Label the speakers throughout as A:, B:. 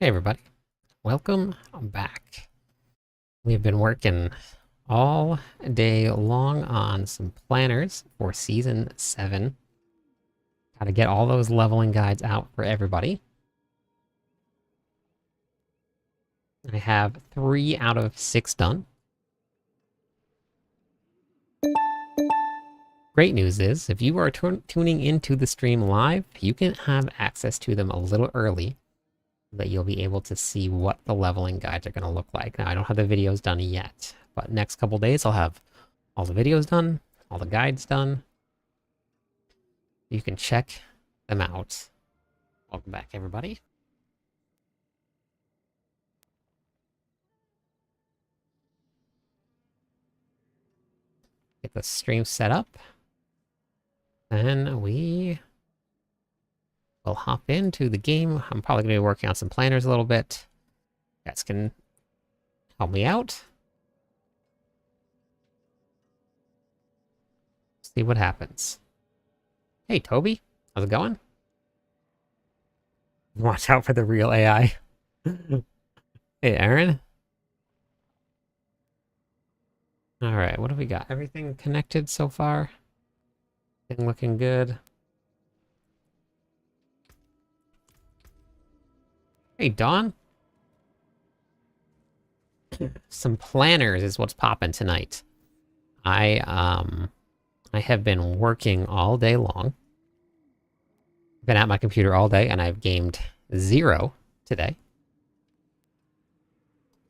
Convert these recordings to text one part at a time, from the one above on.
A: Hey everybody, welcome back. We've been working all day long on some planners for Season 7. Gotta get all those leveling guides out for everybody. I have 3 out of 6 done. Great news is, if you are tuning into the stream live, you can have access to them a little early, so that you'll be able to see what the leveling guides are going to look like. Now, I don't have the videos done yet, but next couple days I'll have all the videos done, all the guides done. You can check them out. Welcome back, everybody. Get the stream set up. Then we will hop into the game. I'm probably going to be working on some planners a little bit. You guys can help me out. See what happens. Hey, Toby. How's it going? Watch out for the real AI. Hey, Aaron. Alright, what do we got? Everything connected so far? Everything looking good. Hey, Dawn. Some planners is what's popping tonight. I have been working all day long. Been at my computer all day, and I've gamed 0 today.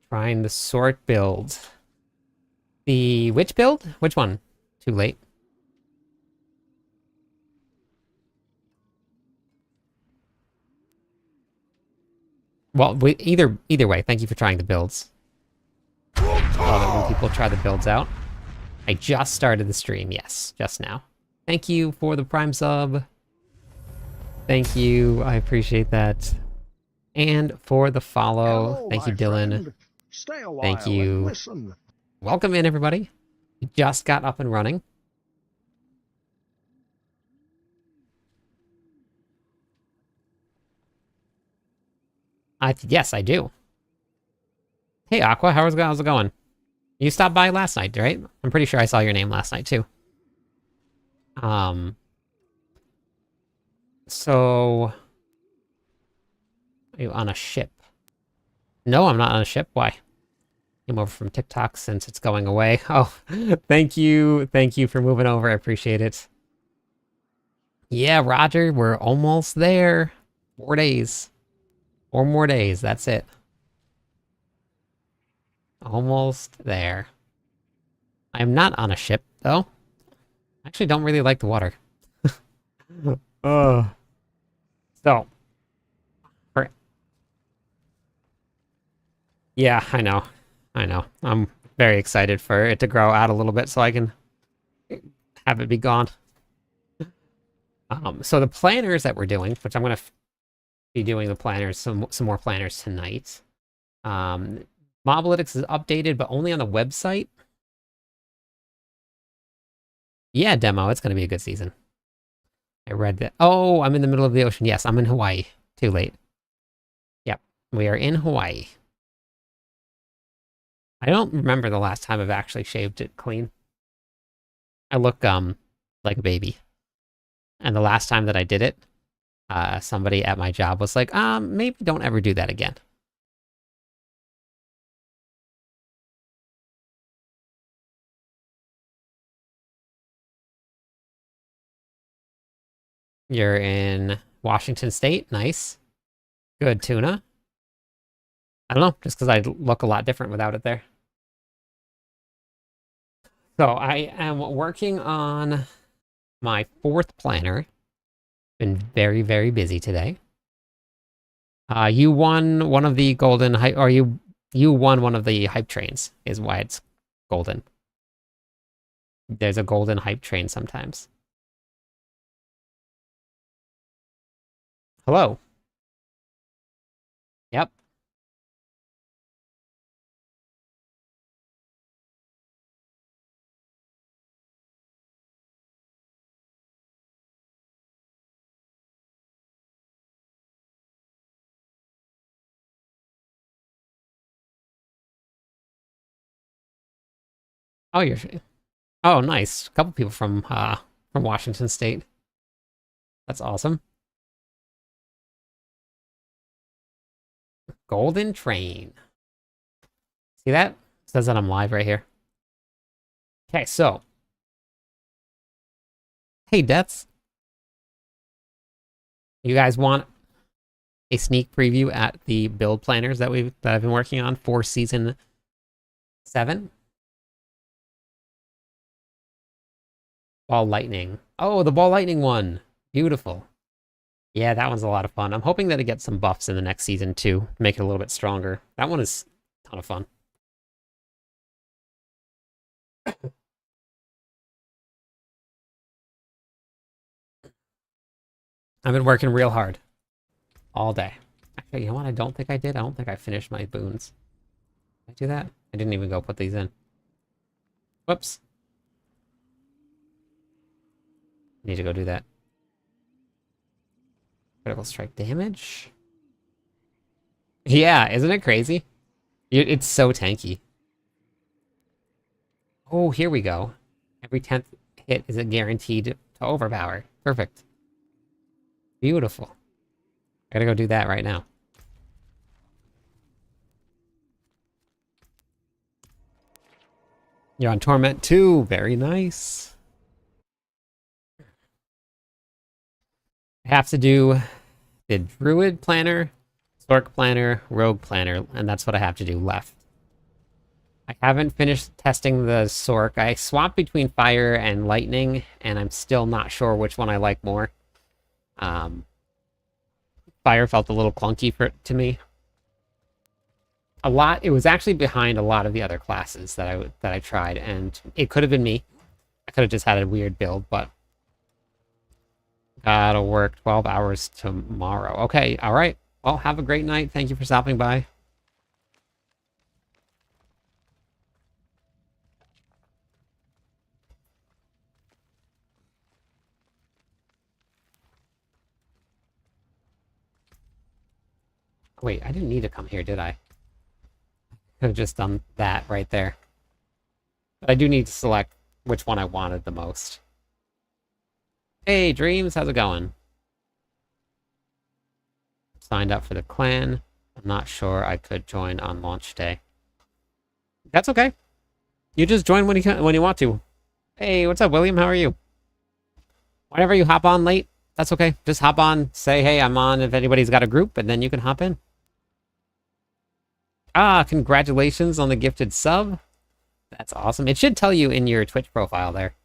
A: Trying the sort build. The which build? Which one? Too late. Well, either way, thank you for trying the builds. Love it when people try the builds out. I just started the stream, yes, just now. Thank you for the Prime sub. Thank you, I appreciate that. And for the follow,
B: hello,
A: thank you, Dylan.
B: Stay a while
A: Thank you.
B: and listen.
A: Welcome in, everybody. We just got up and running. Yes, I do. Hey, Aqua, how's it going? You stopped by last night, right? I'm pretty sure I saw your name last night, too. So... Are you on a ship? No, I'm not on a ship. Why? Came over from TikTok since it's going away. Oh, thank you. Thank you for moving over. I appreciate it. Yeah, Roger, we're almost there. 4 days. 4 more days. That's it. Almost there. I'm not on a ship, though. I actually don't really like the water. Oh. So. Yeah, I know. I know. I'm very excited for it to grow out a little bit so I can have it be gone. So the planners that we're doing, which I'm going to be doing the planners, some more planners tonight. Mobalytics is updated, but only on the website. Yeah, demo. It's going to be a good season. I read that. Oh, I'm in the middle of the ocean. Yes, I'm in Hawaii. Too late. Yep, we are in Hawaii. I don't remember the last time I've actually shaved it clean. I look like a baby. And the last time that I did it, somebody at my job was like, maybe don't ever do that again. You're in Washington State. Nice. Good tuna. I don't know, just because I look a lot different without it there. So I am working on my 4th planner. Been very, very busy today. You won one of the golden hype, or you won one of the hype trains, is why it's golden. There's a golden hype train sometimes. Hello. Yep. Oh, you're... Oh, nice. A couple people from Washington State. That's awesome. Golden Train. See that? It says that I'm live right here. Okay, so. Hey, Deaths. You guys want a sneak preview at the build planners that I've been working on for season 7? Ball lightning. Oh, the ball lightning one. Beautiful. Yeah, that one's a lot of fun. I'm hoping that it gets some buffs in the next season too, make it a little bit stronger. That one is a ton of fun. I've been working real hard all day. Actually, you know what? I don't think I did. I don't think I finished my boons. Did I do that? I didn't even go put these in. Whoops. Need to go do that. Critical strike damage? Yeah, isn't it crazy? It's so tanky. Oh, here we go. Every 10th hit is a guaranteed to overpower. Perfect. Beautiful. I gotta go do that right now. You're on Torment 2. Very nice. I have to do the Druid planner, Sork planner, Rogue planner, and that's what I have to do left. I haven't finished testing the Sork. I swapped between Fire and Lightning, and I'm still not sure which one I like more. Fire felt a little clunky to me. It was actually behind a lot of the other classes that I tried, and it could have been me. I could have just had a weird build, but gotta work 12 hours tomorrow. Okay, all right. Well, have a great night. Thank you for stopping by. Wait, I didn't need to come here, did I? Could have just done that right there. But I do need to select which one I wanted the most. Hey, Dreams, how's it going? Signed up for the clan. I'm not sure I could join on launch day. That's okay. You just join when you want to. Hey, what's up, William? How are you? Whenever you hop on late, that's okay. Just hop on, say, hey, I'm on if anybody's got a group, and then you can hop in. Ah, congratulations on the gifted sub. That's awesome. It should tell you in your Twitch profile there.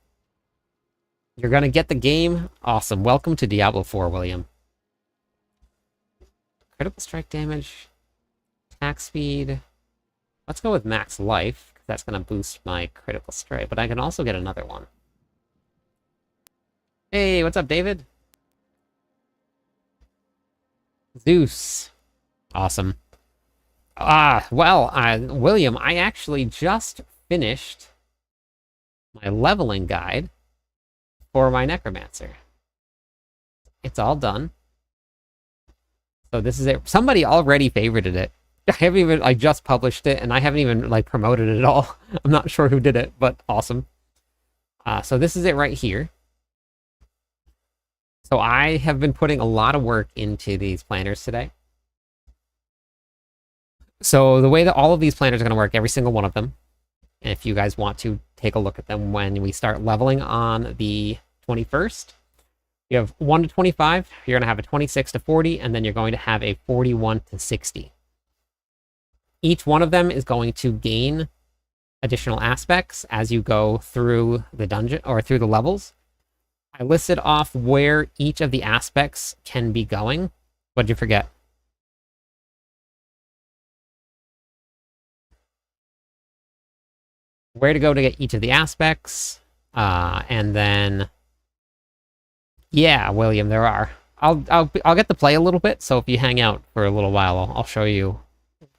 A: You're gonna get the game. Awesome. Welcome to Diablo 4, William. Critical strike damage. Attack speed. Let's go with max life, because that's gonna boost my critical strike, but I can also get another one. Hey, what's up, David? Zeus. Awesome. Well, William, I actually just finished my leveling guide for my Necromancer. It's all done. So this is it. Somebody already favorited it. I just published it, and I haven't even, like, promoted it at all. I'm not sure who did it, but awesome. So this is it right here. So I have been putting a lot of work into these planners today. So the way that all of these planners are going to work, every single one of them, and if you guys want to take a look at them when we start leveling on the 21st, you have 1 to 25, you're going to have a 26 to 40, and then you're going to have a 41 to 60. Each one of them is going to gain additional aspects as you go through the dungeon or through the levels. I listed off where each of the aspects can be going. What did you forget? Where to go to get each of the aspects, and then, yeah, William, there are. I'll get to play a little bit, so if you hang out for a little while, I'll show you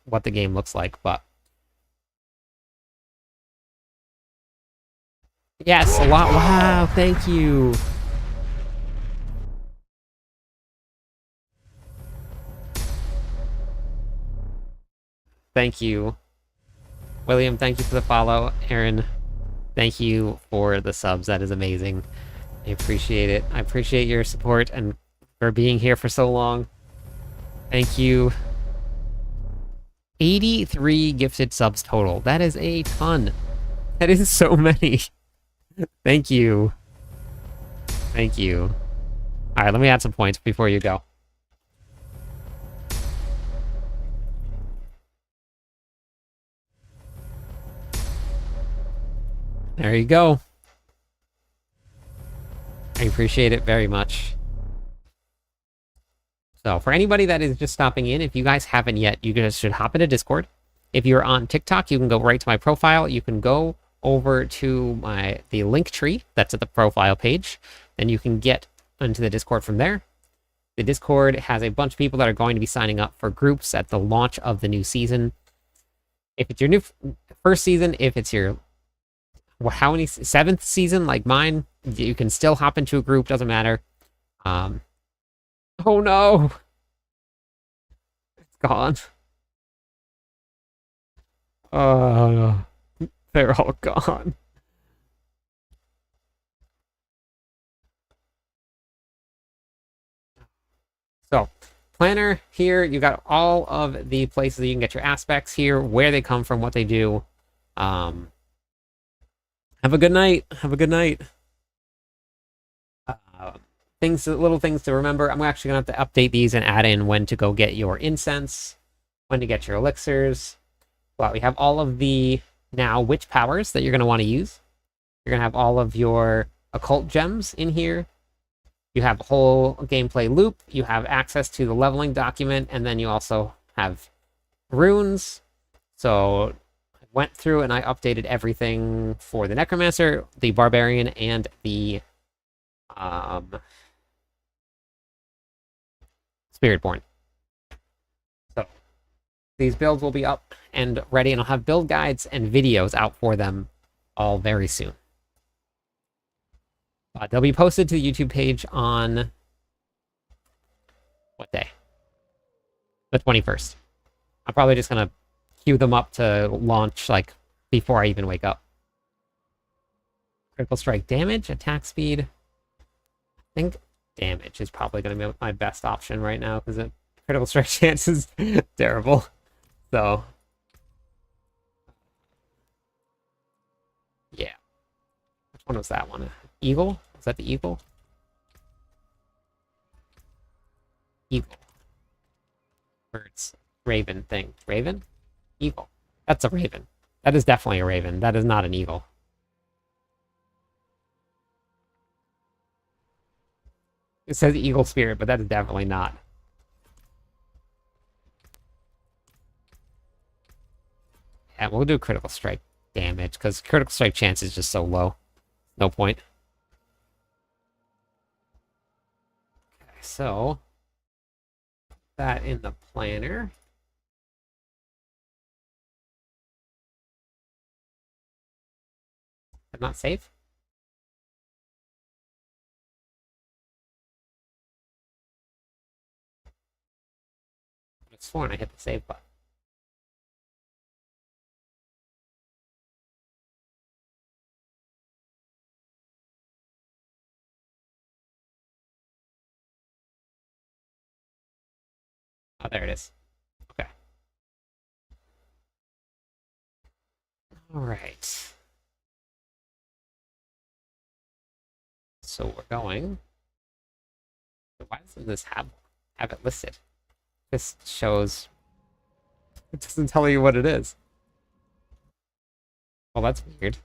A: what the game looks like, but yes, a lot. Wow, thank you. Thank you. William, thank you for the follow. Aaron, Thank you for the subs. That is amazing. I appreciate it. I appreciate your support and for being here for so long. Thank you. 83 gifted subs total. That is a ton. That is so many. Thank you. Thank you. All right, let me add some points before you go. There you go. I appreciate it very much. So for anybody that is just stopping in, if you guys haven't yet, you guys should hop into Discord. If you're on TikTok, you can go right to my profile. You can go over to the link tree that's at the profile page. Then you can get into the Discord from there. The Discord has a bunch of people that are going to be signing up for groups at the launch of the new season. If it's your new first season, if it's your seventh season like mine, you can still hop into a group, doesn't matter. Oh no, it's gone. Oh, they're all gone. So, planner here, you got all of the places that you can get your aspects here, where they come from, what they do. Have a good night. Have a good night. Little things to remember. I'm actually gonna have to update these and add in when to go get your incense, when to get your elixirs. Well, we have all of the now witch powers that you're gonna want to use. You're gonna have all of your occult gems in here. You have a whole gameplay loop. You have access to the leveling document, and then you also have runes. So I went through and I updated everything for the Necromancer, the Barbarian, and the Spiritborn. So these builds will be up and ready, and I'll have build guides and videos out for them all very soon. They'll be posted to the YouTube page on what day? The 21st. I'm probably just gonna queue them up to launch like before I even wake up. Critical strike damage, attack speed. I think damage is probably gonna be my best option right now because the critical strike chance is terrible. So yeah. Which one was that one? Eagle? Was that the eagle? Eagle. Birds. Raven thing. Raven? Eagle. That's a raven. That is definitely a raven. That is not an eagle. It says eagle spirit, but that is definitely not. Yeah, we'll do critical strike damage, because critical strike chance is just so low. No point. Okay, so that in the planner. I'm not safe. I have sworn I hit the save button. Oh, there it is. Okay. All right. So we're going. Why doesn't this have it listed? This shows. It doesn't tell you what it is. Well, that's weird.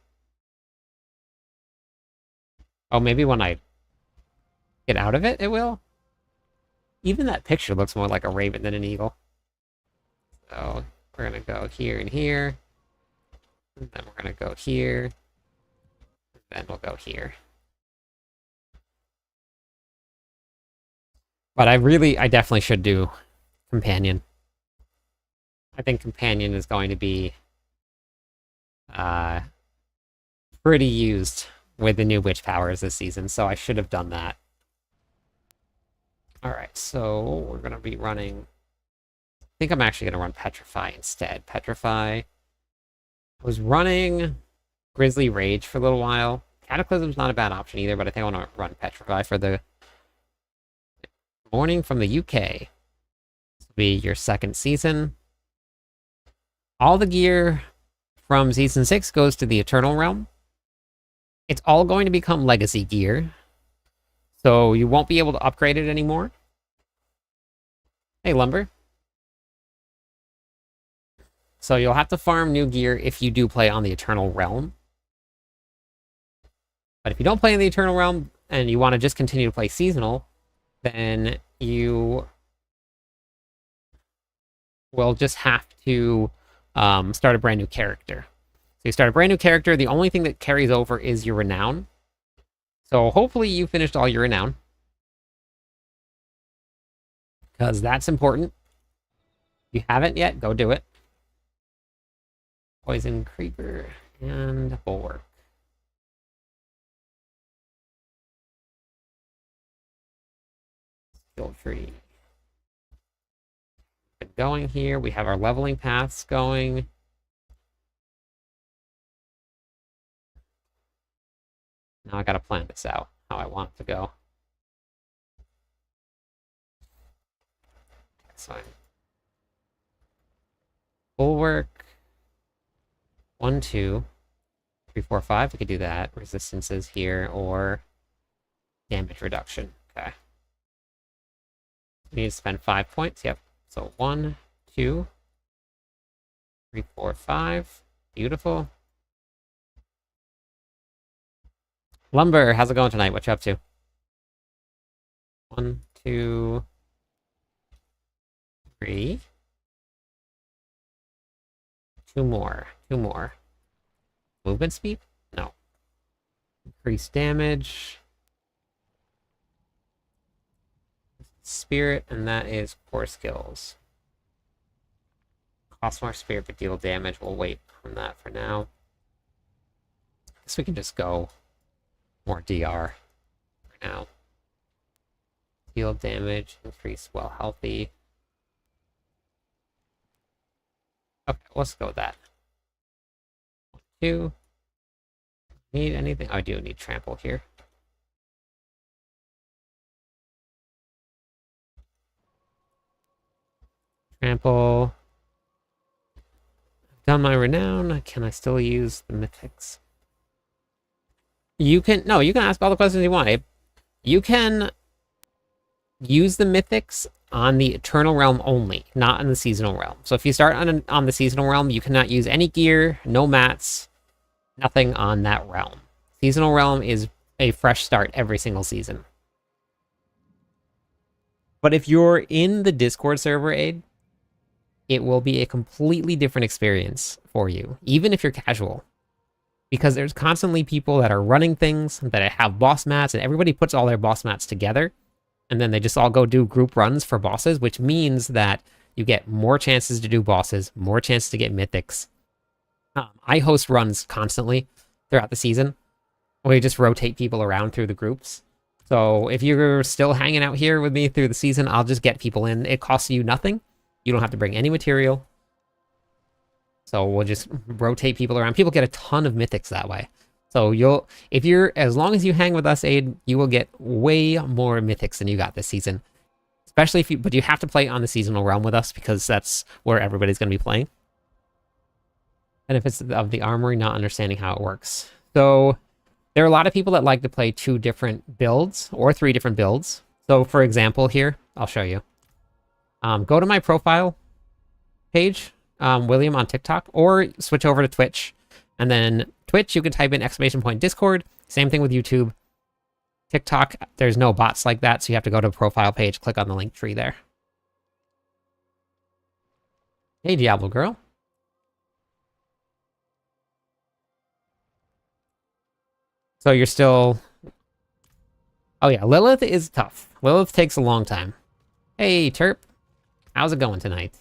A: Oh, maybe when I get out of it, it will? Even that picture looks more like a raven than an eagle. So we're gonna go here and here. And then we're gonna go here. And then we'll go here. But I definitely should do Companion. I think Companion is going to be pretty used with the new witch powers this season, so I should have done that. Alright, so we're going to be running... I think I'm actually going to run Petrify instead. Petrify... I was running Grizzly Rage for a little while. Cataclysm's not a bad option either, but I think I want to run Petrify for the morning from the UK. This will be your second season. All the gear from Season 6 goes to the Eternal Realm. It's all going to become Legacy gear, so you won't be able to upgrade it anymore. Hey, Lumber. So you'll have to farm new gear if you do play on the Eternal Realm. But if you don't play in the Eternal Realm and you want to just continue to play Seasonal, then you will just have to start a brand new character. So you start a brand new character. The only thing that carries over is your Renown. So hopefully you finished all your Renown, because that's important. If you haven't yet, go do it. Poison Creeper and Bulwark. Skill tree. Going here, we have our leveling paths going. Now I gotta plan this out, how I want it to go. So Bulwark. 1, 2, 3, 4, 5. We could do that. Resistances here, or damage reduction. Okay. We need to spend 5 points. Yep. So 1, 2, 3, 4, 5. Beautiful. Lumber, how's it going tonight? What you up to? 1, 2, 3. 2 more. 2 more. Movement speed? No. Increase damage. Spirit, and that is core skills. Cost more spirit, but deal damage. We'll wait on that for now. Guess we can just go more DR for now. Deal damage, increase while healthy. Okay, let's go with that. 1, 2. Need anything? Oh, I do need trample here. Trample. I've done my renown. Can I still use the mythics? You can, no, you can ask all the questions you want, Abe. You can use the mythics on the Eternal Realm only, not on the Seasonal Realm. So if you start on the Seasonal Realm, you cannot use any gear, no mats, nothing on that realm. Seasonal Realm is a fresh start every single season. But if you're in the Discord server, Aid, it will be a completely different experience for you, even if you're casual. Because there's constantly people that are running things, that have boss mats, and everybody puts all their boss mats together, and then they just all go do group runs for bosses, which means that you get more chances to do bosses, more chances to get mythics. I host runs constantly throughout the season. We just rotate people around through the groups. So if you're still hanging out here with me through the season, I'll just get people in. It costs you nothing. You don't have to bring any material. So we'll just rotate people around. People get a ton of mythics that way. So as long as you hang with us, Aid, you will get way more mythics than you got this season. Especially but you have to play on the Seasonal Realm with us, because that's where everybody's going to be playing. Benefits of the armory, not understanding how it works. So there are a lot of people that like to play 2 different builds or 3 different builds. So for example here, I'll show you. Go to my profile page, William on TikTok, or switch over to Twitch. And then Twitch, you can type in !Discord. Same thing with YouTube. TikTok, there's no bots like that, so you have to go to the profile page, click on the link tree there. Hey, Diablo girl. So you're still... Oh yeah, Lilith is tough. Lilith takes a long time. Hey, Terp. How's it going tonight?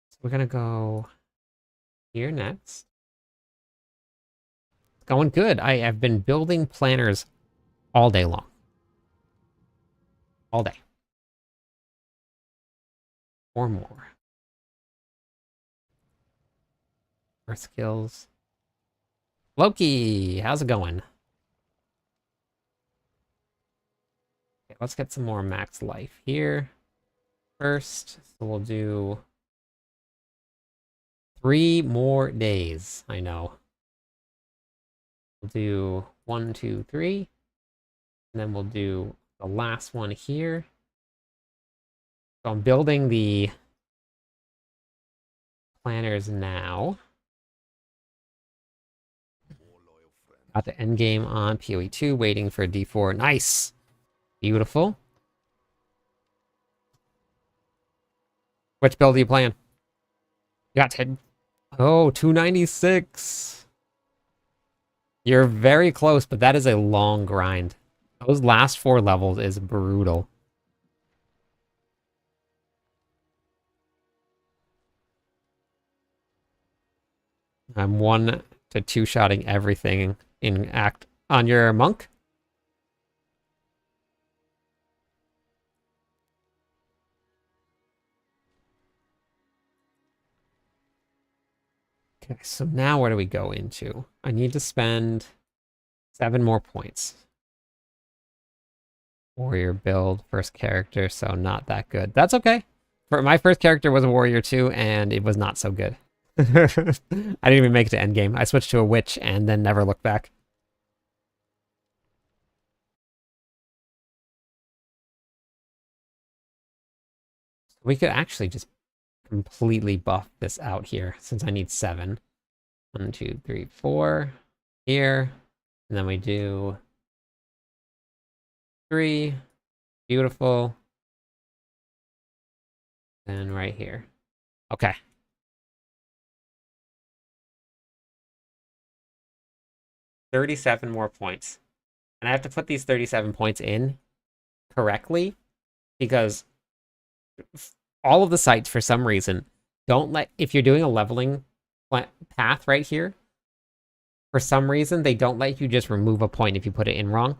A: So we're gonna go here next. It's going good. I have been building planners all day long. All day. 4 more. Our skills. Loki, how's it going? Okay, let's get some more max life here first. So we'll do 3 more days. I know. We'll do 1, 2, 3. And then we'll do the last one here. So I'm building the planners now. Got the endgame on PoE2, waiting for D4. Nice! Beautiful. Which build are you playing? You got 10. Oh, 296. You're very close, but that is a long grind. Those last 4 levels is brutal. I'm 1 to 2 shotting everything in act on your monk. Okay, so now where do we go into? I need to spend 7 more points. Warrior build, first character, so not that good. That's okay. For my first character was a warrior too, and it was not so good. I didn't even make it to endgame. I switched to a witch and then never looked back. We could actually just completely buff this out here since I need 7. 1, 2, 3, 4 here. And then we do 3. Beautiful. And right here. Okay. 37 more points. And I have to put these 37 points in correctly because all of the sites, for some reason, don't let, if you're doing a leveling path right here, for some reason, they don't let you just remove a point if you put it in wrong.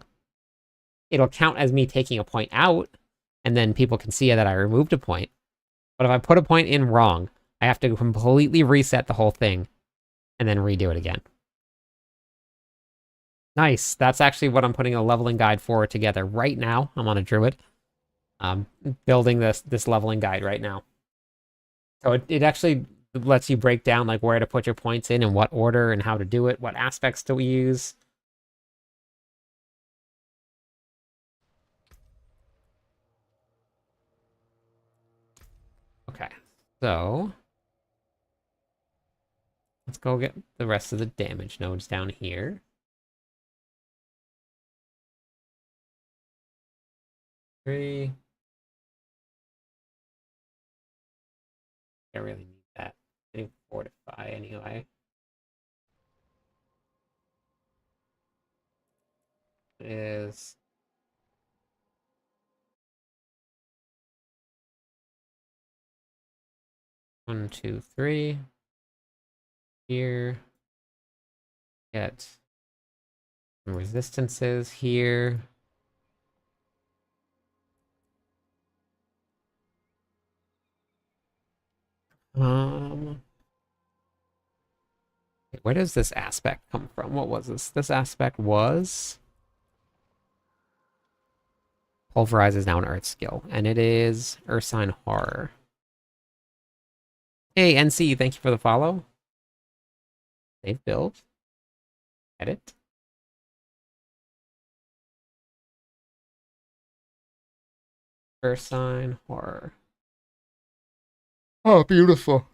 A: It'll count as me taking a point out, and then people can see that I removed a point. But if I put a point in wrong, I have to completely reset the whole thing and then redo it again. Nice. That's actually what I'm putting a leveling guide for together right now. I'm on a Druid. Building this leveling guide right now. So it actually lets you break down like where to put your points in what order and how to do it, what aspects to use. Okay, so let's go get the rest of the damage nodes down here. Three. I really need that. I need fortify anyway. It is 1, 2, 3. Here. Get some resistances here. Where does this aspect come from? What was this? This aspect was Pulverize is now an Earth skill, and it is Ursine Horror. Hey, NC, thank you for the follow. Save build. Edit. Ursine Horror. Oh, beautiful.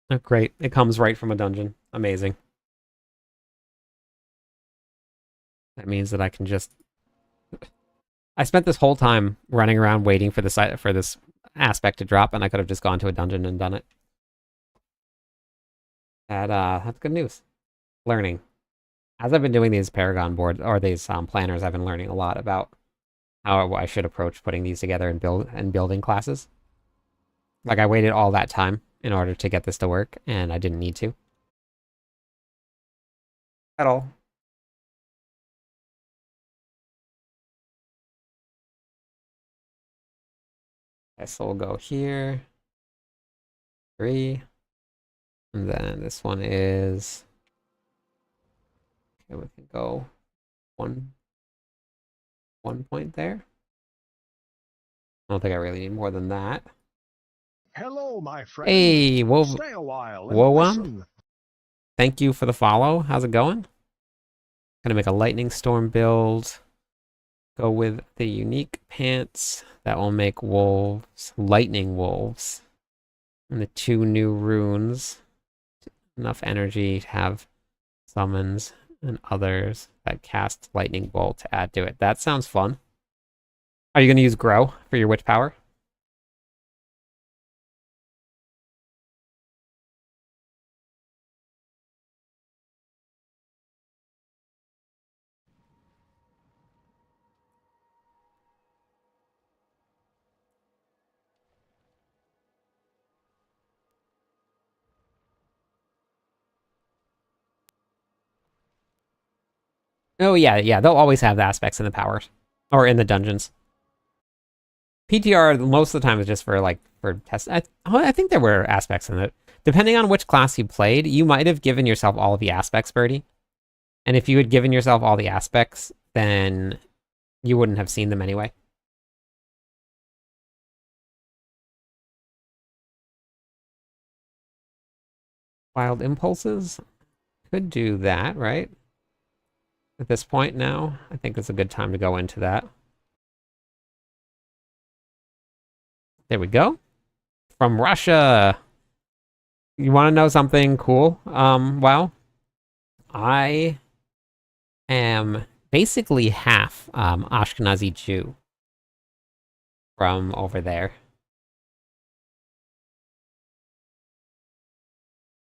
A: Oh, great. It comes right from a dungeon. Amazing. That means that I can just... I spent this whole time running around waiting for this aspect to drop, and I could have just gone to a dungeon and done it. That's good news. Learning. As I've been doing these Paragon boards, or these planners, I've been learning a lot about how I should approach putting these together and building classes. Like, I waited all that time in order to get this to work, and I didn't need to. At all. Okay, so we'll go here. 3. And then this one is... Okay, we can go one point there. I don't think I really need more than that.
B: Hello, my friend.
A: Hey,
B: Stay a while and
A: Wowam.
B: listen.
A: Thank you for the follow. How's it going? Gonna make a lightning storm build. Go with the unique pants that will make wolves, lightning wolves. And the 2 new runes. Enough energy to have summons and others that cast lightning bolt to add to it. That sounds fun. Are you gonna use grow for your witch power? Oh yeah. They'll always have the aspects in the powers or in the dungeons. PTR most of the time is just for test. I think there were aspects in it. Depending on which class you played, you might have given yourself all of the aspects, Birdie. And if you had given yourself all the aspects, then you wouldn't have seen them anyway. Wild impulses could do that, right? At this point now, I think it's a good time to go into that. There we go. From Russia. You want to know something cool? Wow. I am basically half Ashkenazi Jew from over there.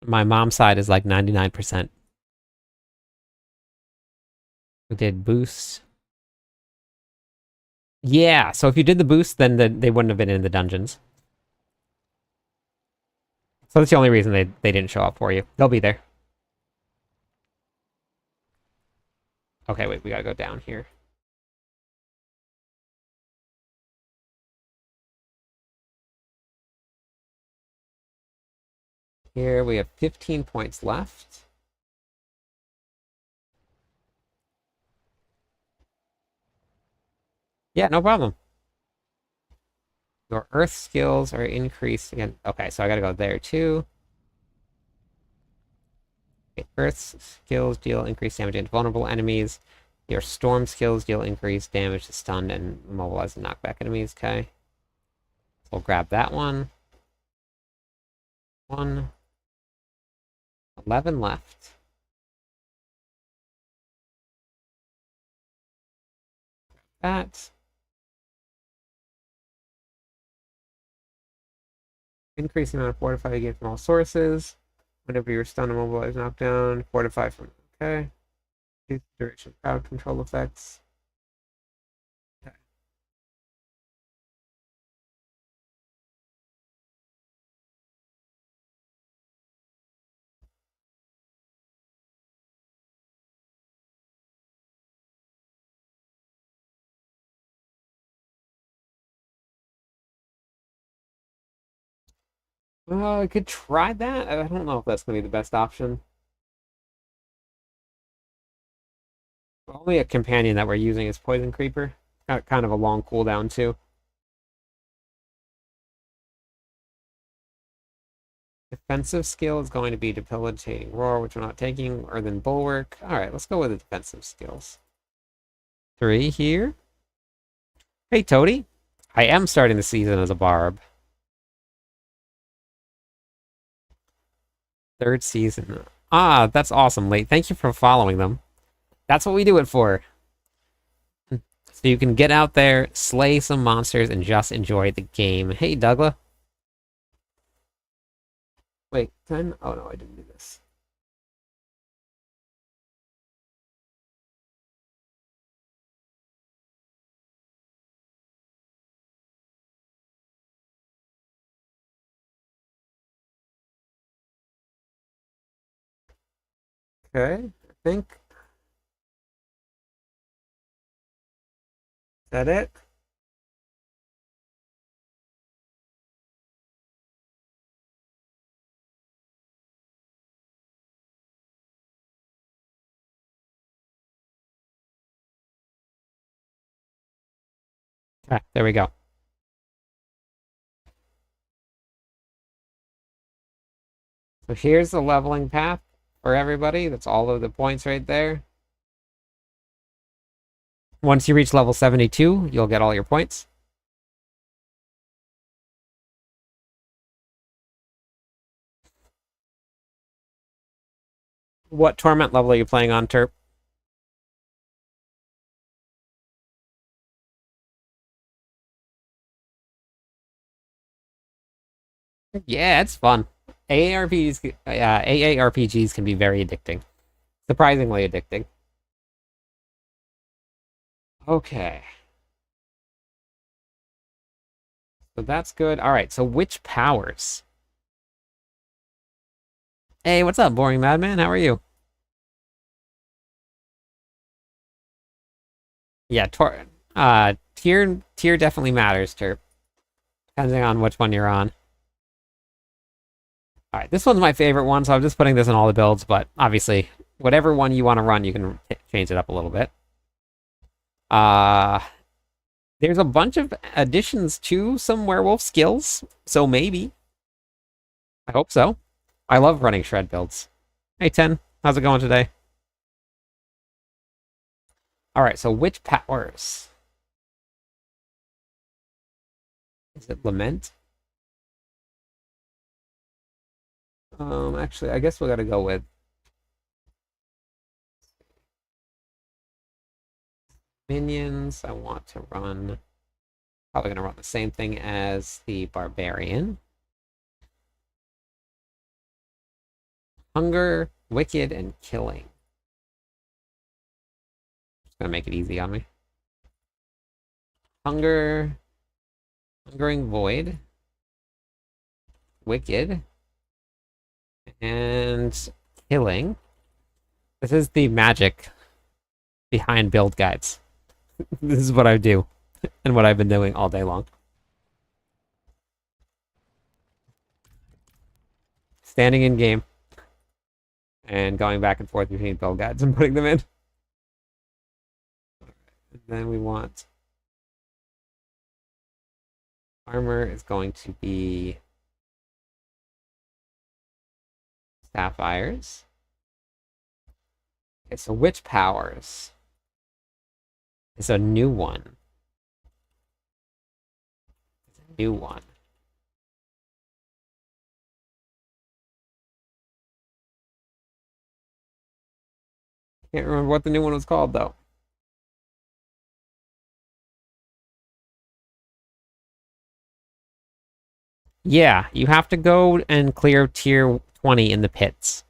A: My mom's side is like 99%. We did boost. Yeah, so if you did the boost, then they wouldn't have been in the dungeons. So that's the only reason they didn't show up for you. They'll be there. Okay, wait, we gotta go down here. Here we have 15 points left. Yeah, no problem. Your earth skills are increased again. Okay, so I gotta go there too. Okay, earth skills deal increased damage against vulnerable enemies. Your storm skills deal increased damage to stunned and immobilized and knockback enemies. Okay. So we'll grab that one. 11 left. That. Increase the amount of fortify you get from all sources. Whenever you're stunned, immobilized, knocked down, fortify from. Okay. Reduce the duration of crowd control effects. Okay. Well, I could try that. I don't know if that's going to be the best option. Only a companion that we're using is Poison Creeper. Got kind of a long cooldown, too. Defensive skill is going to be Debilitating Roar, which we're not taking, or then Bulwark. Alright, let's go with the defensive skills. 3 here. Hey, Toady. I am starting the season as a Barb. 3rd season. Ah, that's awesome, Late. Thank you for following them. That's what we do it for. So you can get out there, slay some monsters, and just enjoy the game. Hey, Douglas. Wait, 10? Oh no, I didn't do this. Okay, I think. Is that it? Okay, there we go. So here's the leveling path for everybody. That's all of the points right there. Once you reach level 72, you'll get all your points. What torment level are you playing on, Terp? Yeah, it's fun. AARPGs can be very addicting. Surprisingly addicting. Okay. So that's good. All right, so which powers? Hey, what's up, boring madman? How are you? Yeah, tier definitely matters, Terp. Depending on which one you're on. All right, this one's my favorite one, so I'm just putting this in all the builds, but obviously, whatever one you want to run, you can change it up a little bit. There's a bunch of additions to some werewolf skills, so maybe. I hope so. I love running shred builds. Hey, 10, how's it going today? All right, so which powers? Is it Lament? Actually, I guess we gotta go with minions. I want to run. Probably gonna run the same thing as the Barbarian. Hunger, Wicked, and Killing. Just gonna make it easy on me. Hungering Void, Wicked, and Killing. This is the magic behind build guides. This is what I do and what I've been doing all day long. Standing in game and going back and forth between build guides and putting them in. And then we want armor is going to be sapphires. Okay, so which powers is a new one? It's a new one. Can't remember what the new one was called though. Yeah, you have to go and clear tier 20 in the pits.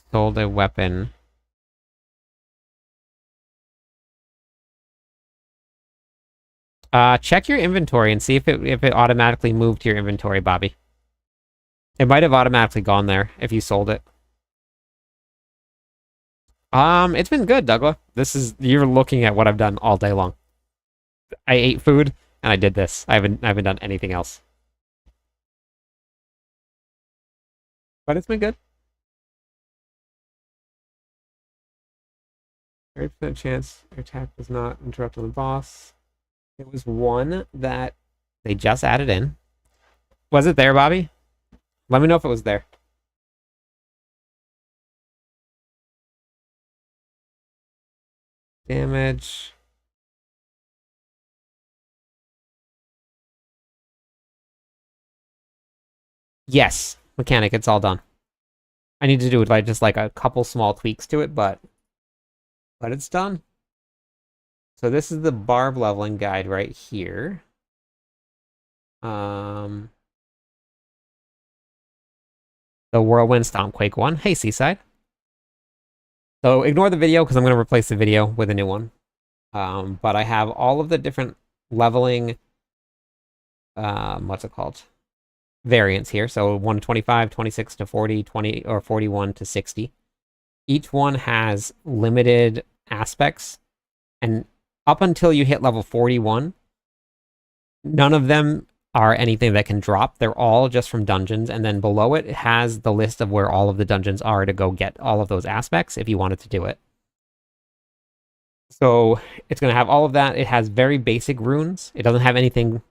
A: Sold a weapon. Check your inventory and see if it automatically moved to your inventory, Bobby. It might have automatically gone there if you sold it. It's been good, Douglas. You're looking at what I've done all day long. I ate food and I did this. I haven't done anything else. But it's been good. 30% chance your attack does not interrupt on the boss. It was one that they just added in. Was it there, Bobby? Let me know if it was there. Damage. Yes, mechanic, it's all done. I need to do it by just like a couple small tweaks to it, but it's done. So this is the barb leveling guide right here. The Whirlwind Stompquake one. Hey, Seaside. So ignore the video because I'm going to replace the video with a new one. But I have all of the different leveling, what's it called? Variants here. So 1 to 25, 26 to 40, 20, or 41 to 60. Each one has limited aspects. And up until you hit level 41, none of them are anything that can drop. They're all just from dungeons, and then below it has the list of where all of the dungeons are to go get all of those aspects if you wanted to do it. So it's going to have all of that. It has very basic runes. It doesn't have anything,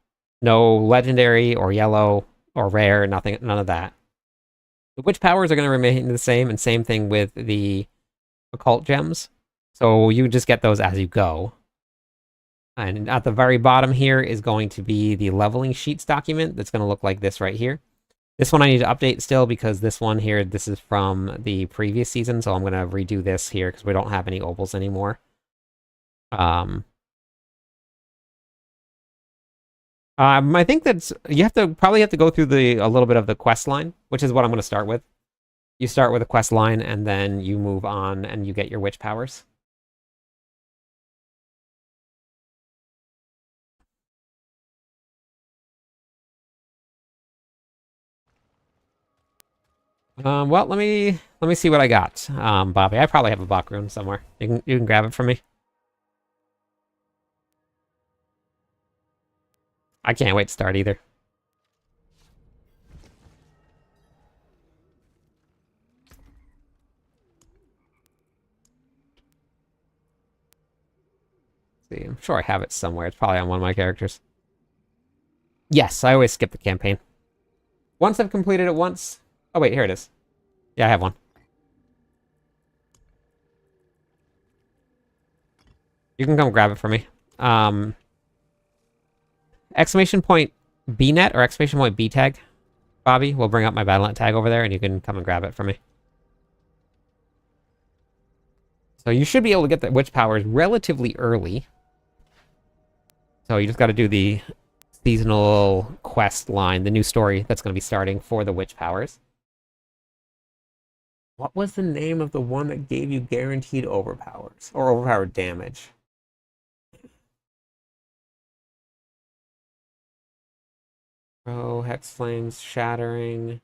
A: no legendary or yellow or rare, nothing, none of that. The witch powers are going to remain the same, and same thing with the occult gems. So you just get those as you go. And at the very bottom here is going to be the leveling sheets document that's going to look like this right here. This one I need to update still because this one here, this is from the previous season, so I'm going to redo this here because we don't have any opals anymore. I think that's you probably have to go through a little bit of the quest line, which is what I'm going to start with. You start with a quest line and then you move on and you get your witch powers. Well, let me see what I got. Bobby, I probably have a Bach rune somewhere. You can grab it for me. I can't wait to start either. See, I'm sure I have it somewhere. It's probably on one of my characters. Yes, I always skip the campaign. Once I've completed it once. Oh wait, here it is. Yeah, I have one. You can come grab it for me. Exclamation point BNet or exclamation point B tag. Bobby, we'll bring up my Battle.net tag over there and you can come and grab it for me. So you should be able to get the witch powers relatively early. So you just got to do the seasonal quest line, the new story that's going to be starting for the witch powers. What was the name of the one that gave you guaranteed overpowers or overpowered damage? Oh, Hex Flames, Shattering.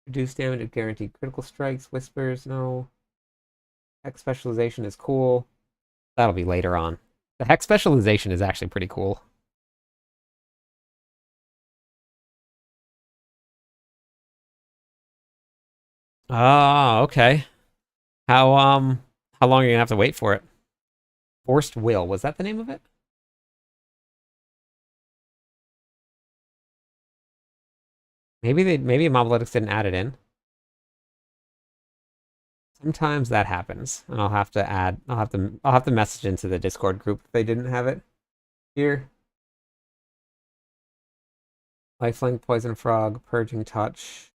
A: Reduce damage at guaranteed critical strikes, Whispers, no. Hex Specialization is cool. That'll be later on. The Hex Specialization is actually pretty cool. Oh, okay. How long are you gonna have to wait for it? Forced Will, was that the name of it? Maybe Mobalytics didn't add it in. Sometimes that happens, and I'll have to message into the Discord group if they didn't have it here. Lifelink, Poison Frog, Purging Touch.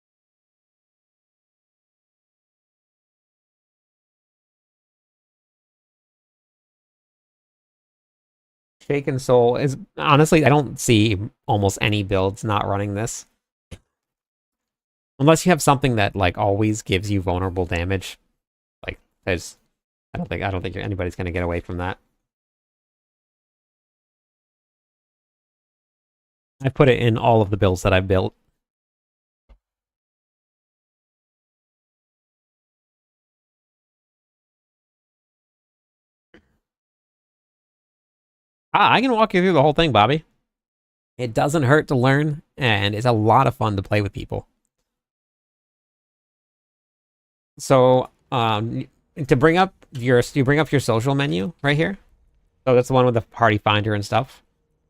A: Shaken Soul is honestly, I don't see almost any builds not running this. Unless you have something that like always gives you vulnerable damage. Like there's I don't think anybody's gonna get away from that. I put it in all of the builds that I've built. I can walk you through the whole thing, Bobby. It doesn't hurt to learn, and it's a lot of fun to play with people. So, to bring up your social menu right here. So that's the one with the party finder and stuff.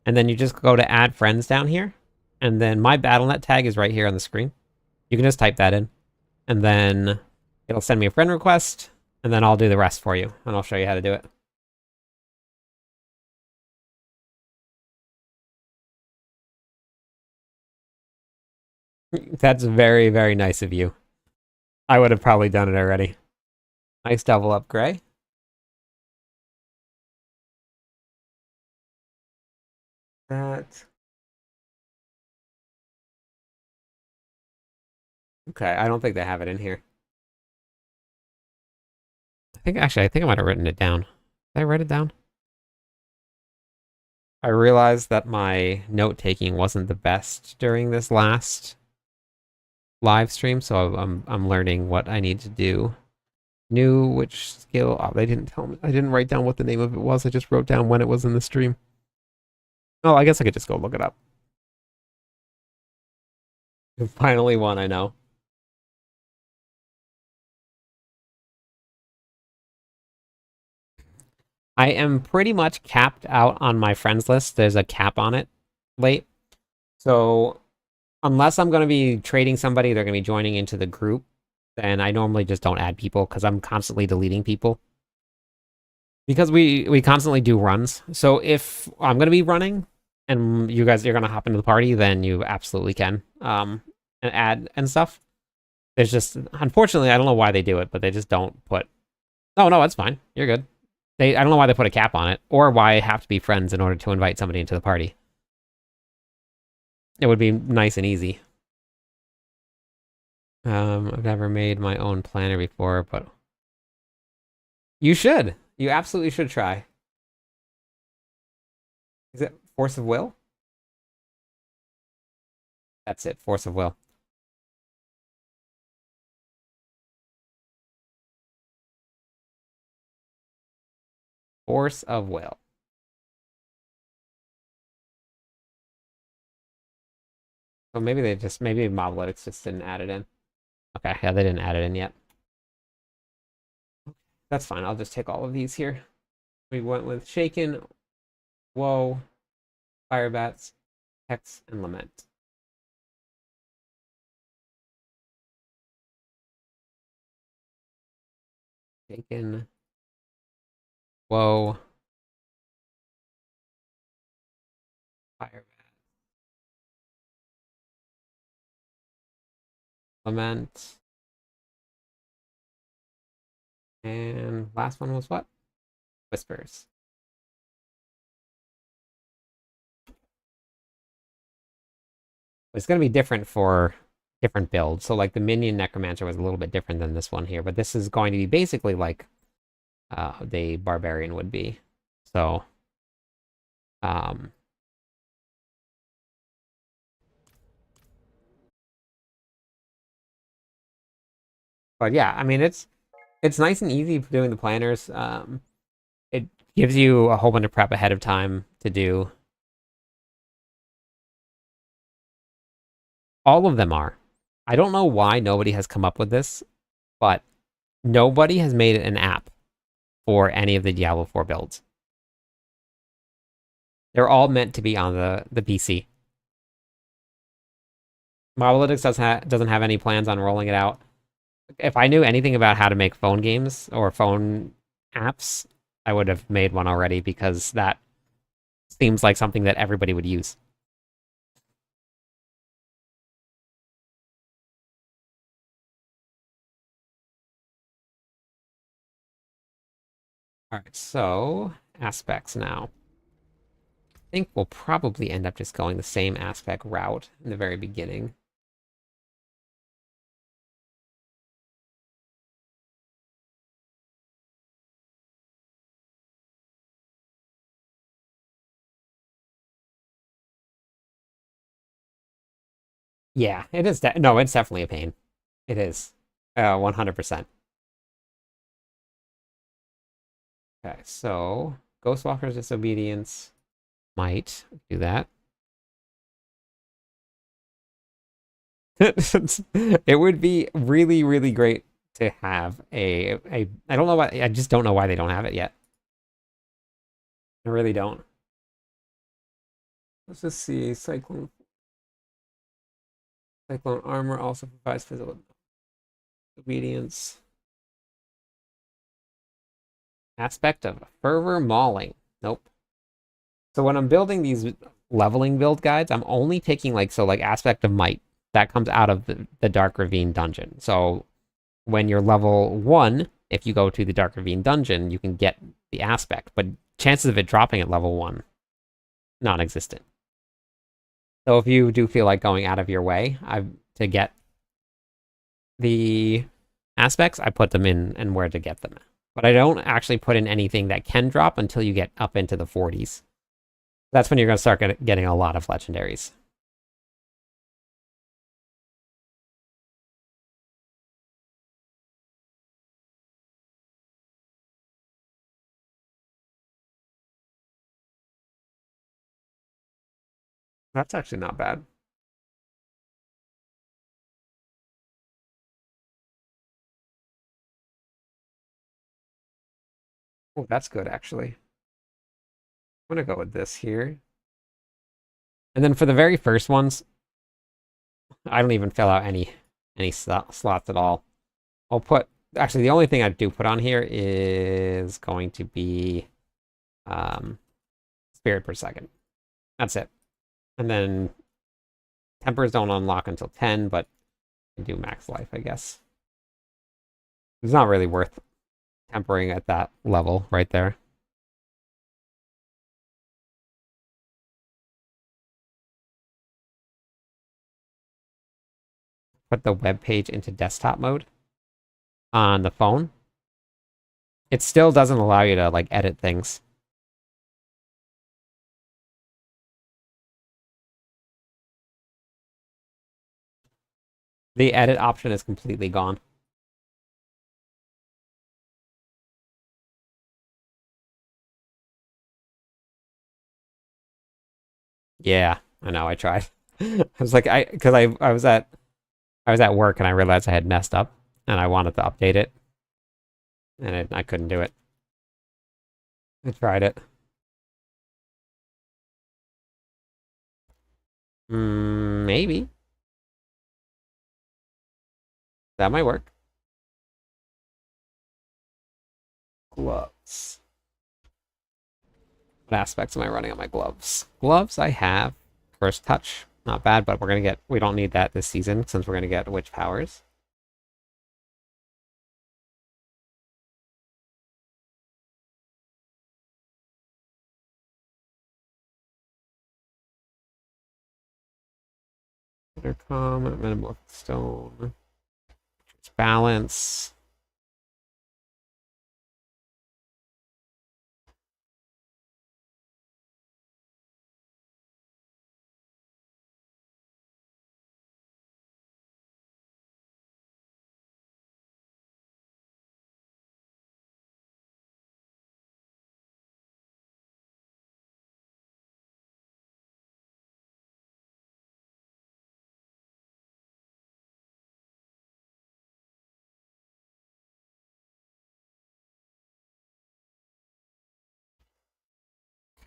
A: And then you just go to add friends down here. And then my Battle.net tag is right here on the screen. You can just type that in. And then it'll send me a friend request. And then I'll do the rest for you. And I'll show you how to do it. That's very, very nice of you. I would have probably done it already. Nice double up, Gray. That. Okay, I don't think they have it in here. I think I might have written it down. Did I write it down? I realized that my note-taking wasn't the best during this last live stream, so I'm learning what I need to do. Which skill? Oh, they didn't tell me. I didn't write down what the name of it was. I just wrote down when it was in the stream. Oh, I guess I could just go look it up. Finally one, I know. I am pretty much capped out on my friends list. There's a cap on it late. So unless I'm going to be trading somebody, they're going to be joining into the group, then I normally just don't add people because I'm constantly deleting people. Because we constantly do runs. So if I'm going to be running and you're going to hop into the party, then you absolutely can and add and stuff. There's just, unfortunately, I don't know why they do it, but they just don't put, oh, no, it's fine. You're good. I don't know why they put a cap on it or why I have to be friends in order to invite somebody into the party. It would be nice and easy. I've never made my own planner before, but you should. You absolutely should try. Is it Force of Will? That's it, Force of Will. Force of Will. So maybe maybe Moblytics just didn't add it in. Okay, yeah, they didn't add it in yet. That's fine. I'll just take all of these here. We went with Shaken, Woe, Firebats, Hex, and Lament. Shaken, Woe, Firebat, Lament, and last one was what? Whispers. It's going to be different for different builds. So like the Minion Necromancer was a little bit different than this one here, but this is going to be basically like the Barbarian would be. So, um, but yeah, I mean it's nice and easy doing the planners. It gives you a whole bunch of prep ahead of time to do. All of them are. I don't know why nobody has come up with this, but nobody has made an app for any of the Diablo 4 builds. They're all meant to be on the PC. Monolithix doesn't have any plans on rolling it out. If I knew anything about how to make phone games or phone apps, I would have made one already because that seems like something that everybody would use. All right, so aspects now. I think we'll probably end up just going the same aspect route in the very beginning. Yeah, it is. No, it's definitely a pain. It is. 100%. Okay, so Ghostwalker's Disobedience might do that. It would be really, really great to have a. I don't know why. I just don't know why they don't have it yet. I really don't. Let's just see. Cyclone armor also provides physical obedience. Aspect of fervor mauling. Nope. So when I'm building these leveling build guides, I'm only taking like aspect of might that comes out of the Dark Ravine dungeon. So when you're level 1, if you go to the Dark Ravine dungeon, you can get the aspect, but chances of it dropping at level 1 non-existent. So if you do feel like going out of your way to get the aspects, I put them in and where to get them. But I don't actually put in anything that can drop until you get up into the 40s. That's when you're going to start getting a lot of legendaries. That's actually not bad. Oh, that's good, actually. I'm gonna go with this here. And then for the very first ones, I don't even fill out any slots at all. I'll put actually the only thing I do put on here is going to be spirit per second. That's it. And then tempers don't unlock until 10, but I do max life, I guess. It's not really worth tempering at that level right there. Put the web page into desktop mode on the phone. It still doesn't allow you to like edit things. The edit option is completely gone. Yeah, I know. I tried. I was like, because I was at work and I realized I had messed up and I wanted to update it, and I couldn't do it. I tried it. Maybe that might work. Gloves. What aspects am I running on my gloves? Gloves, I have first touch. Not bad, but we don't need that this season since we're gonna get witch powers. Intercom, metamorphic stone. Balance.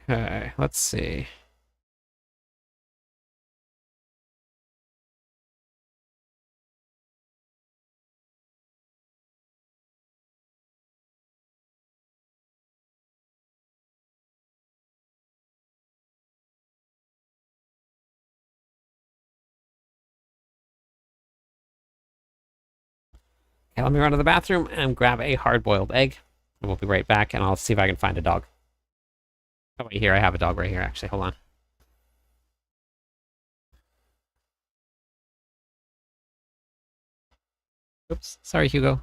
A: Okay, let's see. Okay, let me run to the bathroom and grab a hard-boiled egg. And we'll be right back, and I'll see if I can find a dog. Oh, wait, here, I have a dog right here, actually. Hold on. Oops, sorry, Hugo.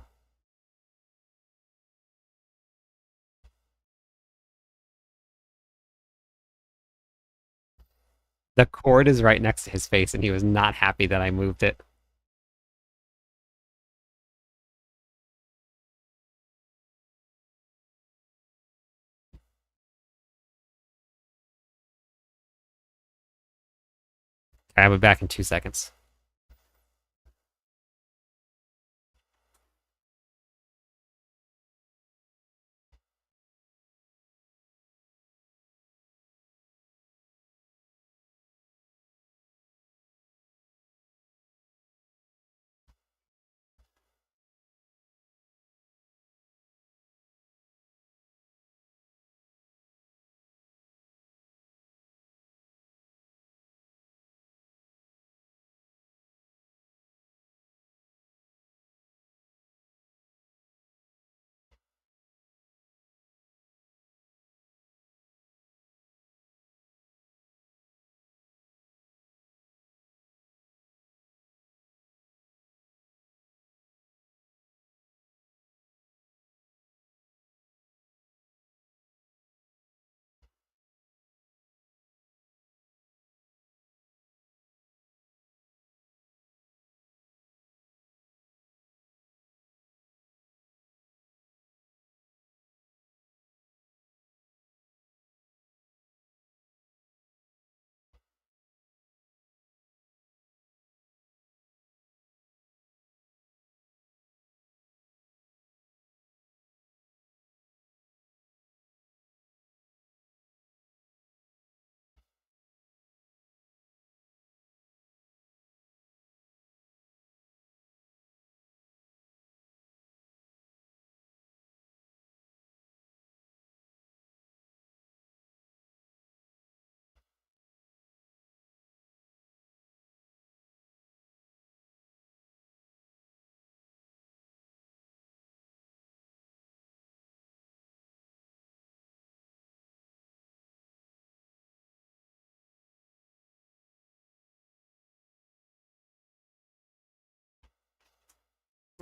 A: The cord is right next to his face, and he was not happy that I moved it. Okay, I'll be back in 2 seconds.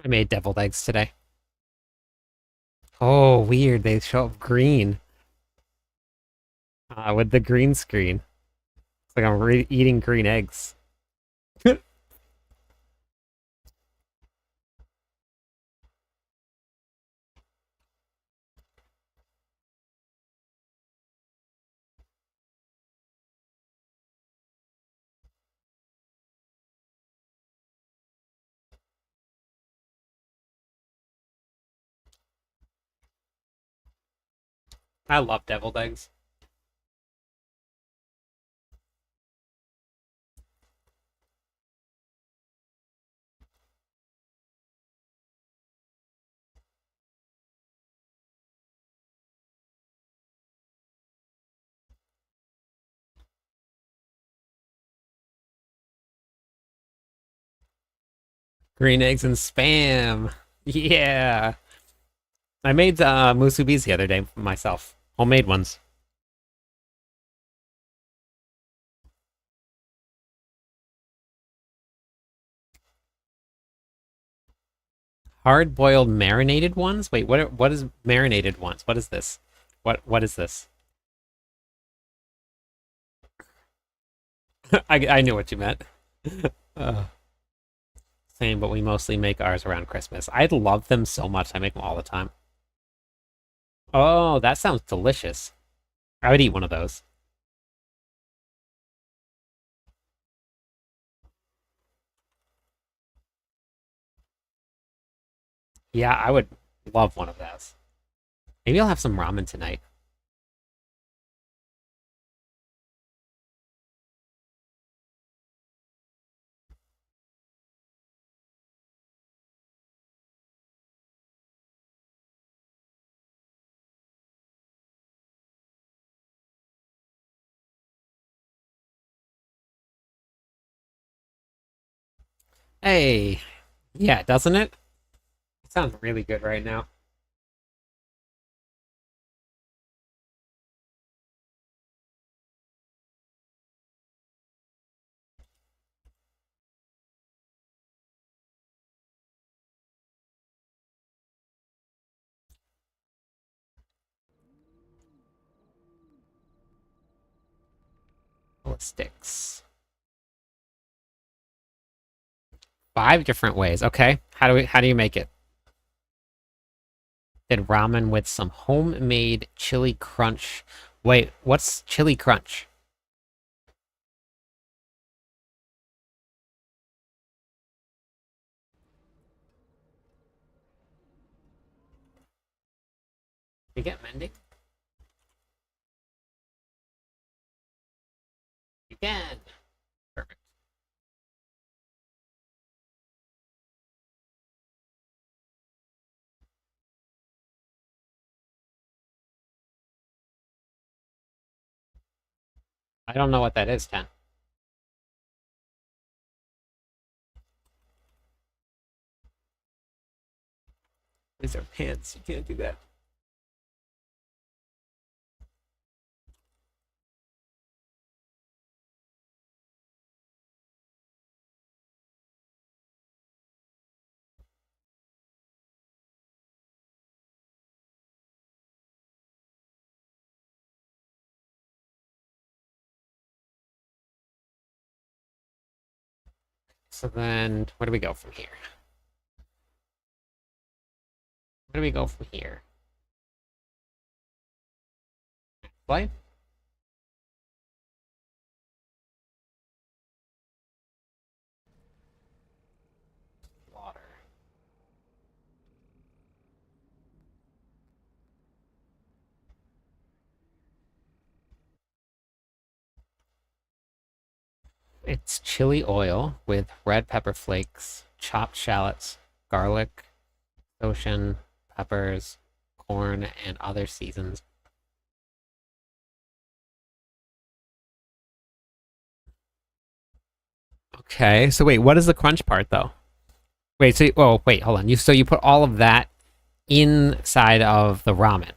A: I made deviled eggs today. Oh, weird. They show up green. With the green screen. It's like I'm eating green eggs. I love deviled eggs. Green eggs and spam. Yeah. I made musubis the other day myself. Homemade ones. Hard-boiled marinated ones? Wait, what is marinated ones? What is this? What is this? I knew what you meant. uh, Same, but we mostly make ours around Christmas. I love them so much. I make them all the time. Oh, that sounds delicious. I would eat one of those. Yeah, I would love one of those. Maybe I'll have some ramen tonight. Hey, yeah, doesn't it? It sounds really good right now. Sticks. 5 different ways. Okay. How do you make it? Did ramen with some homemade chili crunch. Wait, what's chili crunch? We get mending? You can. Perfect. I don't know what that is, Ken. These are pants. You can't do that. So then, where do we go from here? Where do we go from here? Play? Water. It's chili oil with red pepper flakes, chopped shallots, garlic, ocean, peppers, corn, and other seasons. Okay, so wait, what is the crunch part though? Wait, wait, hold on. You put all of that inside of the ramen.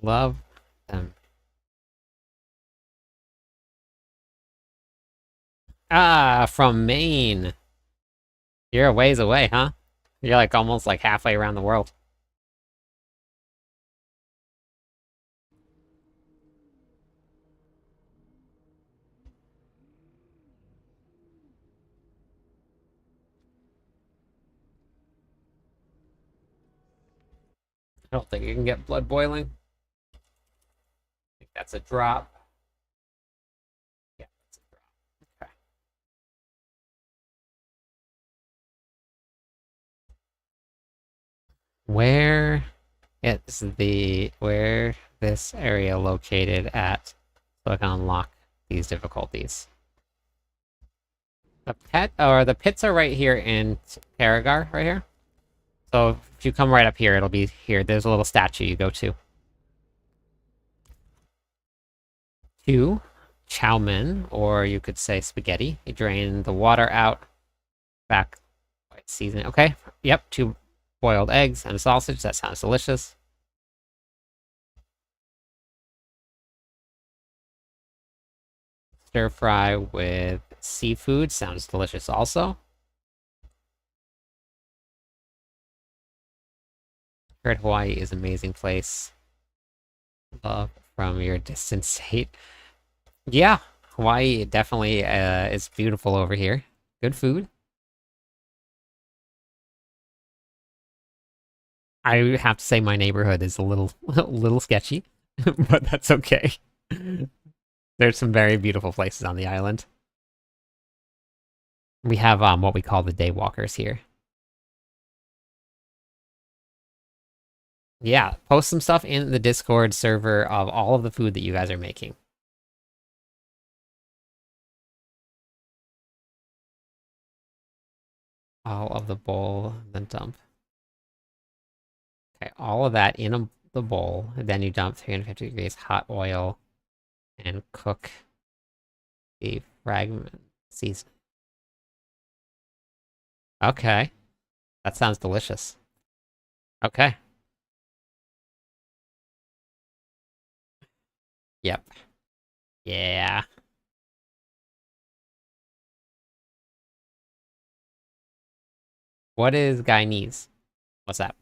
A: Love them. Ah, from Maine. You're a ways away, huh? You're like almost like halfway around the world. I don't think you can get blood boiling. I think that's a drop. Yeah, that's a drop. Okay. Where this area located at so I can unlock these difficulties? The pits are right here in Paragar, right here. So if you come right up here, it'll be here. There's a little statue you go to. 2, chow mein, or you could say spaghetti. You drain the water out, back, season. Okay, yep, 2 boiled eggs and a sausage. That sounds delicious. Stir fry with seafood sounds delicious also. Heard Hawaii is an amazing place. Love from your distant state. Yeah, Hawaii definitely is beautiful over here. Good food. I have to say my neighborhood is a little sketchy, but that's okay. There's some very beautiful places on the island. We have what we call the daywalkers here. Yeah, post some stuff in the Discord server of all of the food that you guys are making. All of the bowl, then dump. Okay, all of that in the bowl, and then you dump 350 degrees hot oil and cook the fragment season. Okay, that sounds delicious. Okay. Yep. Yeah. What is Guyanese? What's that?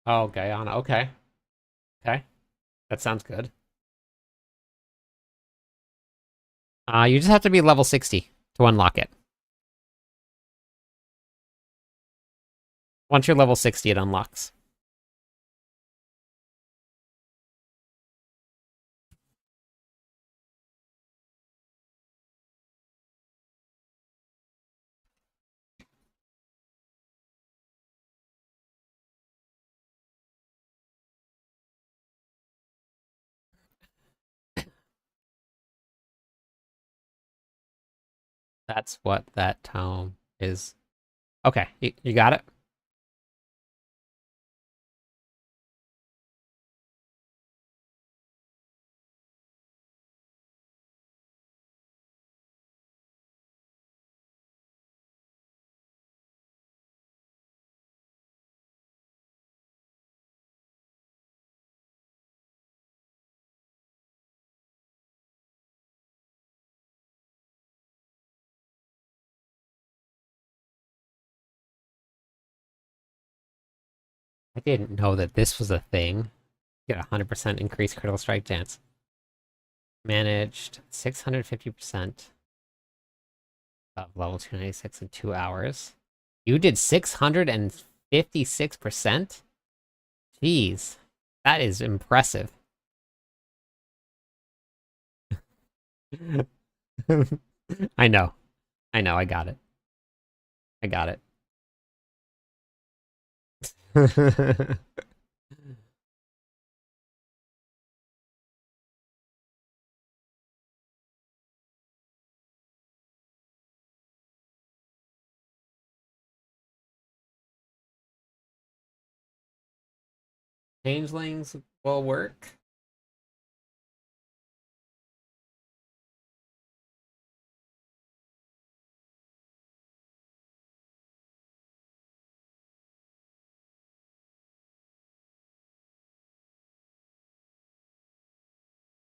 A: Oh, Guyana. Okay. Okay. That sounds good. You just have to be level 60 to unlock it. Once you're level 60, it unlocks. That's what that tome is. Okay, you got it? I didn't know that this was a thing. Get 100% increased critical strike chance. Managed 650% of level 296 in 2 hours. You did 656%? Jeez, that is impressive. I know. I know, I got it. I got it. Changelings will work.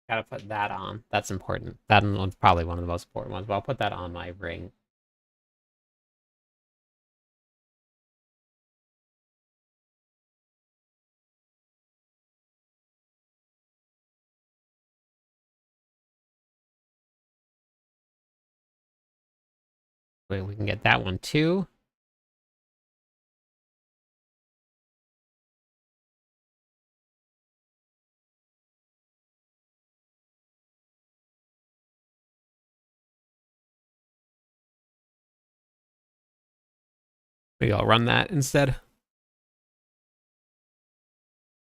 A: Gotta put that on. That's important. That one's probably one of the most important ones, but I'll put that on my ring. Wait, we can get that one too. Maybe I'll run that instead.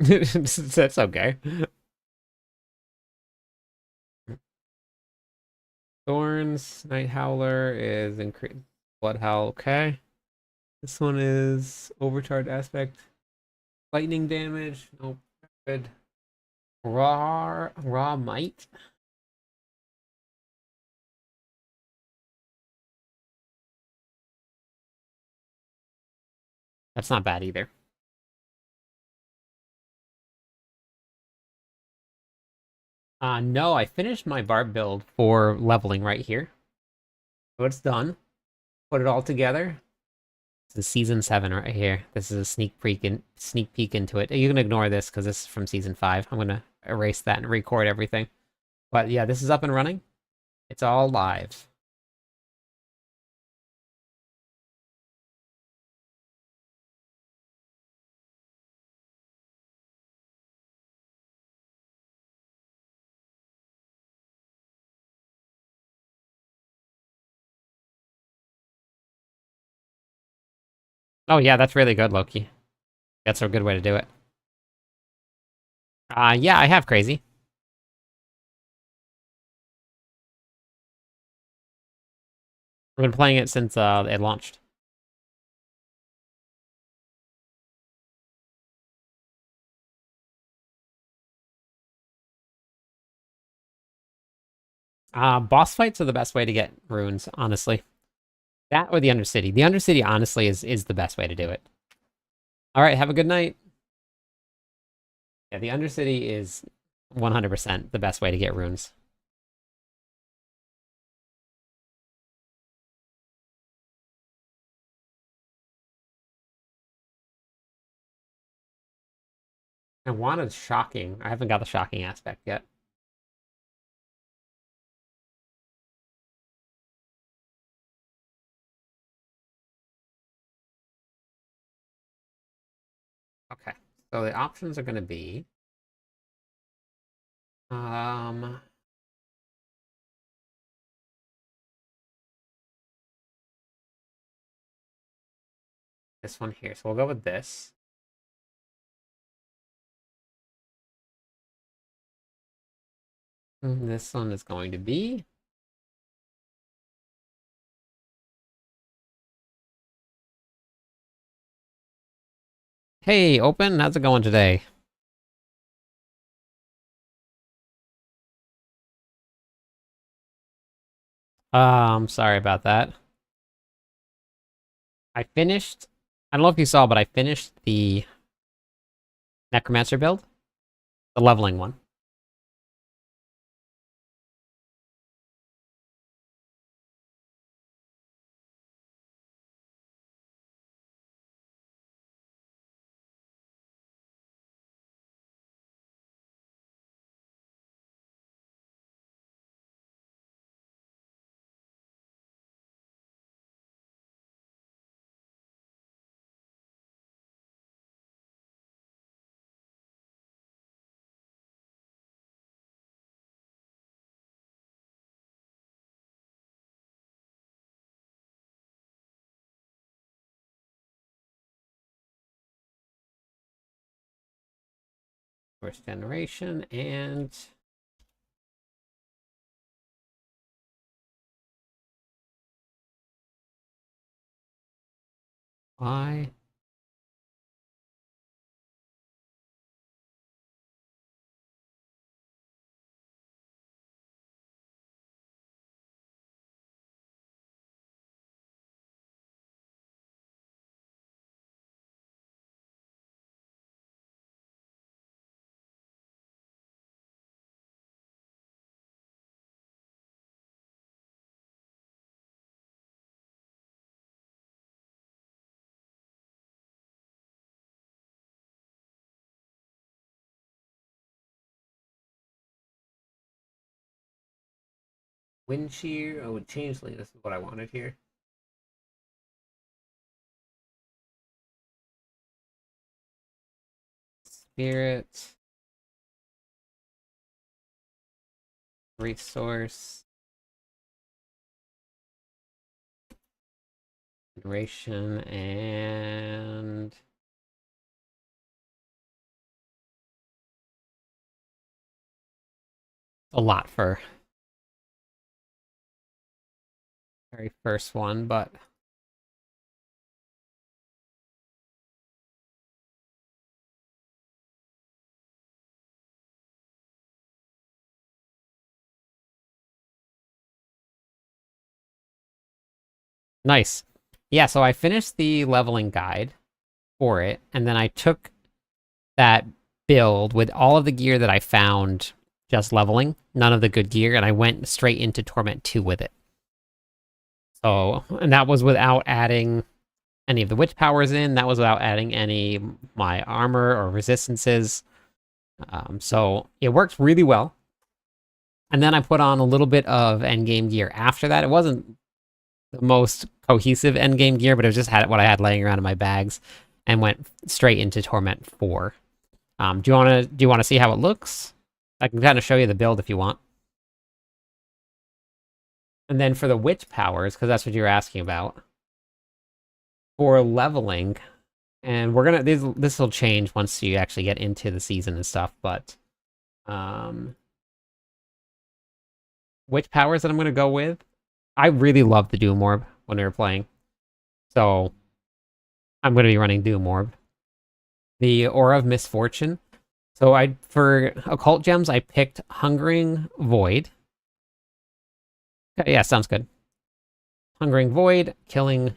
A: That's okay. Thorns, Night Howler is increased. Blood Howl, okay. This one is Overcharge Aspect. Lightning damage, nope. Good. Raw Might. That's not bad either. No, I finished my barb build for leveling right here. So it's done. Put it all together. This is season 7 right here. This is a sneak peek into it. You can ignore this because this is from season 5. I'm gonna erase that and record everything. But yeah, this is up and running. It's all live. Oh yeah, that's really good, Loki. That's a good way to do it. Yeah, I have crazy. I've been playing it since it launched. Boss fights are the best way to get runes, honestly. That or the Undercity. The Undercity, honestly, is the best way to do it. All right, have a good night. Yeah, the Undercity is 100% the best way to get runes. I wanted shocking. I haven't got the shocking aspect yet. Okay, so the options are going to be um this one here. So we'll go with this. This one is going to be Hey, Open, how's it going today? I'm sorry about that. I finished, I don't know if you saw, but I finished the Necromancer build, the leveling one. First generation, and why? Wind shear. Oh, changeling. This is what I wanted here. Spirit. Resource. Duration and a lot for very first one, but nice. Yeah, so I finished the leveling guide for it, and then I took that build with all of the gear that I found just leveling, none of the good gear, and I went straight into Torment 2 with it. So, and that was without adding any of the witch powers in, that was without adding any my armor or resistances. So it worked really well. And then I put on a little bit of endgame gear after that. It wasn't the most cohesive endgame gear, but it was just what I had laying around in my bags, and went straight into Torment 4. Do you want to see how it looks? I can kind of show you the build if you want. And then for the witch powers, because that's what you were asking about, for leveling, and we're gonna this will change once you actually get into the season and stuff, but witch powers that I'm gonna go with, I really loved the Doom Orb when we were playing, so I'm gonna be running Doom Orb. The Aura of Misfortune. So for occult gems, I picked Hungering Void. Okay, yeah, sounds good. Hungering Void, Killing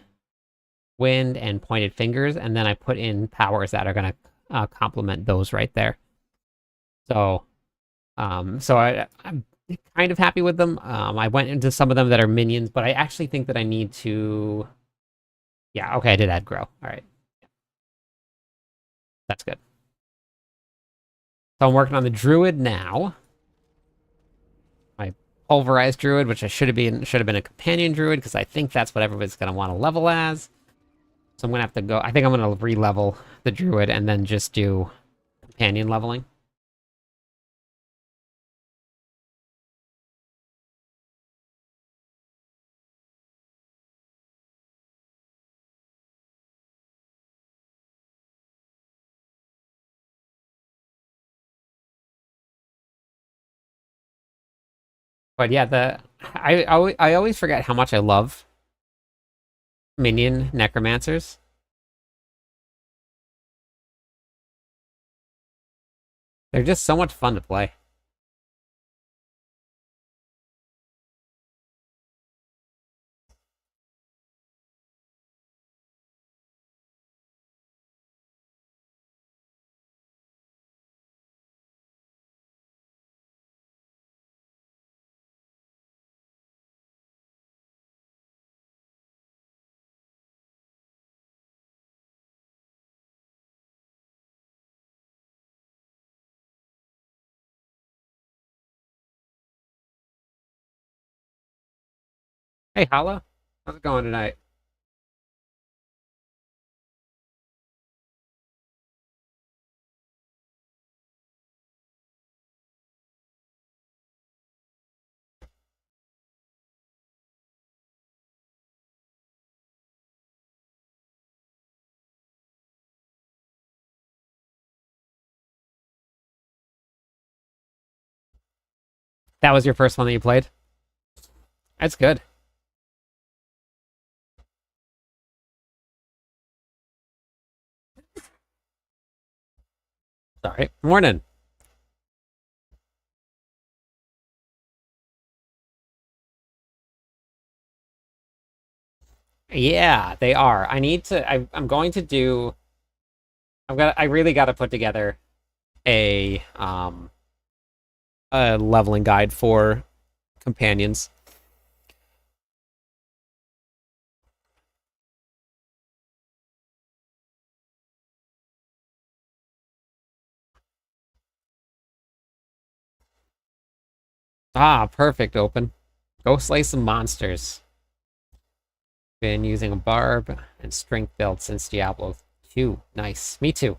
A: Wind, and Pointed Fingers, and then I put in powers that are gonna complement those right there. So, I'm kind of happy with them. I went into some of them that are minions, but I actually think that I need to. Yeah, okay, I did add Grow. All right, that's good. So I'm working on the Druid now. My pulverized Druid, which I should have been a companion Druid, because I think that's what everybody's gonna want to level as. So I'm gonna have to go. I think I'm gonna re-level the Druid and then just do companion leveling. But yeah, I always forget how much I love minion necromancers. They're just so much fun to play. Hey, Hala, how's it going tonight? That was your first one that you played? That's good. Sorry. Morning. Yeah, they are. I need to. I'm going to do. I really got to put together a a leveling guide for companions. Ah, perfect. Open. Go slay some monsters. Been using a barb and strength build since Diablo 2. Nice. Me too.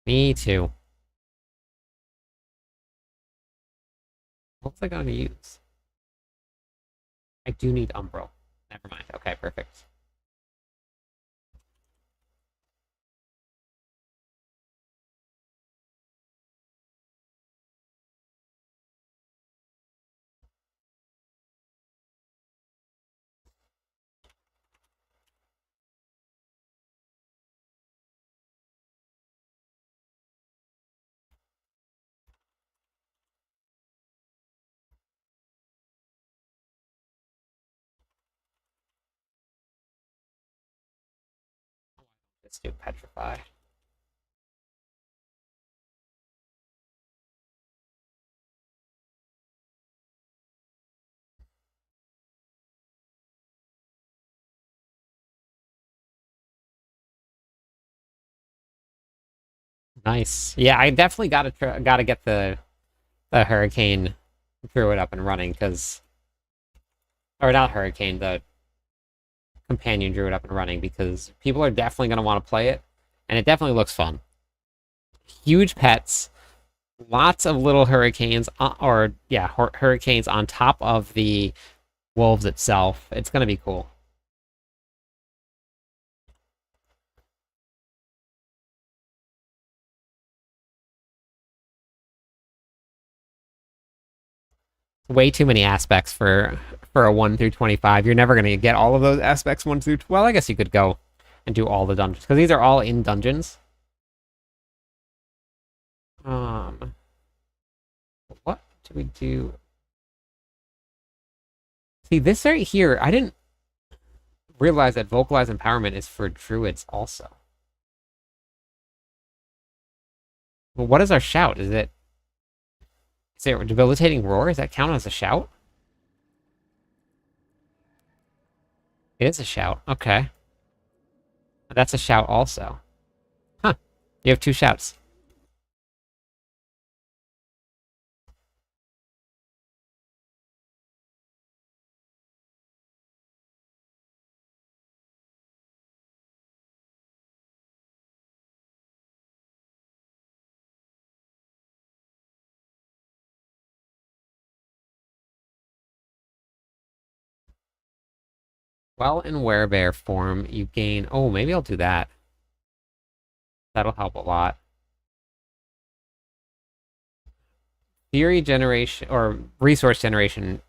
A: Me too. What was I going to use? I do need Umbral. Never mind. Okay, perfect. Let's do Petrify. Nice. Yeah, I definitely gotta get the Hurricane Druid up and running because, or not Hurricane, the Companion Druid up and running because people are definitely gonna want to play it, and it definitely looks fun. Huge pets, lots of little hurricanes, or yeah, hurricanes on top of the wolves itself. It's gonna be cool. Way too many aspects for a 1 through 25. You're never going to get all of those aspects 1 through well, I guess you could go and do all the dungeons because these are all in dungeons. What do we do? See, this right here, I didn't realize that vocalize empowerment is for druids also. Well, what is our shout? Is it debilitating roar? Does that count as a shout? It is a shout. Okay. That's a shout also. Huh. You have 2 shouts. Well, in werebear form, you gain... Oh, maybe I'll do that. That'll help a lot. Theory generation, or resource generation.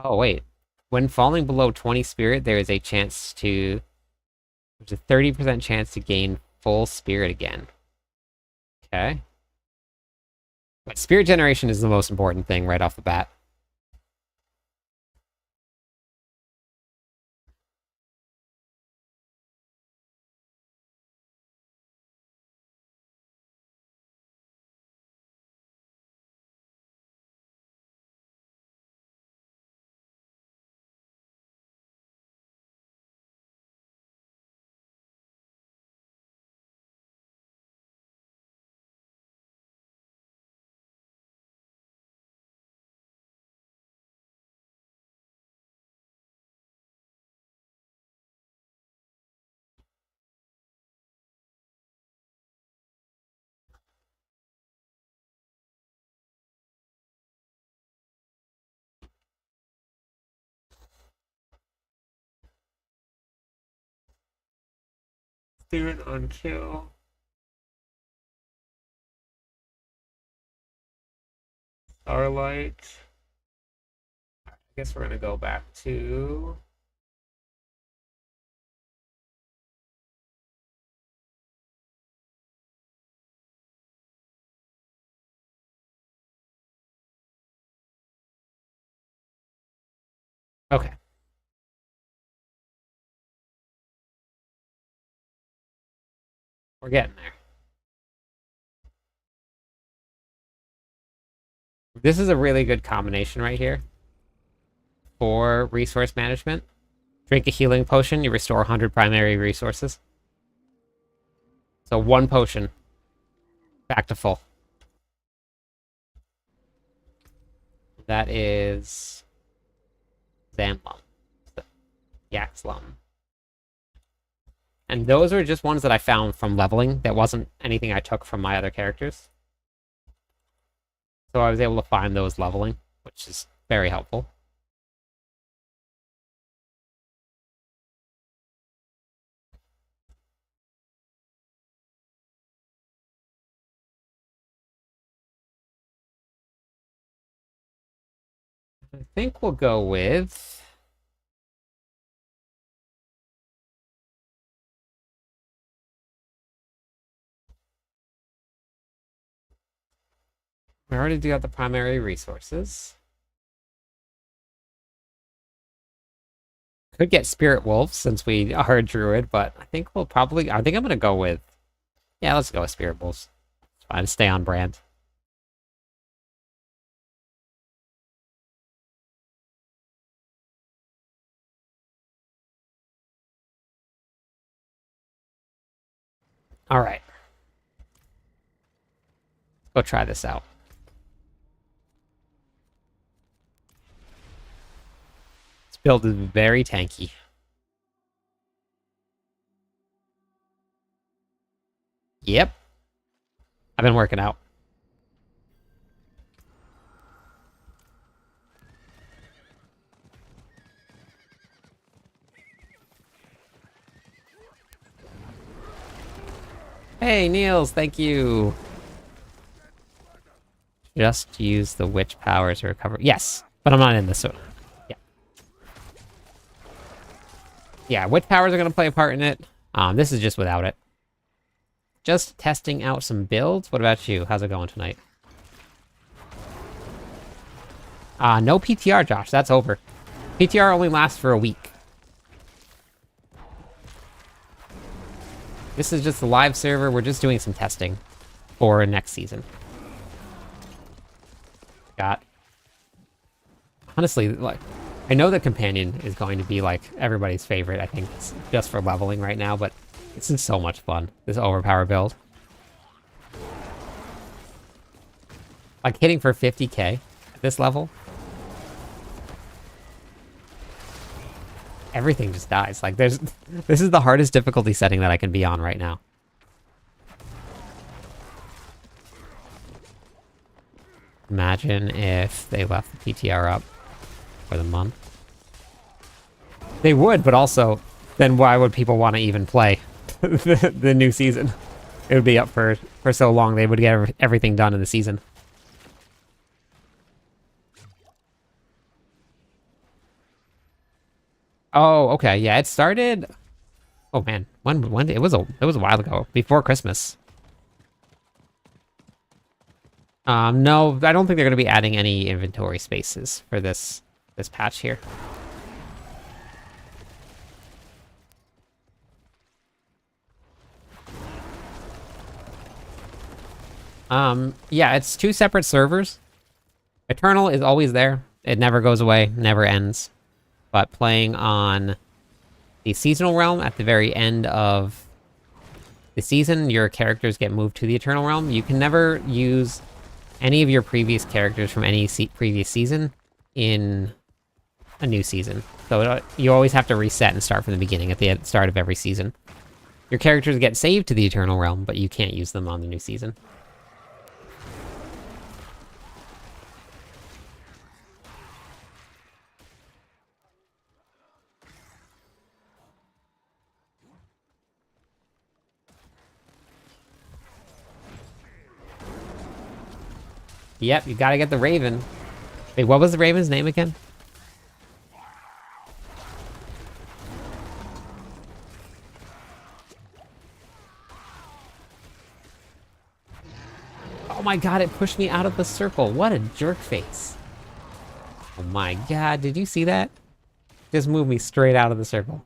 A: Oh, wait. When falling below 20 spirit, there is a chance to... There's a 30% chance to gain full spirit again. Okay. But spirit generation is the most important thing right off the bat. Spirit on kill. Starlight. I guess we're gonna go back to... Okay. We're getting there. This is a really good combination right here for resource management. Drink a healing potion, you restore 100 primary resources. So 1 potion, back to full. That is Zanlum. Yaxlum. And those are just ones that I found from leveling. That wasn't anything I took from my other characters. So I was able to find those leveling, which is very helpful. I think we'll go with... We already do have the primary resources. Could get Spirit Wolves since we are a Druid, but I think we'll probably... I think I'm going to go with... Yeah, let's go with Spirit Wolves. It's fine to stay on brand. All right. Go try this out. This build is very tanky. Yep. I've been working out. Hey, Niels, thank you. Just use the witch power to recover. Yes, but I'm not in this, so... Yeah. Yeah, witch powers are going to play a part in it. This is just without it. Just testing out some builds. What about you? How's it going tonight? No PTR, Josh. That's over. PTR only lasts for a week. This is just a live server. We're just doing some testing for next season. Honestly, like, I know the companion is going to be like everybody's favorite. I think it's just for leveling right now, but this is so much fun. This overpower build, like hitting for 50k at this level, everything just dies. Like this is the hardest difficulty setting that I can be on right now. Imagine if they left the PTR up for the month. They would, but also, then why would people want to even play the new season? It would be up for so long, they would get everything done in the season. Oh, okay, yeah, it started... Oh man, when it was a while ago, before Christmas. No, I don't think they're going to be adding any inventory spaces for this patch here. Yeah, it's two separate servers. Eternal is always there. It never goes away, never ends. But playing on the seasonal realm at the very end of the season, your characters get moved to the Eternal realm. You can never use any of your previous characters from any previous season in a new season. So you always have to reset and start from the beginning at the start of every season. Your characters get saved to the Eternal realm, but you can't use them on the new season. Yep, you gotta get the Raven. Wait, what was the Raven's name again? Oh my god, it pushed me out of the circle. What a jerk face. Oh my god, did you see that? Just moved me straight out of the circle.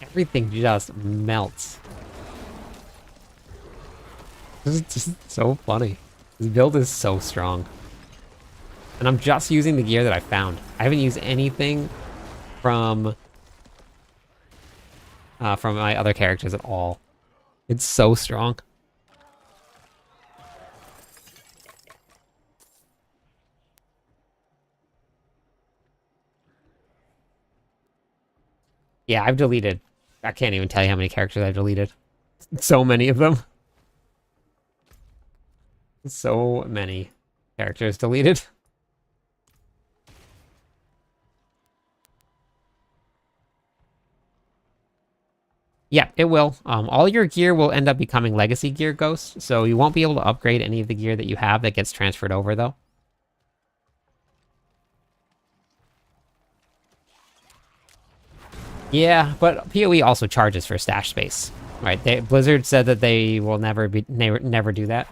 A: Everything just melts. This is just so funny. This build is so strong. And I'm just using the gear that I found. I haven't used anything from my other characters at all. It's so strong. Yeah, I've deleted. I can't even tell you how many characters I've deleted. So many of them. So many characters deleted. Yeah, it will. All your gear will end up becoming legacy gear ghosts, so you won't be able to upgrade any of the gear that you have that gets transferred over, though. Yeah, but PoE also charges for stash space, right? Blizzard said that they will never do that,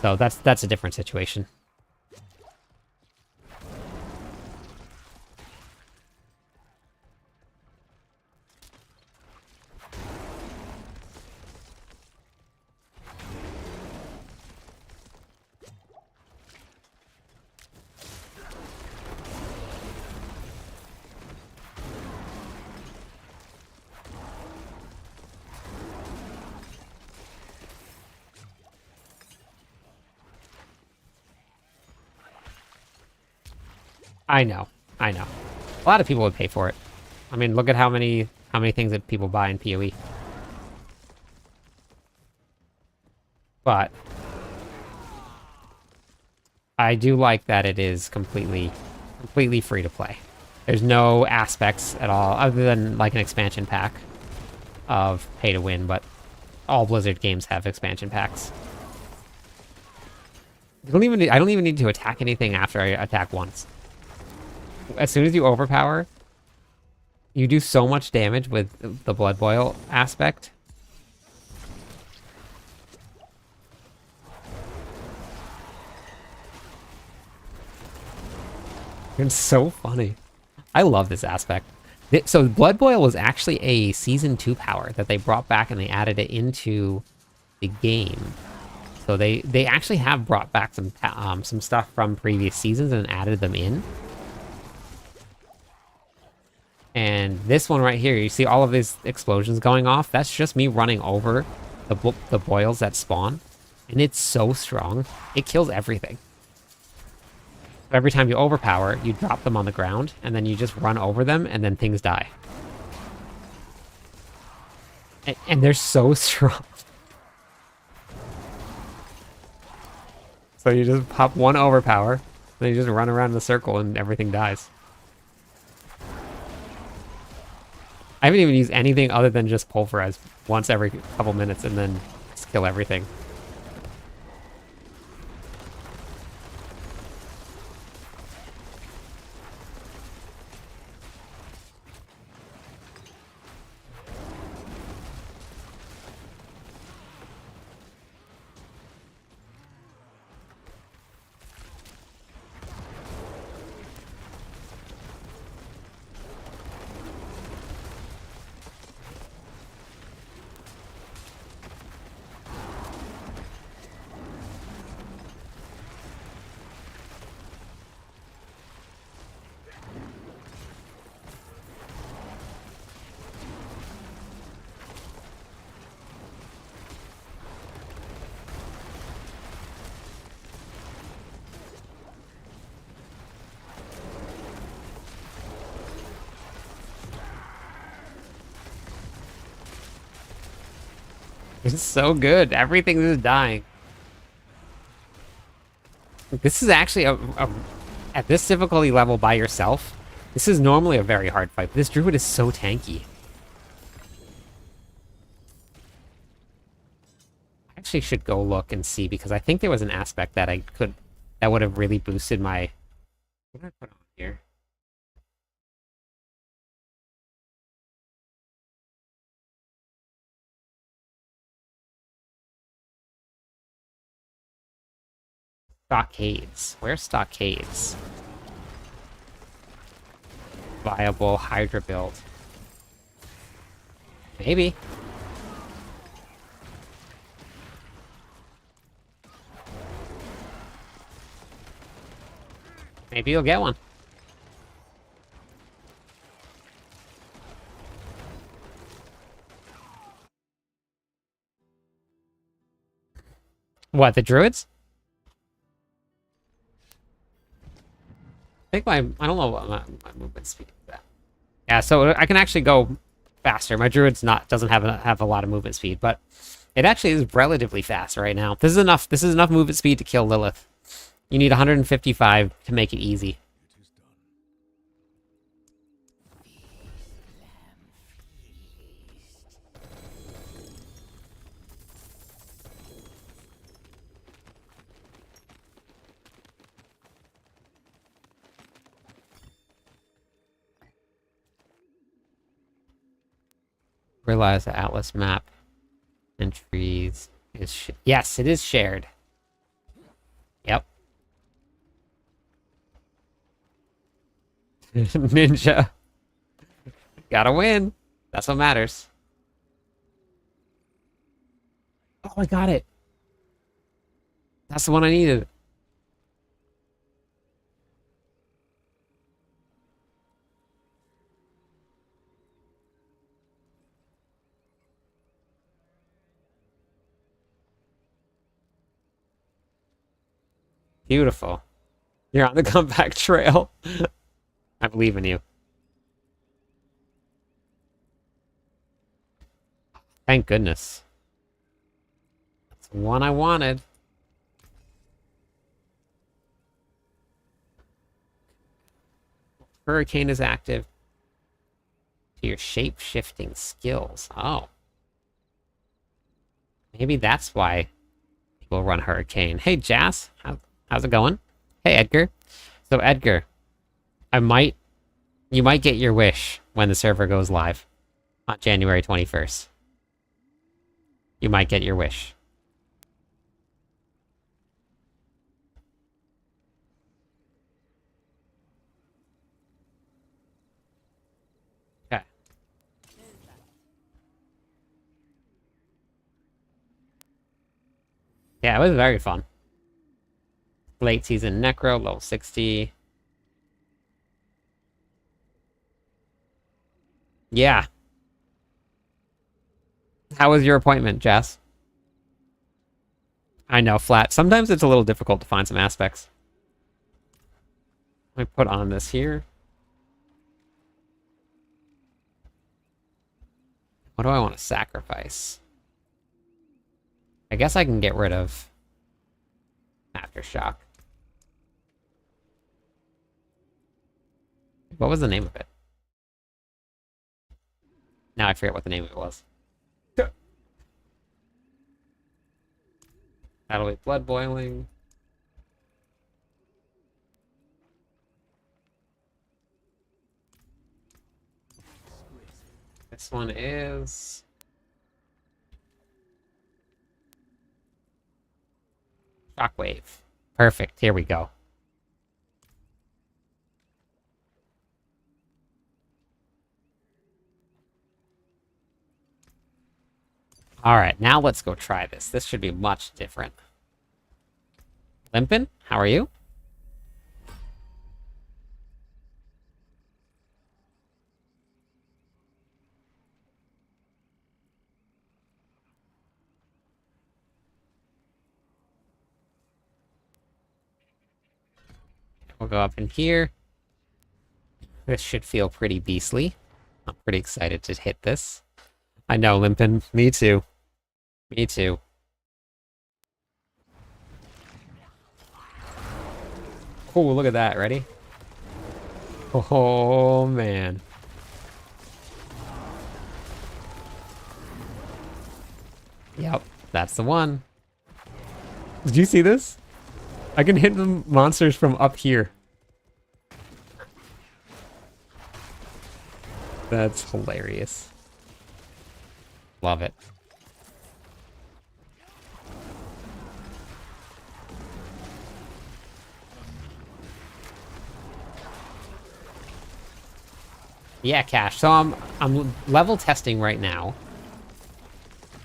A: so that's a different situation. I know, I know. A lot of people would pay for it. I mean, look at how many things that people buy in PoE. But I do like that it is completely free to play. There's no aspects at all, other than like an expansion pack of pay to win, but all Blizzard games have expansion packs. I don't even need to attack anything after I attack once. As soon as you overpower, you do so much damage with the Blood Boil aspect. It's so funny. I love this aspect. So Blood Boil was actually a Season 2 power that they brought back and they added it into the game. So they actually have brought back some stuff from previous seasons and added them in. And this one right here, you see all of these explosions going off? That's just me running over the boils that spawn. And it's so strong. It kills everything. Every time you overpower, you drop them on the ground, and then you just run over them, and then things die. And they're so strong. So you just pop one overpower, then you just run around in a circle, and everything dies. I haven't even used anything other than just pulverize once every couple minutes, and then just kill everything. It's so good. Everything is dying. This is actually at this difficulty level by yourself, this is normally a very hard fight. This Druid is so tanky. I actually should go look and see, because I think there was an aspect that that would have really boosted my... What did I put on here? Stockades. Where's stockades? Viable Hydra build. Maybe. Maybe you'll get one. What, the druids? I think I don't know what my movement speed is at. Yeah, so I can actually go faster. My Druid's doesn't have a lot of movement speed, but it actually is relatively fast right now. This is enough. This is enough movement speed to kill Lilith. You need 155 to make it easy. Realize the Atlas map and trees is yes, it is shared. Yep. Ninja. Gotta win. That's what matters. Oh, I got it. That's the one I needed. Beautiful. You're on the comeback trail. I believe in you. Thank goodness. That's the one I wanted. Hurricane is active to your shape-shifting skills. Oh. Maybe that's why people run Hurricane. Hey, Jazz. How's it going? Hey, Edgar. So, Edgar, you might get your wish when the server goes live on January 21st. You might get your wish. Okay. Yeah, it was very fun. Late season Necro, level 60. Yeah. How was your appointment, Jess? I know, flat. Sometimes it's a little difficult to find some aspects. Let me put on this here. What do I want to sacrifice? I guess I can get rid of Aftershock. What was the name of it? Now I forget what the name of it was. That'll be blood boiling. This one is Shockwave. Perfect. Here we go. Alright, now let's go try this. This should be much different. Limpin, how are you? We'll go up in here. This should feel pretty beastly. I'm pretty excited to hit this. I know, Limpin. Me too. Me too. Oh, look at that. Ready? Oh, man. Yep, that's the one. Did you see this? I can hit the monsters from up here. That's hilarious. Love it. Yeah, Cash. So I'm level testing right now.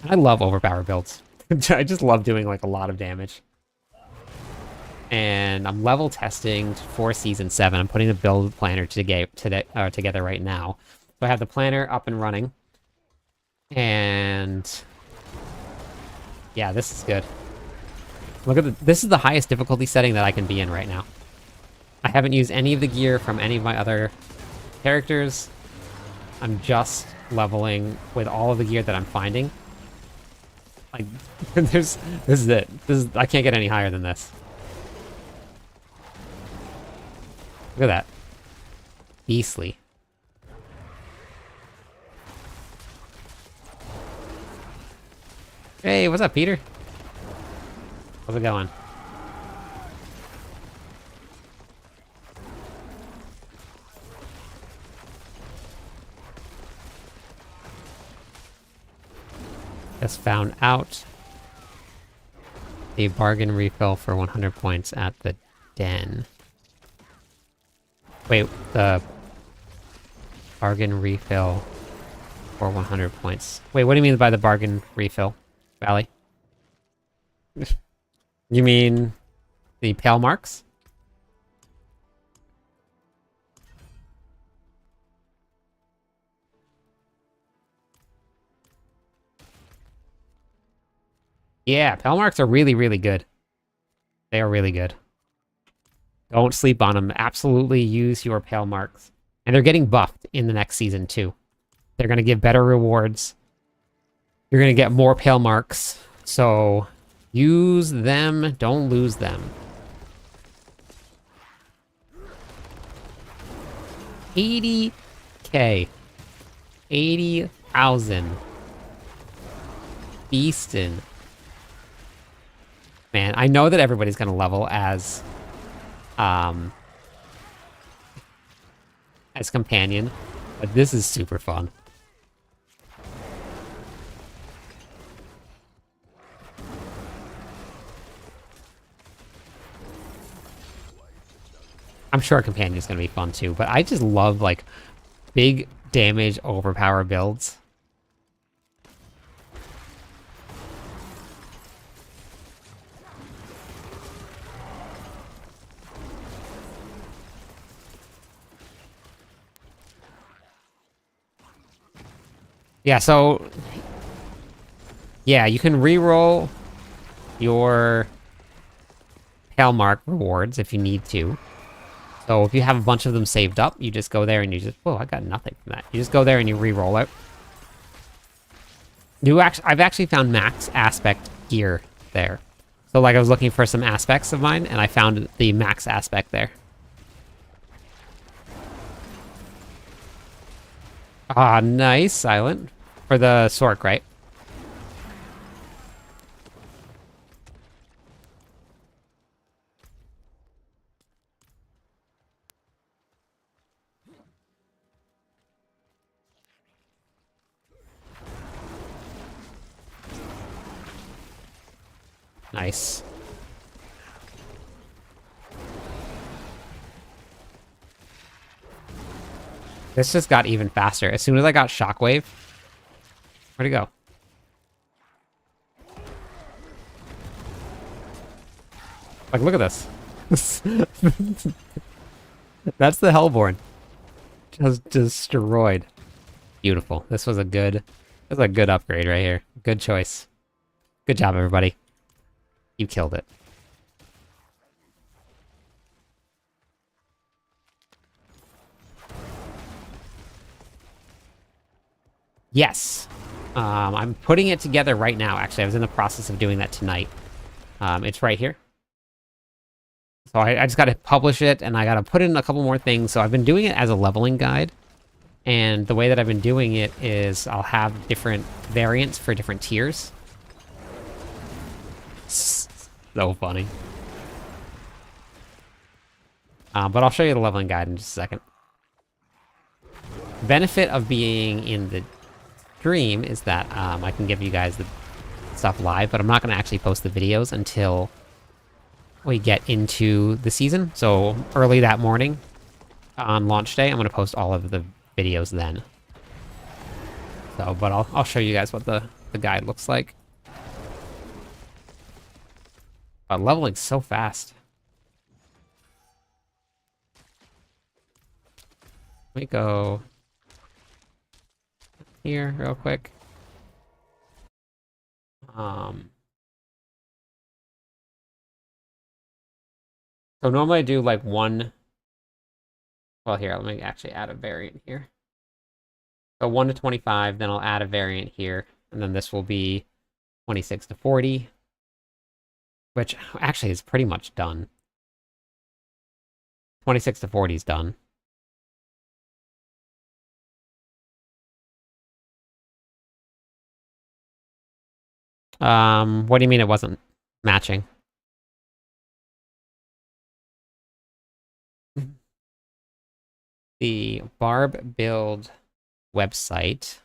A: I love overpower builds. I just love doing like a lot of damage. And I'm level testing for Season 7. I'm putting the build planner together right now. So I have the planner up and running. And yeah, this is good. Look at this is the highest difficulty setting that I can be in right now. I haven't used any of the gear from any of my other characters. I'm just leveling with all of the gear that I'm finding. Like, this is it. I can't get any higher than this. Look at that. Beastly. Hey, what's up, Peter? How's it going? Just found out a bargain refill for 100 points at the den. Wait, the bargain refill for 100 points. Wait, what do you mean by the bargain refill, Valley? You mean the pale marks? Yeah, pale marks are really, really good. They are really good. Don't sleep on them. Absolutely use your pale marks. And they're getting buffed in the next season, too. They're going to give better rewards. You're going to get more pale marks. So use them. Don't lose them. 80k. 80,000. Beastin'. Man, I know that everybody's going to level as companion, but this is super fun. I'm sure companion is going to be fun too, but I just love like big damage overpower builds. Yeah, so yeah, you can reroll your pale mark rewards if you need to. So if you have a bunch of them saved up, you just go there and you just, whoa, I got nothing from that. You just go there and you re-roll it. I've actually found max aspect gear there. So like I was looking for some aspects of mine and I found the max aspect there. Ah, nice, Silent. For the Sork, right? Nice. This just got even faster. As soon as I got Shockwave, where'd it go? Like, look at this. That's the Hellborn. Just destroyed. Beautiful. This was a good upgrade right here. Good choice. Good job, everybody. You killed it. Yes. I'm putting it together right now. Actually, I was in the process of doing that tonight. It's right here. So I just got to publish it, and I got to put in a couple more things. So I've been doing it as a leveling guide. And the way that I've been doing it is I'll have different variants for different tiers. So funny. But I'll show you the leveling guide in just a second. Benefit of being in the stream is that I can give you guys the stuff live, but I'm not going to actually post the videos until we get into the season. So early that morning on launch day, I'm going to post all of the videos then. So, but I'll show you guys what the guide looks like. Leveling's so fast. Let me go here real quick. So normally I do like one. Well, here, let me actually add a variant here. So 1 to 25, then I'll add a variant here, and then this will be 26 to 40, which actually is pretty much done. 26 to 40 is done. What do you mean it wasn't matching? The Barb build website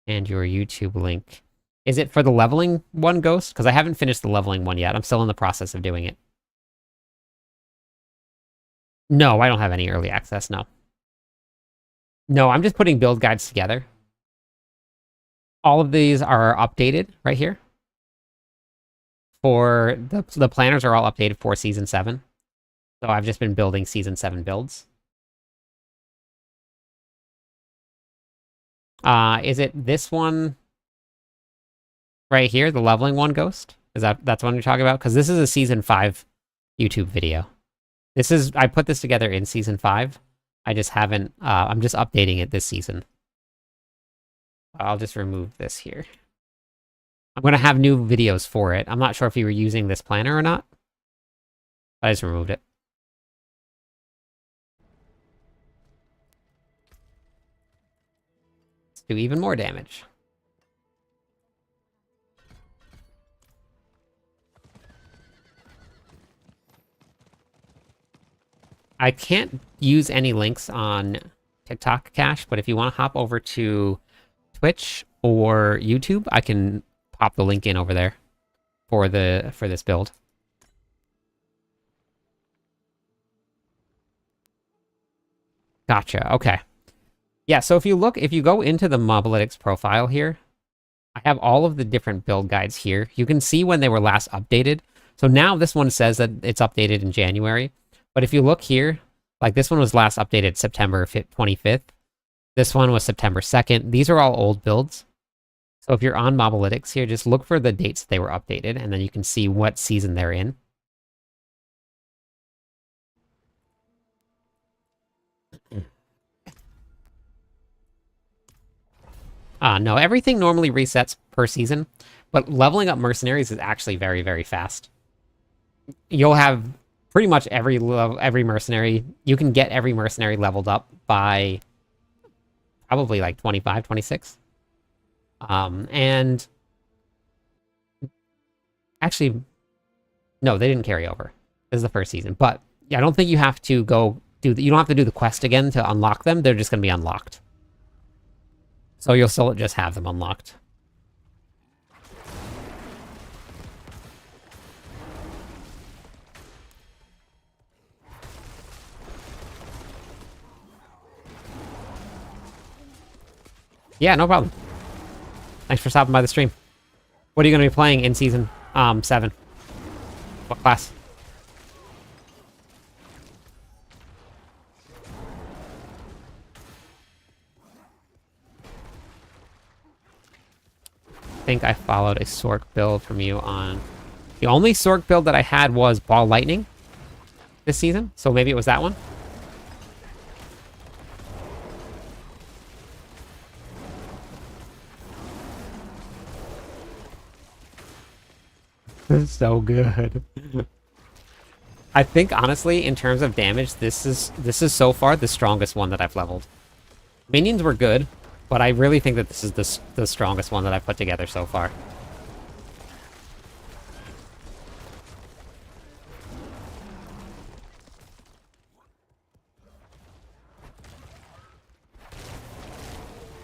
A: and your YouTube link. Is it for the leveling one, Ghost? Because I haven't finished the leveling one yet. I'm still in the process of doing it. No, I don't have any early access, no. No, I'm just putting build guides together. All of these are updated right here. For the planners are all updated for Season 7. So I've just been building Season 7 builds. Is it this one right here, the leveling one, Ghost? That's what you're talking about? Because this is a Season 5 YouTube video. I put this together in Season 5. I just haven't, I'm just updating it this season. I'll just remove this here. I'm going to have new videos for it. I'm not sure if you were using this planner or not. I just removed it. Let's do even more damage. I can't use any links on TikTok Cash, but if you want to hop over to Twitch or YouTube, I can pop the link in over there for this build. Gotcha. Okay. Yeah, so if you go into the Mobalytics profile here, I have all of the different build guides here. You can see when they were last updated. So now this one says that it's updated in January. But if you look here, like this one was last updated September 25th. This one was September 2nd. These are all old builds. So if you're on Mobalytics here, just look for the dates they were updated, and then you can see what season they're in. No, everything normally resets per season, but leveling up mercenaries is actually very, very fast. You'll have pretty much every mercenary. You can get every mercenary leveled up by probably like 25, 26. And actually, no, they didn't carry over. This is the first season, but yeah, I don't think you have to you don't have to do the quest again to unlock them. They're just going to be unlocked. So you'll still just have them unlocked. Yeah, no problem. Thanks for stopping by the stream. What are you going to be playing in Season 7? What class? I think I followed a Sork build from you on... The only Sork build that I had was Ball Lightning this season, so maybe it was that one. This is so good. I think, honestly, in terms of damage, this is so far the strongest one that I've leveled. Minions were good, but I really think that this is the strongest one that I've put together so far.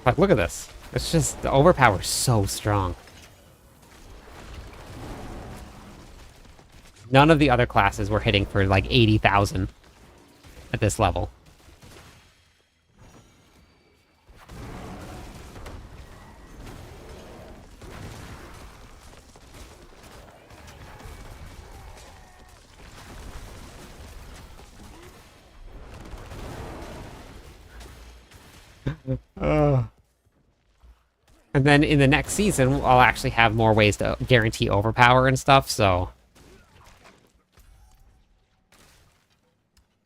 A: Like, look at this. It's just, the overpower is so strong. None of the other classes were hitting for like 80,000 at this level. And then in the next season, I'll actually have more ways to guarantee overpower and stuff, so...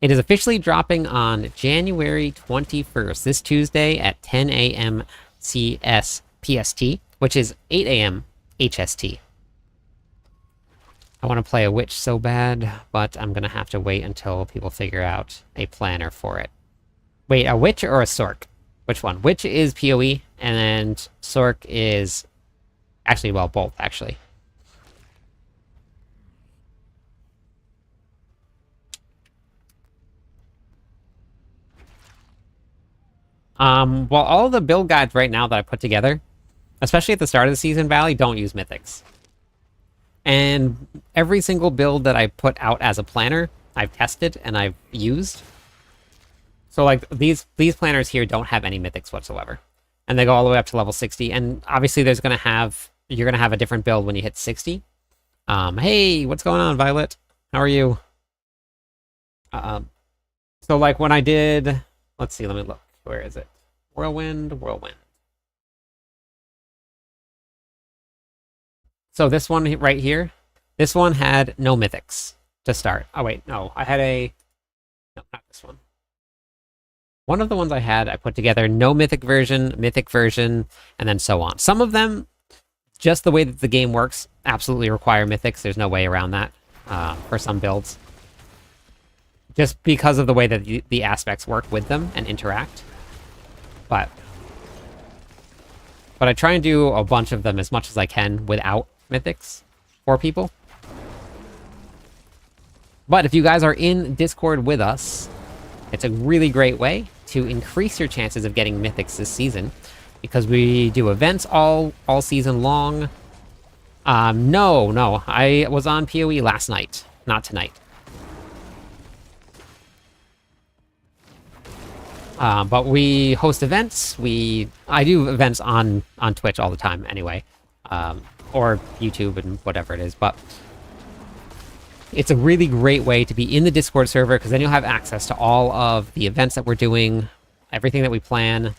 A: It is officially dropping on January 21st, this Tuesday at 10 a.m. CS PST, which is 8 a.m. HST. I want to play a witch so bad, but I'm going to have to wait until people figure out a planner for it. Wait, a witch or a sork? Which one? Witch is PoE, and then sork is... Actually, well, both, actually. Well, all the build guides right now that I put together, especially at the start of the season, Valley, don't use mythics. And every single build that I put out as a planner, I've tested and I've used. So, like, these planners here don't have any mythics whatsoever. And they go all the way up to level 60. And obviously you're going to have a different build when you hit 60. Hey, what's going on, Violet? How are you? So, like, when I did... Let's see, let me look. Where is it? Whirlwind. So this one right here, this one had no mythics to start. Oh, wait, no. I had a... No, not this one. One of the ones I had, I put together no mythic version, and then so on. Some of them, just the way that the game works, absolutely require mythics. There's no way around that for some builds. Just because of the way that the aspects work with them and interact. But I try and do a bunch of them as much as I can without mythics for people. But if you guys are in Discord with us, it's a really great way to increase your chances of getting mythics this season, because we do events all season long. No, I was on PoE last night, not tonight. But we host events. I do events on Twitch all the time anyway, or YouTube and whatever it is. But it's a really great way to be in the Discord server, because then you'll have access to all of the events that we're doing, everything that we plan.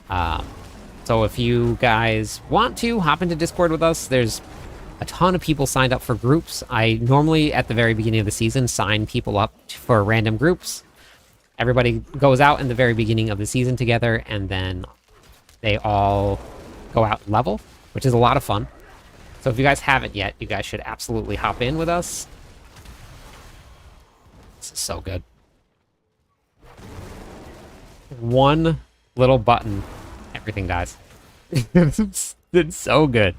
A: So if you guys want to hop into Discord with us, there's a ton of people signed up for groups. I normally, at the very beginning of the season, sign people up for random groups. Everybody goes out in the very beginning of the season together, and then they all go out and level, which is a lot of fun. So if you guys haven't yet, you guys should absolutely hop in with us. This is so good. One little button, everything dies. It's so good.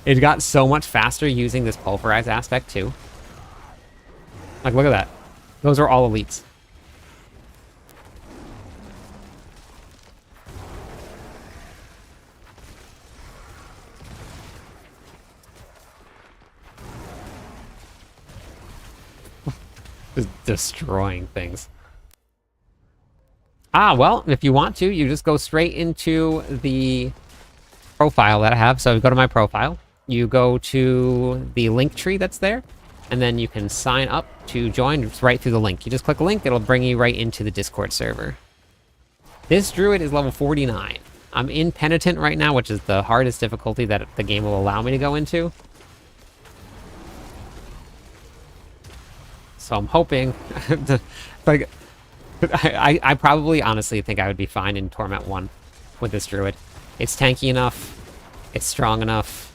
A: It got so much faster using this pulverize aspect too. Like, look at that. Those are all elites. Just destroying things. Well, if you want to, you just go straight into the profile that I have. So you go to my profile, you go to the link tree that's there, and then you can sign up to join. It's right through the link. You just click a link, it'll bring you right into the Discord server. This Druid is level 49. I'm in Penitent right now, which is the hardest difficulty that the game will allow me to go into. So I'm hoping, like, I probably honestly think I would be fine in Torment 1 with this Druid. It's tanky enough, it's strong enough.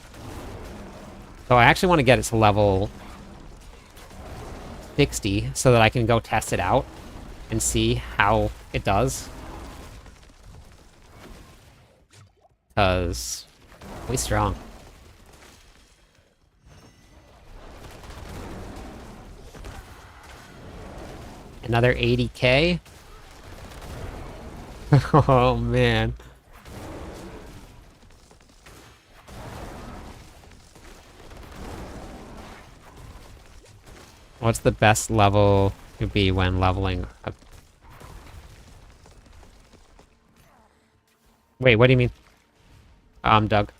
A: So I actually want to get it to level 60 so that I can go test it out and see how it does. Because we're strong. Another 80k. Oh, man. What's the best level to be when leveling up? Wait, what do you mean? Doug.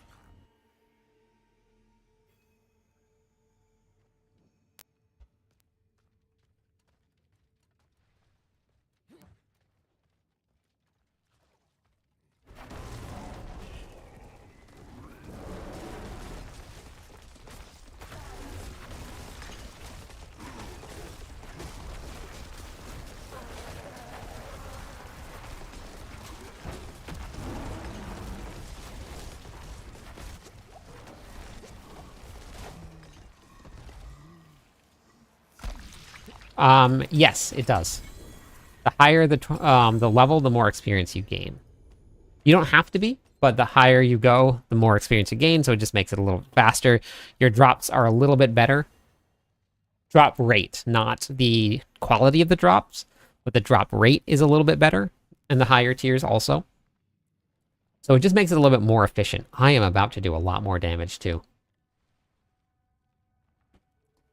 A: Yes, it does. The higher the level, the more experience you gain. You don't have to be, but the higher you go, the more experience you gain, so it just makes it a little faster. Your drops are a little bit better. Drop rate, not the quality of the drops, but the drop rate is a little bit better in the higher tiers also. So it just makes it a little bit more efficient. I am about to do a lot more damage too.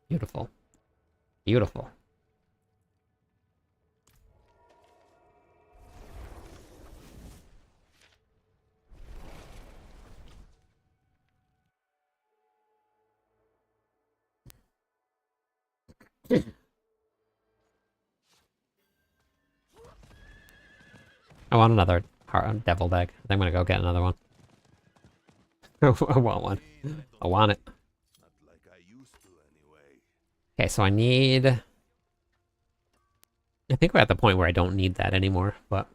A: Beautiful. Beautiful. I want another devil egg. I'm gonna go get another one. I want one. I want it. Okay, so I need... I think we're at the point where I don't need that anymore, but...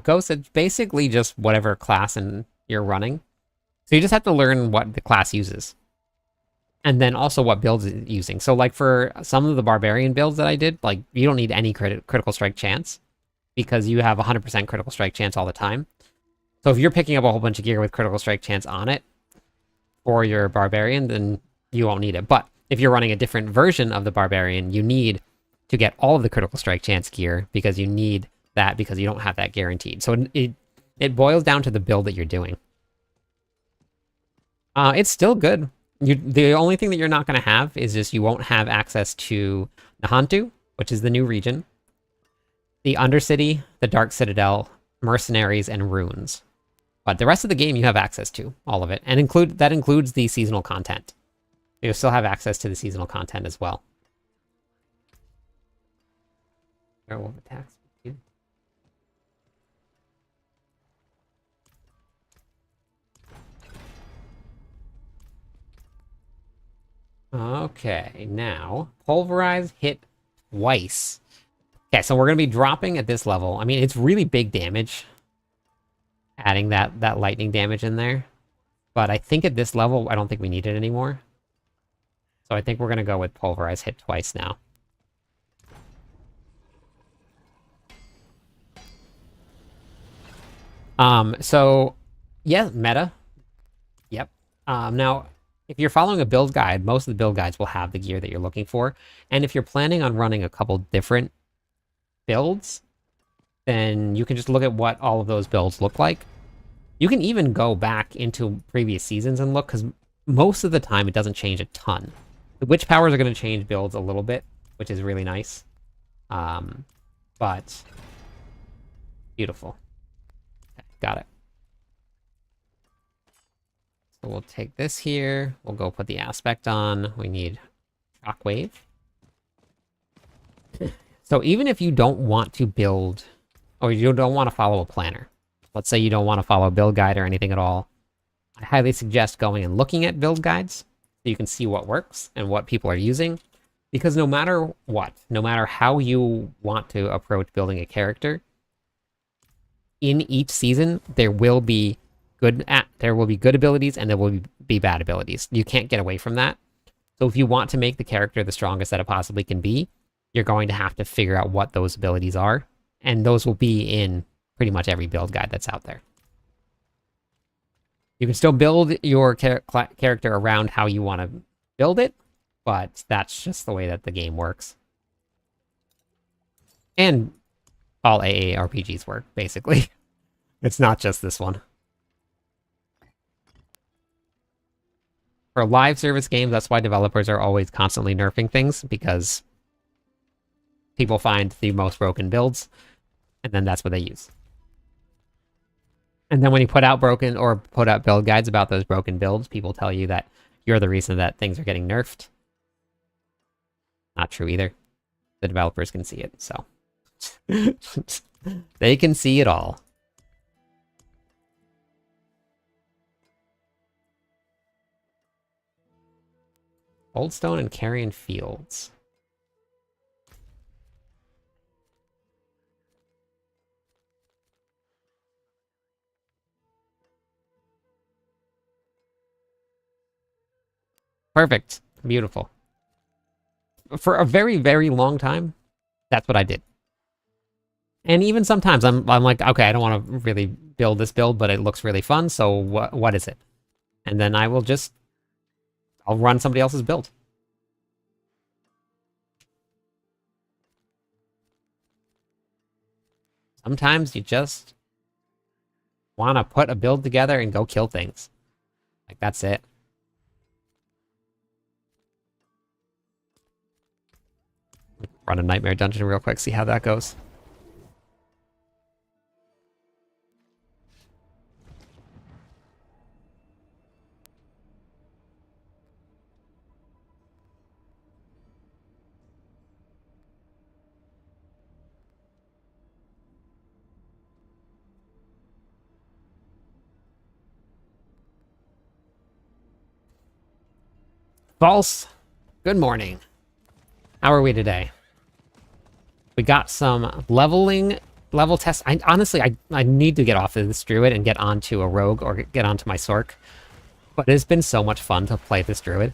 A: Ghost, it's basically just whatever class you're running. So you just have to learn what the class uses. And then also what builds it's using. So like for some of the Barbarian builds that I did, like you don't need any critical strike chance because you have 100% critical strike chance all the time. So if you're picking up a whole bunch of gear with critical strike chance on it for your Barbarian, then you won't need it. But if you're running a different version of the Barbarian, you need to get all of the critical strike chance gear because you need that because you don't have that guaranteed. So it boils down to the build that you're doing. It's still good. The only thing that you're not going to have is just you won't have access to Nahantu, which is the new region, the Undercity, the Dark Citadel, Mercenaries, and Runes. But the rest of the game you have access to, all of it. And that includes the seasonal content. You'll still have access to the seasonal content as well. Werewolf attacks. Okay, now pulverize hit twice. Okay, so we're gonna be dropping at this level. I mean, it's really big damage. Adding that lightning damage in there. But I think at this level, I don't think we need it anymore. So I think we're gonna go with pulverize hit twice now. So yeah, meta. Yep. Now if you're following a build guide, most of the build guides will have the gear that you're looking for. And if you're planning on running a couple different builds, then you can just look at what all of those builds look like. You can even go back into previous seasons and look, because most of the time it doesn't change a ton. The witch powers are going to change builds a little bit, which is really nice. But beautiful. Okay, got it. So we'll take this here. We'll go put the aspect on. We need shockwave. So even if you don't want to build, or you don't want to follow a planner, let's say you don't want to follow a build guide or anything at all, I highly suggest going and looking at build guides so you can see what works and what people are using. Because no matter what, no matter how you want to approach building a character, in each season there will be good abilities and there will be bad abilities. You can't get away from that. So if you want to make the character the strongest that it possibly can be, you're going to have to figure out what those abilities are, and those will be in pretty much every build guide that's out there. You can still build your character around how you want to build it, but that's just the way that the game works. And all AARPGs work, basically. It's not just this one. For live service games, that's why developers are always constantly nerfing things, because people find the most broken builds, and then that's what they use. And then when you put out build guides about those broken builds, people tell you that you're the reason that things are getting nerfed. Not true either. The developers can see it, so. They can see it all. Oldstone and Carrion Fields. Perfect. Beautiful. For a very, very long time, that's what I did. And even sometimes I'm like, okay, I don't want to really build this build, but it looks really fun, so what is it? And then I'll run somebody else's build. Sometimes you just want to put a build together and go kill things. Like, that's it. Run a Nightmare Dungeon real quick, see how that goes. False. Good morning. How are we today? We got some level tests. I need to get off of this Druid and get onto a Rogue or get onto my Sorc. But it's been so much fun to play this Druid.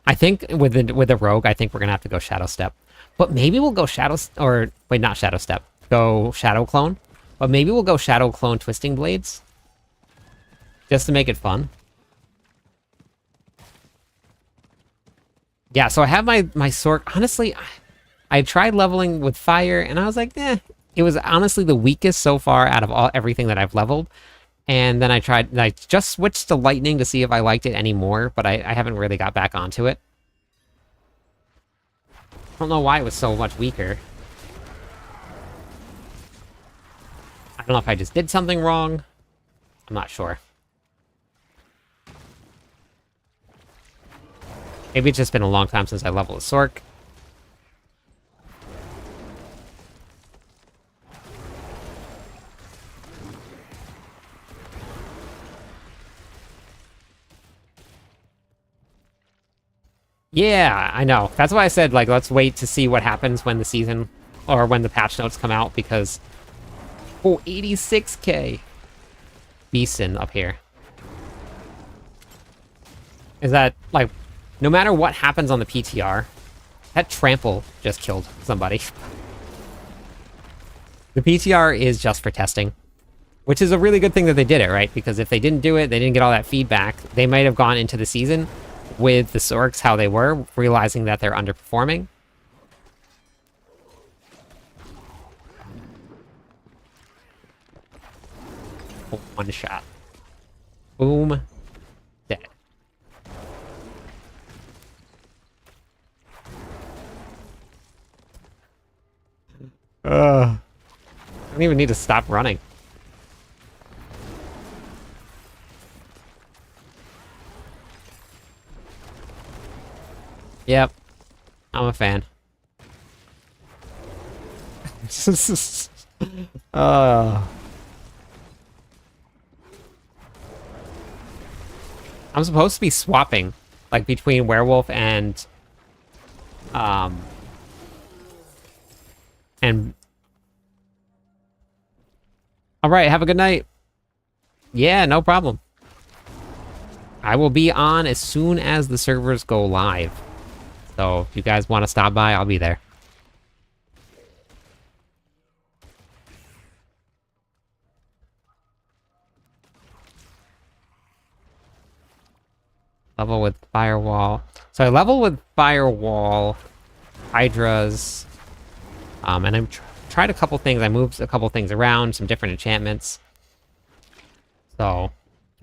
A: I think with the Rogue, I think we're gonna have to go Shadow Step. But maybe we'll go not Shadow Step. Go Shadow Clone. But maybe we'll go Shadow Clone Twisting Blades. Just to make it fun. Yeah, so I have my Sorc. Honestly, I tried leveling with fire, and I was like, eh. It was honestly the weakest so far out of everything that I've leveled. And then I just switched to lightning to see if I liked it anymore, but I haven't really got back onto it. I don't know why it was so much weaker. I don't know if I just did something wrong. I'm not sure. Maybe it's just been a long time since I leveled a Sorc. Yeah, I know. That's why I said, like, let's wait to see what happens when the season, or when the patch notes come out, because... Oh, 86k! Beeson up here. Is that, like, no matter what happens on the PTR, that trample just killed somebody. The PTR is just for testing. Which is a really good thing that they did it, right? Because if they didn't do it, they didn't get all that feedback, they might have gone into the season with the Sorcs how they were, realizing that they're underperforming. One shot. Boom. Dead. I don't even need to stop running. Yep. I'm a fan. I'm supposed to be swapping, like, between werewolf and all right, have a good night. Yeah, no problem. I will be on as soon as the servers go live. So if you guys want to stop by, I'll be there. Level with Firewall. So I level with Firewall, Hydras, and I'm tried a couple things. I moved a couple things around, some different enchantments. So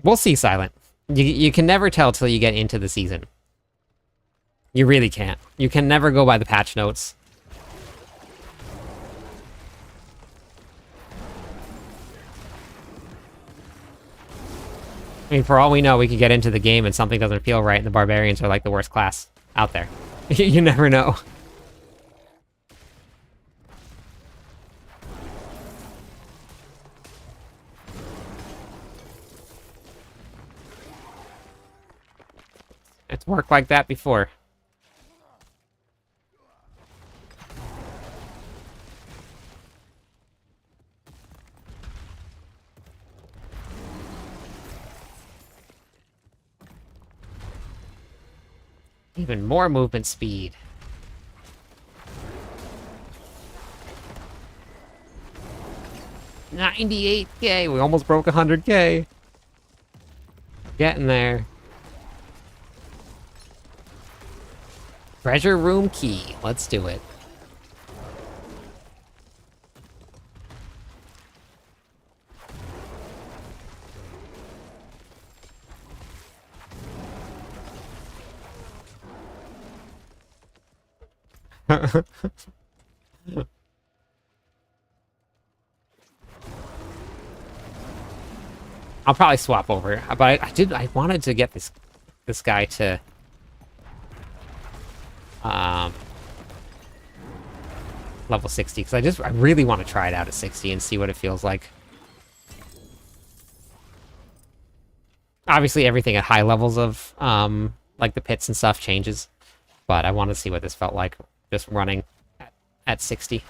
A: we'll see, Silent. You can never tell till you get into the season. You really can't. You can never go by the patch notes. I mean, for all we know, we could get into the game and something doesn't feel right, and the Barbarians are like the worst class out there. You never know. It's worked like that before. Even more movement speed. $98K! We almost broke 100K! Getting there. Treasure room key. Let's do it. I'll probably swap over, but I wanted to get this guy to level 60 because I really want to try it out at 60 and see what it feels like. Obviously, everything at high levels of like the pits and stuff changes, but I want to see what this felt like just running at 60.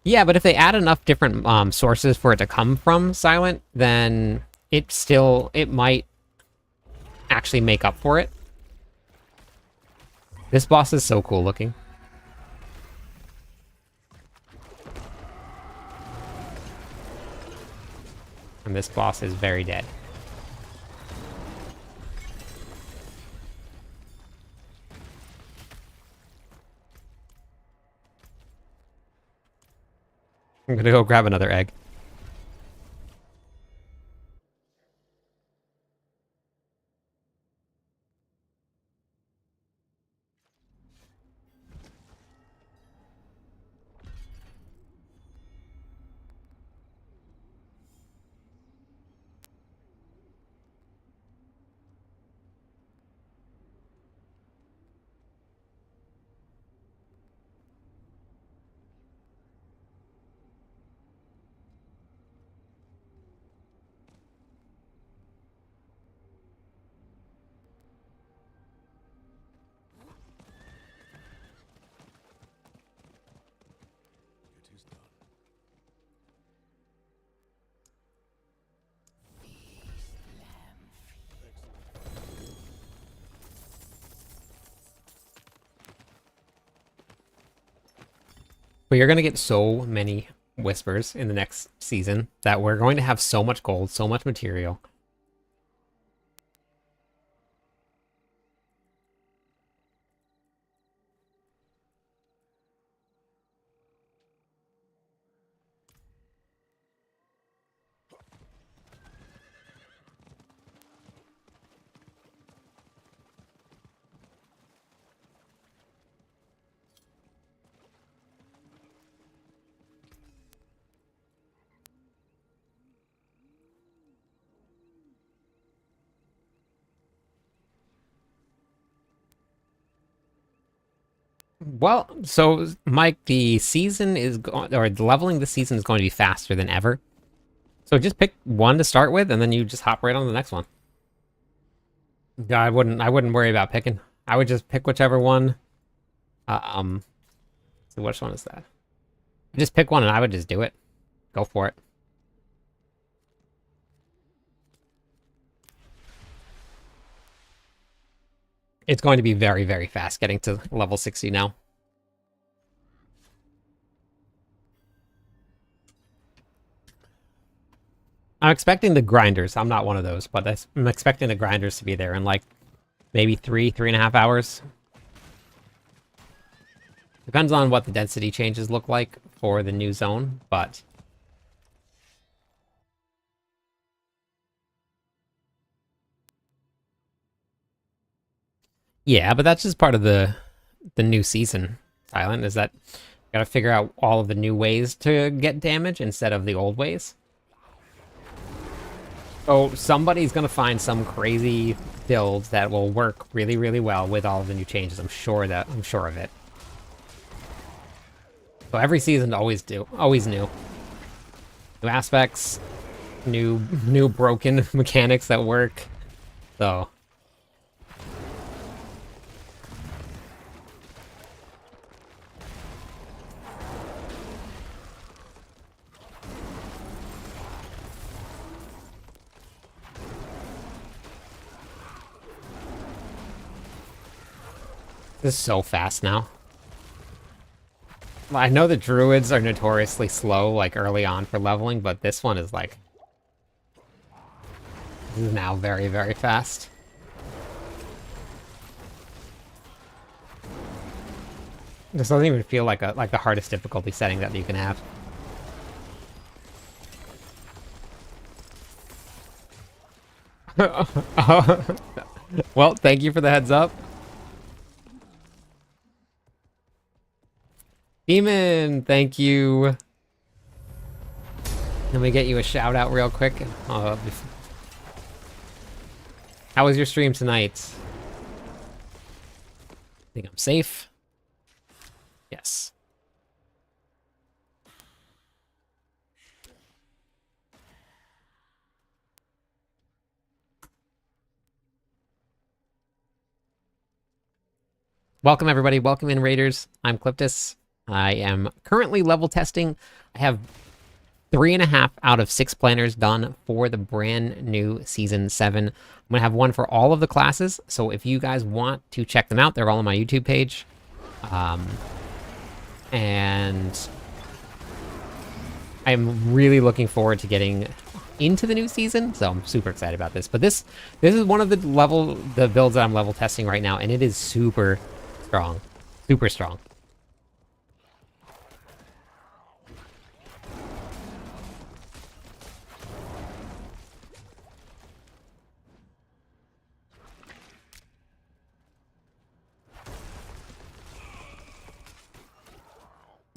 A: Yeah, but if they add enough different sources for it to come from Silent, then it might actually make up for it. This boss is so cool looking. And this boss is very dead. I'm gonna go grab another egg. But you're going to get so many whispers in the next season that we're going to have so much gold, so much material. Well, so Mike, the season is going, or leveling the season is going to be faster than ever. So just pick one to start with, and then you just hop right on the next one. Yeah, I wouldn't worry about picking. I would just pick whichever one. So which one is that? Just pick one, and I would just do it. Go for it. It's going to be very, very fast getting to level 60 now. I'm expecting the grinders. I'm not one of those, but I'm expecting the grinders to be there in like maybe 3.5 hours. Depends on what the density changes look like for the new zone, but yeah, but that's just part of the new season, Silent, is that you gotta figure out all of the new ways to get damage instead of the old ways. So somebody's gonna find some crazy build that will work really, really well with all of the new changes. I'm sure of it. So every season always new. New aspects, new broken mechanics that work. So this is so fast now. I know the druids are notoriously slow, like, early on for leveling, but this one is, like... This is now very, very fast. This doesn't even feel like the hardest difficulty setting that you can have. Well, thank you for the heads up. Demon, thank you. Let me get you a shout out real quick. How was your stream tonight? Think I'm safe? Yes. Welcome everybody, welcome in Raiders. I'm Cliptus. I am currently level testing. I have 3.5 out of 6 planners done for the brand new Season 7. I'm going to have one for all of the classes, so if you guys want to check them out, they're all on my YouTube page. And I'm really looking forward to getting into the new season, so I'm super excited about this. But this is one of the builds that I'm level testing right now, and it is super strong. Super strong.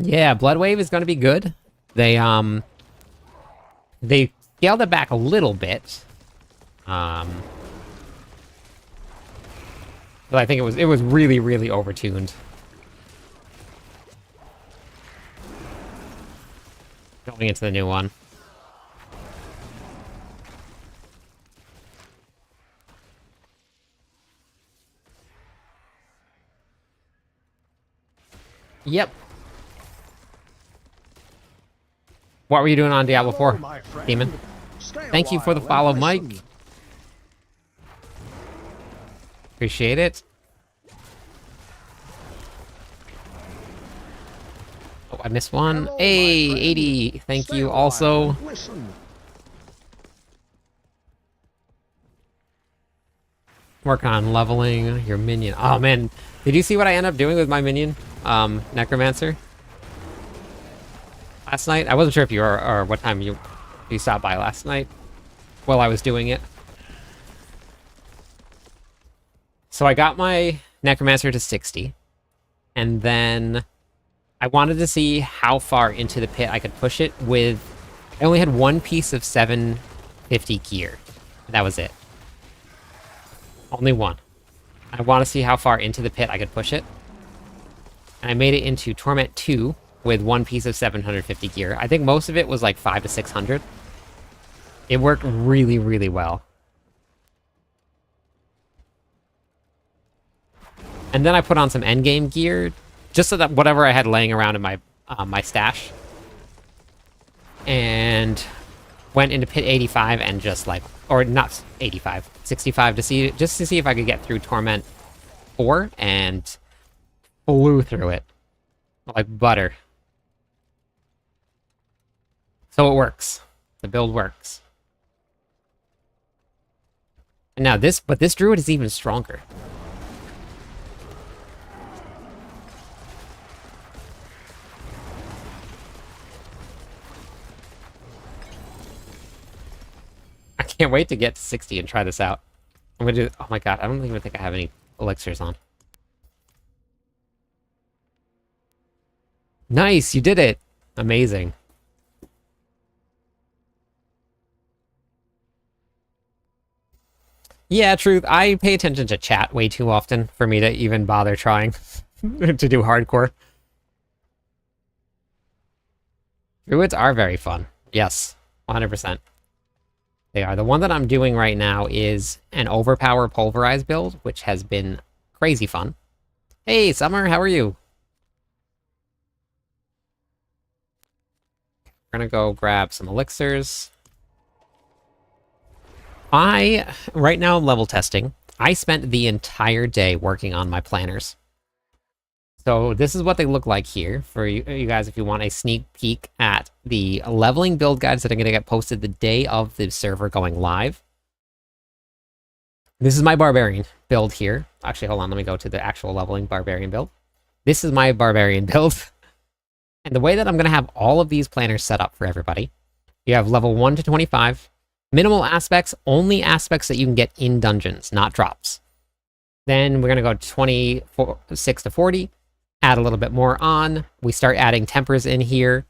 A: Yeah, Bloodwave is going to be good. They scaled it back a little bit. But I think it was really, really overtuned. Going into the new one. Yep. What were you doing on Diablo 4, Demon? Thank you for the follow, Mike. Appreciate it. Oh, I missed one. Hey, 80. Thank you also. Work on leveling your minion. Oh, man. Did you see what I ended up doing with my minion? Necromancer? Last night? I wasn't sure if you were, or what time you stopped by last night while I was doing it. So I got my Necromancer to 60, and then I wanted to see how far into the pit I could push it with... I only had one piece of 750 gear. That was it. Only one. I want to see how far into the pit I could push it. And I made it into Torment 2 with one piece of 750 gear. I think most of it was like 500 to 600. It worked really, really well. And then I put on some endgame gear, just so that whatever I had laying around in my my stash. And went into pit 85 and just like, or not 85, 65 to see, just to see if I could get through Torment 4, and flew through it like butter. So it works. The build works. And now this Druid is even stronger. I can't wait to get to 60 and try this out. I'm gonna do, oh my god, I don't even think I have any elixirs on. Nice, you did it! Amazing. Yeah, truth. I pay attention to chat way too often for me to even bother trying to do hardcore. Druids are very fun. Yes, 100%. They are. The one that I'm doing right now is an overpower pulverize build, which has been crazy fun. Hey, Summer, how are you? We're gonna go grab some elixirs. Right now, I'm level testing. I spent the entire day working on my planners. So this is what they look like here for you guys if you want a sneak peek at the leveling build guides that are going to get posted the day of the server going live. This is my Barbarian build here. Actually, hold on, let me go to the actual leveling Barbarian build. This is my Barbarian build. And the way that I'm going to have all of these planners set up for everybody, you have level 1 to 25, minimal aspects, only aspects that you can get in dungeons, not drops. Then we're going to go 26 to 40, add a little bit more on. We start adding tempers in here.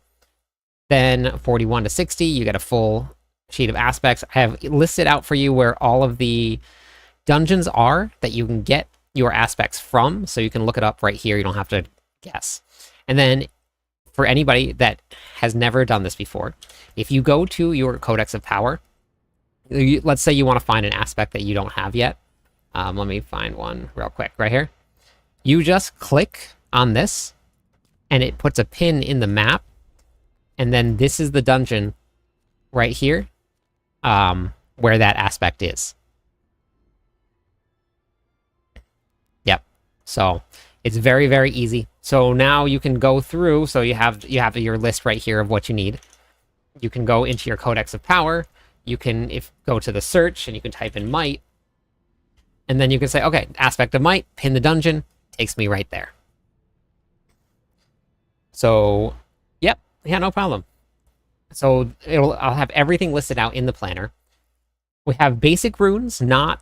A: Then 41 to 60, you get a full sheet of aspects. I have listed out for you where all of the dungeons are that you can get your aspects from, so you can look it up right here. You don't have to guess. And then for anybody that has never done this before, if you go to your Codex of Power, let's say you want to find an aspect that you don't have yet. Let me find one real quick right here. You just click on this, and it puts a pin in the map, and then this is the dungeon right here, where that aspect is. Yep. So it's very, very easy. So now you can go through. So you have your list right here of what you need. You can go into your Codex of Power. You can go to the search, and you can type in might, and then you can say, okay, aspect of might, pin the dungeon, takes me right there. So, yep, yeah, no problem. So I'll have everything listed out in the planner. We have basic runes, nothing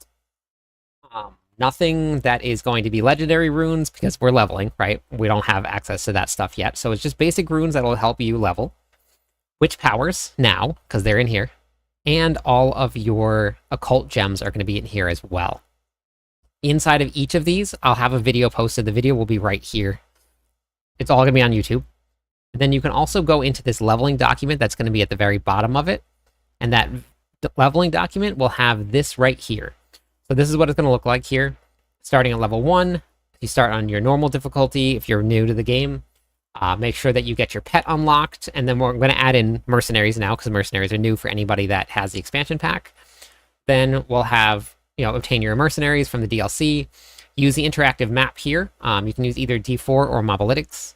A: that is going to be legendary runes because we're leveling, right? We don't have access to that stuff yet. So it's just basic runes that will help you level. Witch powers now, because they're in here. And all of your occult gems are going to be in here as well. Inside of each of these, I'll have a video posted. The video will be right here. It's all going to be on YouTube. And then you can also go into this leveling document that's going to be at the very bottom of it. And that leveling document will have this right here. So this is what it's going to look like here. Starting at level 1, you start on your normal difficulty if you're new to the game. Make sure that you get your pet unlocked. And then we're going to add in mercenaries now, because mercenaries are new for anybody that has the expansion pack. Then we'll have, obtain your mercenaries from the DLC. Use the interactive map here. You can use either D4 or Mobalytics.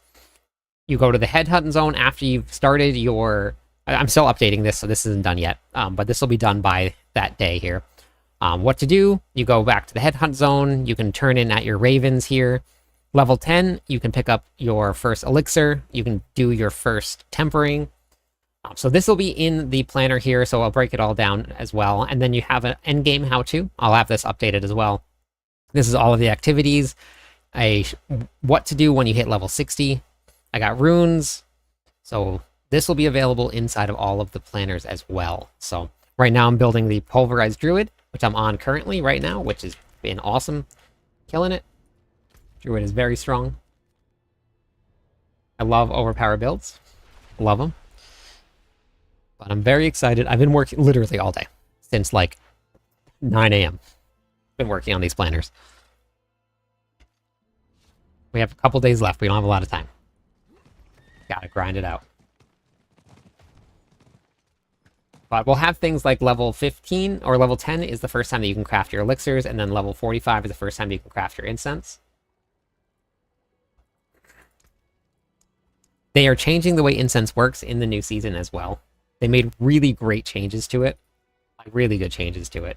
A: You go to the headhunting zone after you've started your... I'm still updating this, so this isn't done yet. But this will be done by that day here. What to do? You go back to the headhunt zone. You can turn in at your ravens here. Level 10, you can pick up your first elixir. You can do your first tempering. So this will be in the planner here, so I'll break it all down as well. And then you have an endgame how-to. I'll have this updated as well. This is all of the activities. What to do when you hit level 60. I got runes. So this will be available inside of all of the planners as well. So right now I'm building the pulverized druid, which I'm on currently right now, which has been awesome. Killing it. Druid is very strong. I love overpower builds. Love them. But I'm very excited. I've been working literally all day. Since like 9 a.m. Been working on these planners. We have a couple days left. We don't have a lot of time. Gotta grind it out. But we'll have things like level 15 or level 10 is the first time that you can craft your elixirs, and then level 45 is the first time you can craft your incense. They are changing the way incense works in the new season as well. They made really great changes to it. Like, really good changes to it.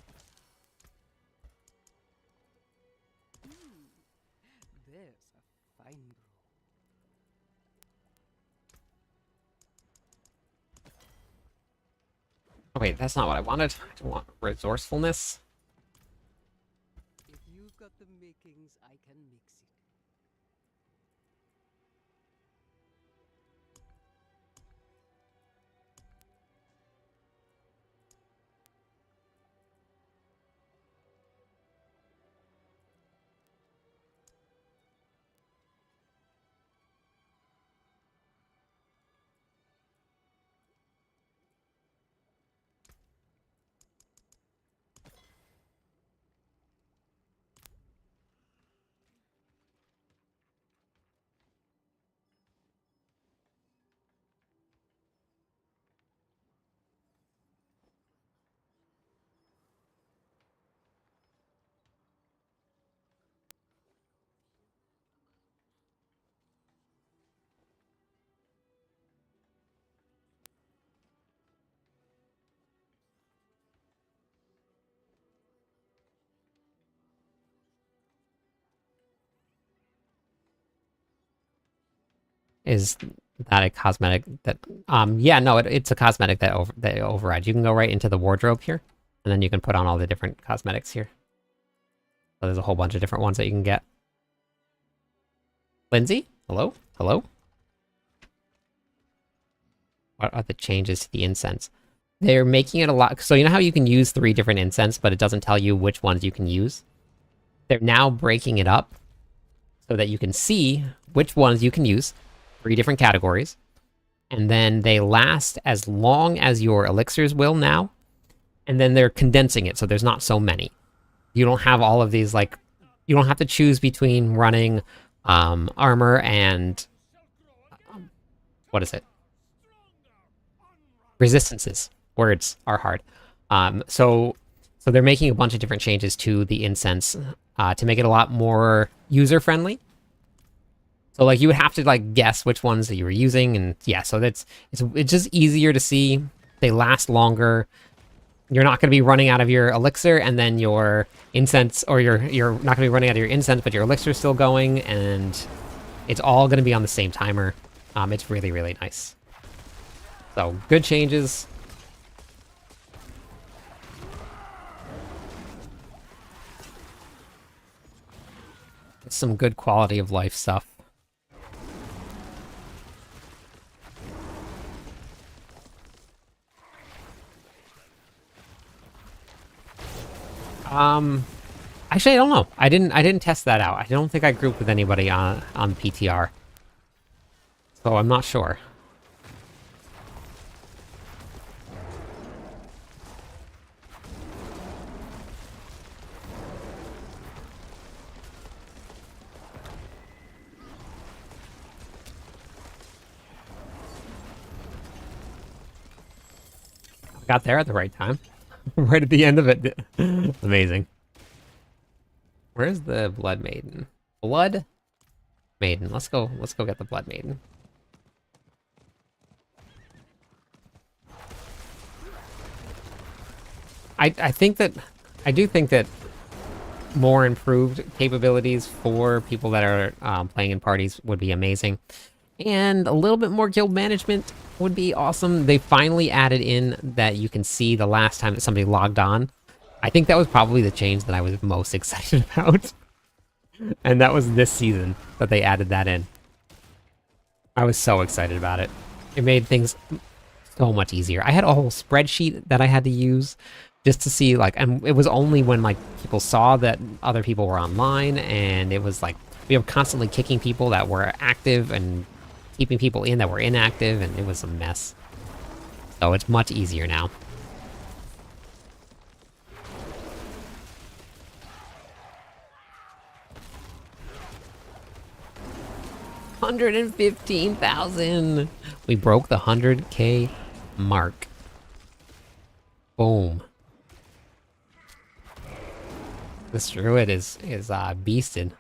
A: Oh wait, that's not what I wanted. I want resourcefulness.
C: If you've got the makings, I can mix it.
A: Is that a cosmetic that... yeah, no, it's a cosmetic that overrides. You can go right into the wardrobe here, and then you can put on all the different cosmetics here. So there's a whole bunch of different ones that you can get. Lindsay? Hello? Hello? What are the changes to the incense? They're making it a lot... So you know how you can use 3 different incense, but it doesn't tell you which ones you can use? They're now breaking it up so that you can see which ones you can use. 3 different categories. And then they last as long as your elixirs will now. And then they're condensing it, so there's not so many. You don't have all of these, like... You don't have to choose between running armor and... what is it? Resistances. Words are hard. So they're making a bunch of different changes to the incense to make it a lot more user-friendly. So like you would have to like guess which ones that you were using, and yeah, so it's just easier to see. They last longer. You're not going to be running out of your elixir, and then your incense, or you're not going to be running out of your incense, but your elixir is still going, and it's all going to be on the same timer. It's really, really nice. So good changes. Some good quality of life stuff. Actually, I don't know. I didn't test that out. I don't think I grouped with anybody on PTR. So I'm not sure. Got there at the right time. Right at the end of it. Amazing. Where's the Blood Maiden? Blood Maiden. Let's go get the Blood Maiden. I do think that more improved capabilities for people that are playing in parties would be amazing. And a little bit more guild management would be awesome. They finally added in that you can see the last time that somebody logged on. I think that was probably the change that I was most excited about. And that was this season that they added that in. I was so excited about it. It made things so much easier. I had a whole spreadsheet that I had to use just to see, like, and it was only when, like, people saw that other people were online, and it was like, we were constantly kicking people that were active and keeping people in that were inactive, and it was a mess. So it's much easier now. $115,000! We broke the 100K mark. Boom. This Druid is beasted.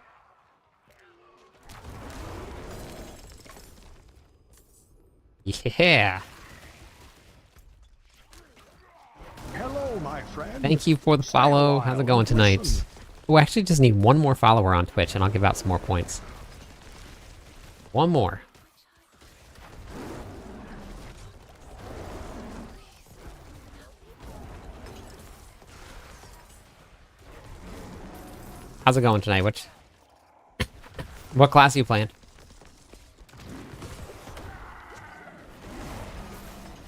A: Yeah.
B: Hello, my friend.
A: Thank you for the follow. How's it going tonight? Oh, I actually just need one more follower on Twitch, and I'll give out some more points. One more. How's it going tonight? What class are you playing?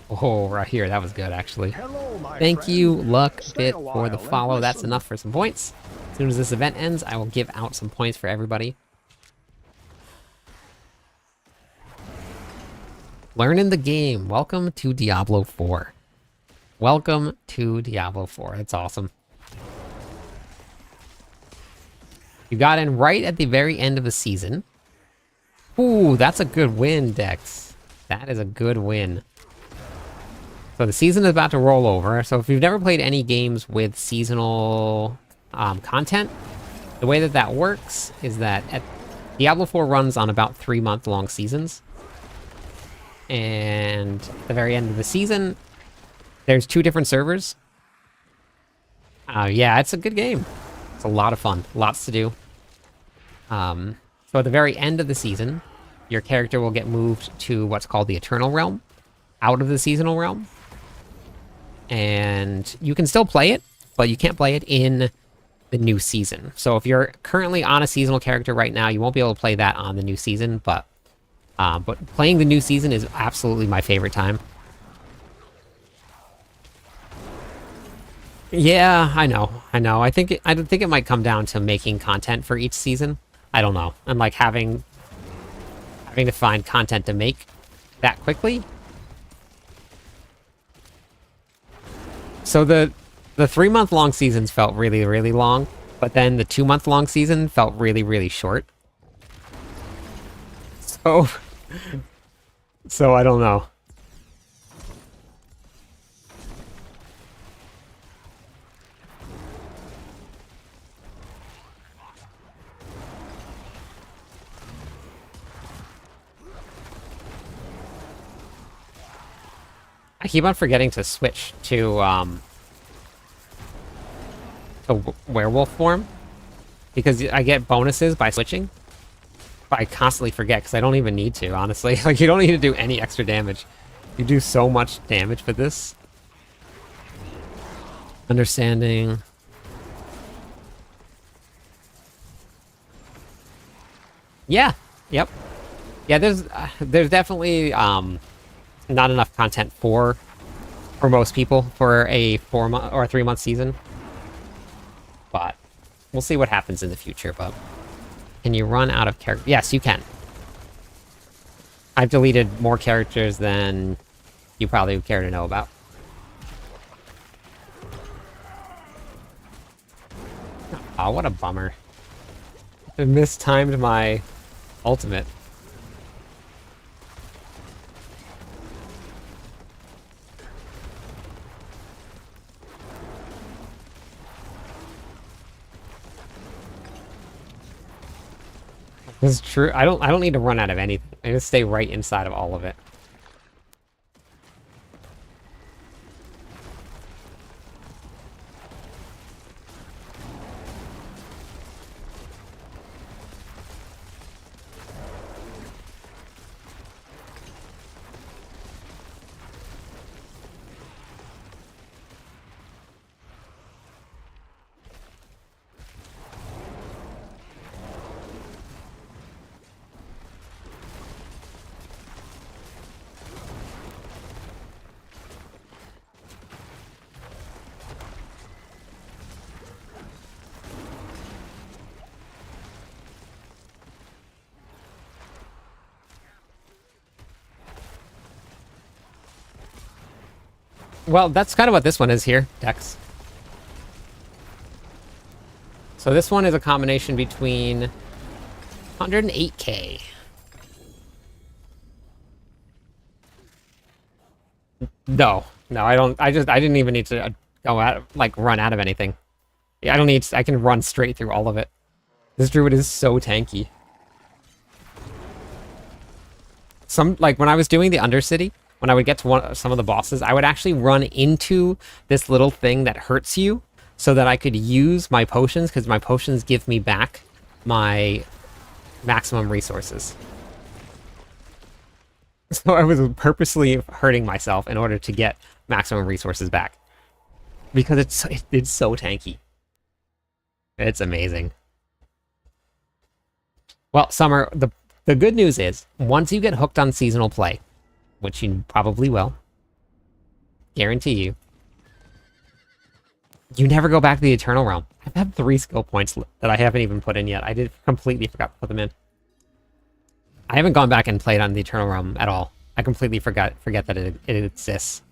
A: Oh, right here. That was good, actually.
B: Hello, my
A: Thank
B: friend.
A: you, Luck
B: Stay
A: Bit,
B: a
A: for the
B: while and
A: follow. That's
B: listen.
A: enough for some points. As soon as this event ends, I will give out some points for everybody. Learning the game. Welcome to Diablo 4. Welcome to Diablo 4. That's awesome. You got in right at the very end of the season. Ooh, that's a good win, Dex. That is a good win. So the season is about to roll over. So if you've never played any games with seasonal content, the way that works is that Diablo 4 runs on about 3-month-long seasons. And at the very end of the season, there's 2 different servers. Yeah, it's a good game. It's a lot of fun. Lots to do. So at the very end of the season, your character will get moved to what's called the Eternal Realm, out of the Seasonal Realm. And you can still play it, but you can't play it in the new season. So if you're currently on a seasonal character right now, you won't be able to play that on the new season, but playing the new season is absolutely my favorite time. Yeah, I know. I think it might come down to making content for each season. I don't know. And like having to find content to make that quickly. So the 3-month long seasons felt really, really long, but then the 2-month long season felt really, really short. So I don't know. I keep on forgetting to switch to werewolf form because I get bonuses by switching. But I constantly forget because I don't even need to, honestly. Like, you don't need to do any extra damage. You do so much damage for this. Understanding. Yeah. Yep. Yeah, there's definitely not enough content for most people for a 4-month or a 3-month season. But we'll see what happens in the future, but can you run out of character? Yes, you can. I've deleted more characters than you probably would care to know about. Oh, what a bummer. I mistimed my ultimate. This is true. I don't need to run out of anything. I just stay right inside of all of it. Well, that's kind of what this one is here, Dex. So this one is a combination between 108k. No, I don't. I didn't even need to go out, like, run out of anything. Yeah, I don't need. I can run straight through all of it. This druid is so tanky. Like when I was doing the Undercity, when I would get to some of the bosses, I would actually run into this little thing that hurts you so that I could use my potions, because my potions give me back my maximum resources. So I was purposely hurting myself in order to get maximum resources back. Because it's so tanky. It's amazing. Well, Summer, the good news is, once you get hooked on seasonal play, which you probably will, guarantee you, you never go back to the Eternal Realm. I've had 3 skill points that I haven't even put in yet. I completely forgot to put them in. I haven't gone back and played on the Eternal Realm at all. I completely forget that it exists.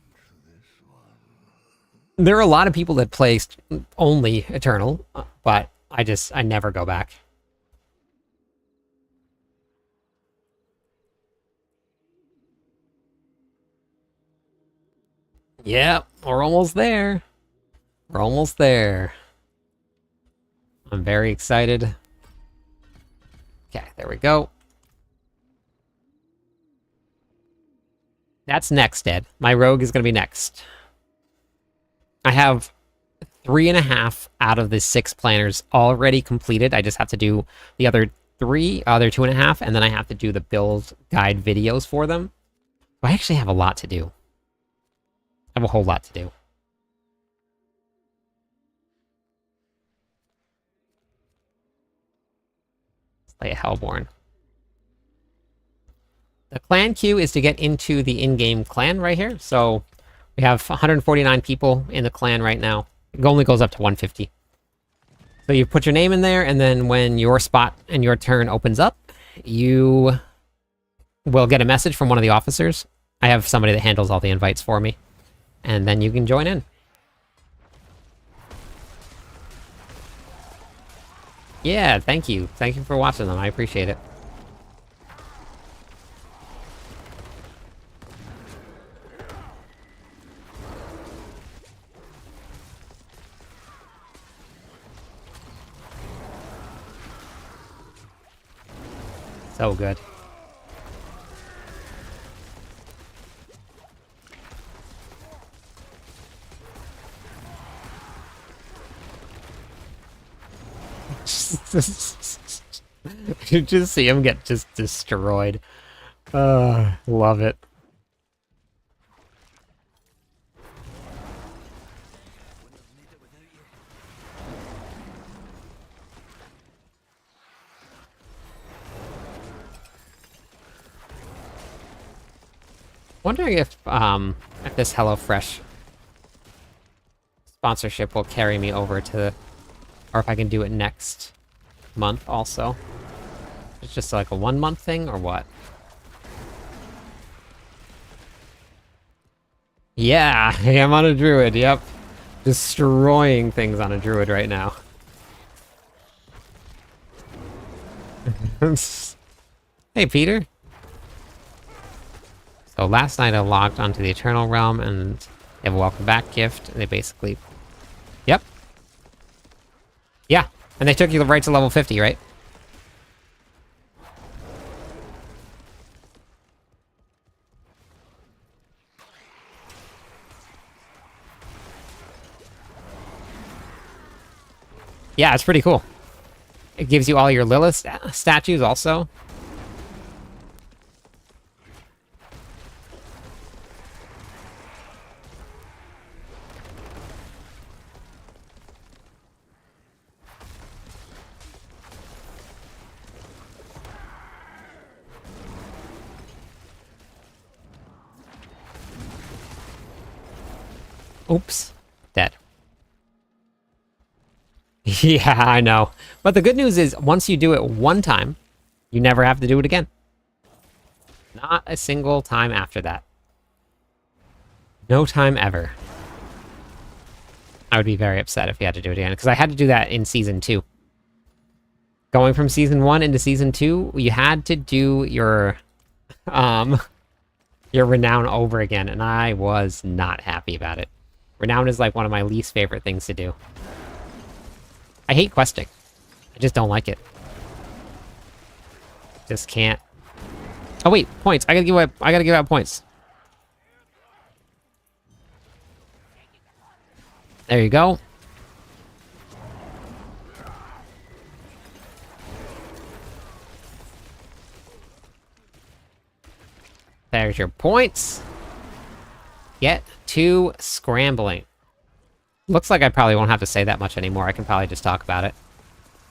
A: There are a lot of people that play only Eternal, but I never go back. Yeah, we're almost there. We're almost there. I'm very excited. Okay, there we go. That's next, Ed. My rogue is going to be next. I have 3.5 out of the 6 planners already completed. I just have to do the other 3, they're 2.5, and then I have to do the build guide videos for them. So I actually have a lot to do. I have a whole lot to do. Let's play a Hellborn. The clan queue is to get into the in-game clan right here. So we have 149 people in the clan right now. It only goes up to 150. So you put your name in there, and then when your spot and your turn opens up, you will get a message from one of the officers. I have somebody that handles all the invites for me. And then you can join in. Yeah, thank you. Thank you for watching them. I appreciate it. So good. You just see him get just destroyed. Love it. Wondering if this HelloFresh sponsorship will carry me over to, or if I can do it next month also. It's just like a 1 month thing or what? Yeah, I am on a Druid, yep. Destroying things on a Druid right now. Hey, Peter. So last night I logged onto the Eternal Realm and they have a welcome back gift. And they basically... Yep. Yeah, and they took you right to level 50, right? Yeah, it's pretty cool. It gives you all your Lilith statues also. Oops. Dead. Yeah, I know. But the good news is, once you do it one time, you never have to do it again. Not a single time after that. No time ever. I would be very upset if you had to do it again, because I had to do that in Season 2. Going from Season 1 into Season 2, you had to do your Renown over again, and I was not happy about it. Renown is like one of my least favorite things to do. I hate questing. I just don't like it. Just can't. Oh wait, points. I gotta give out points. There you go. There's your points. Get to scrambling. Looks like I probably won't have to say that much anymore. I can probably just talk about it.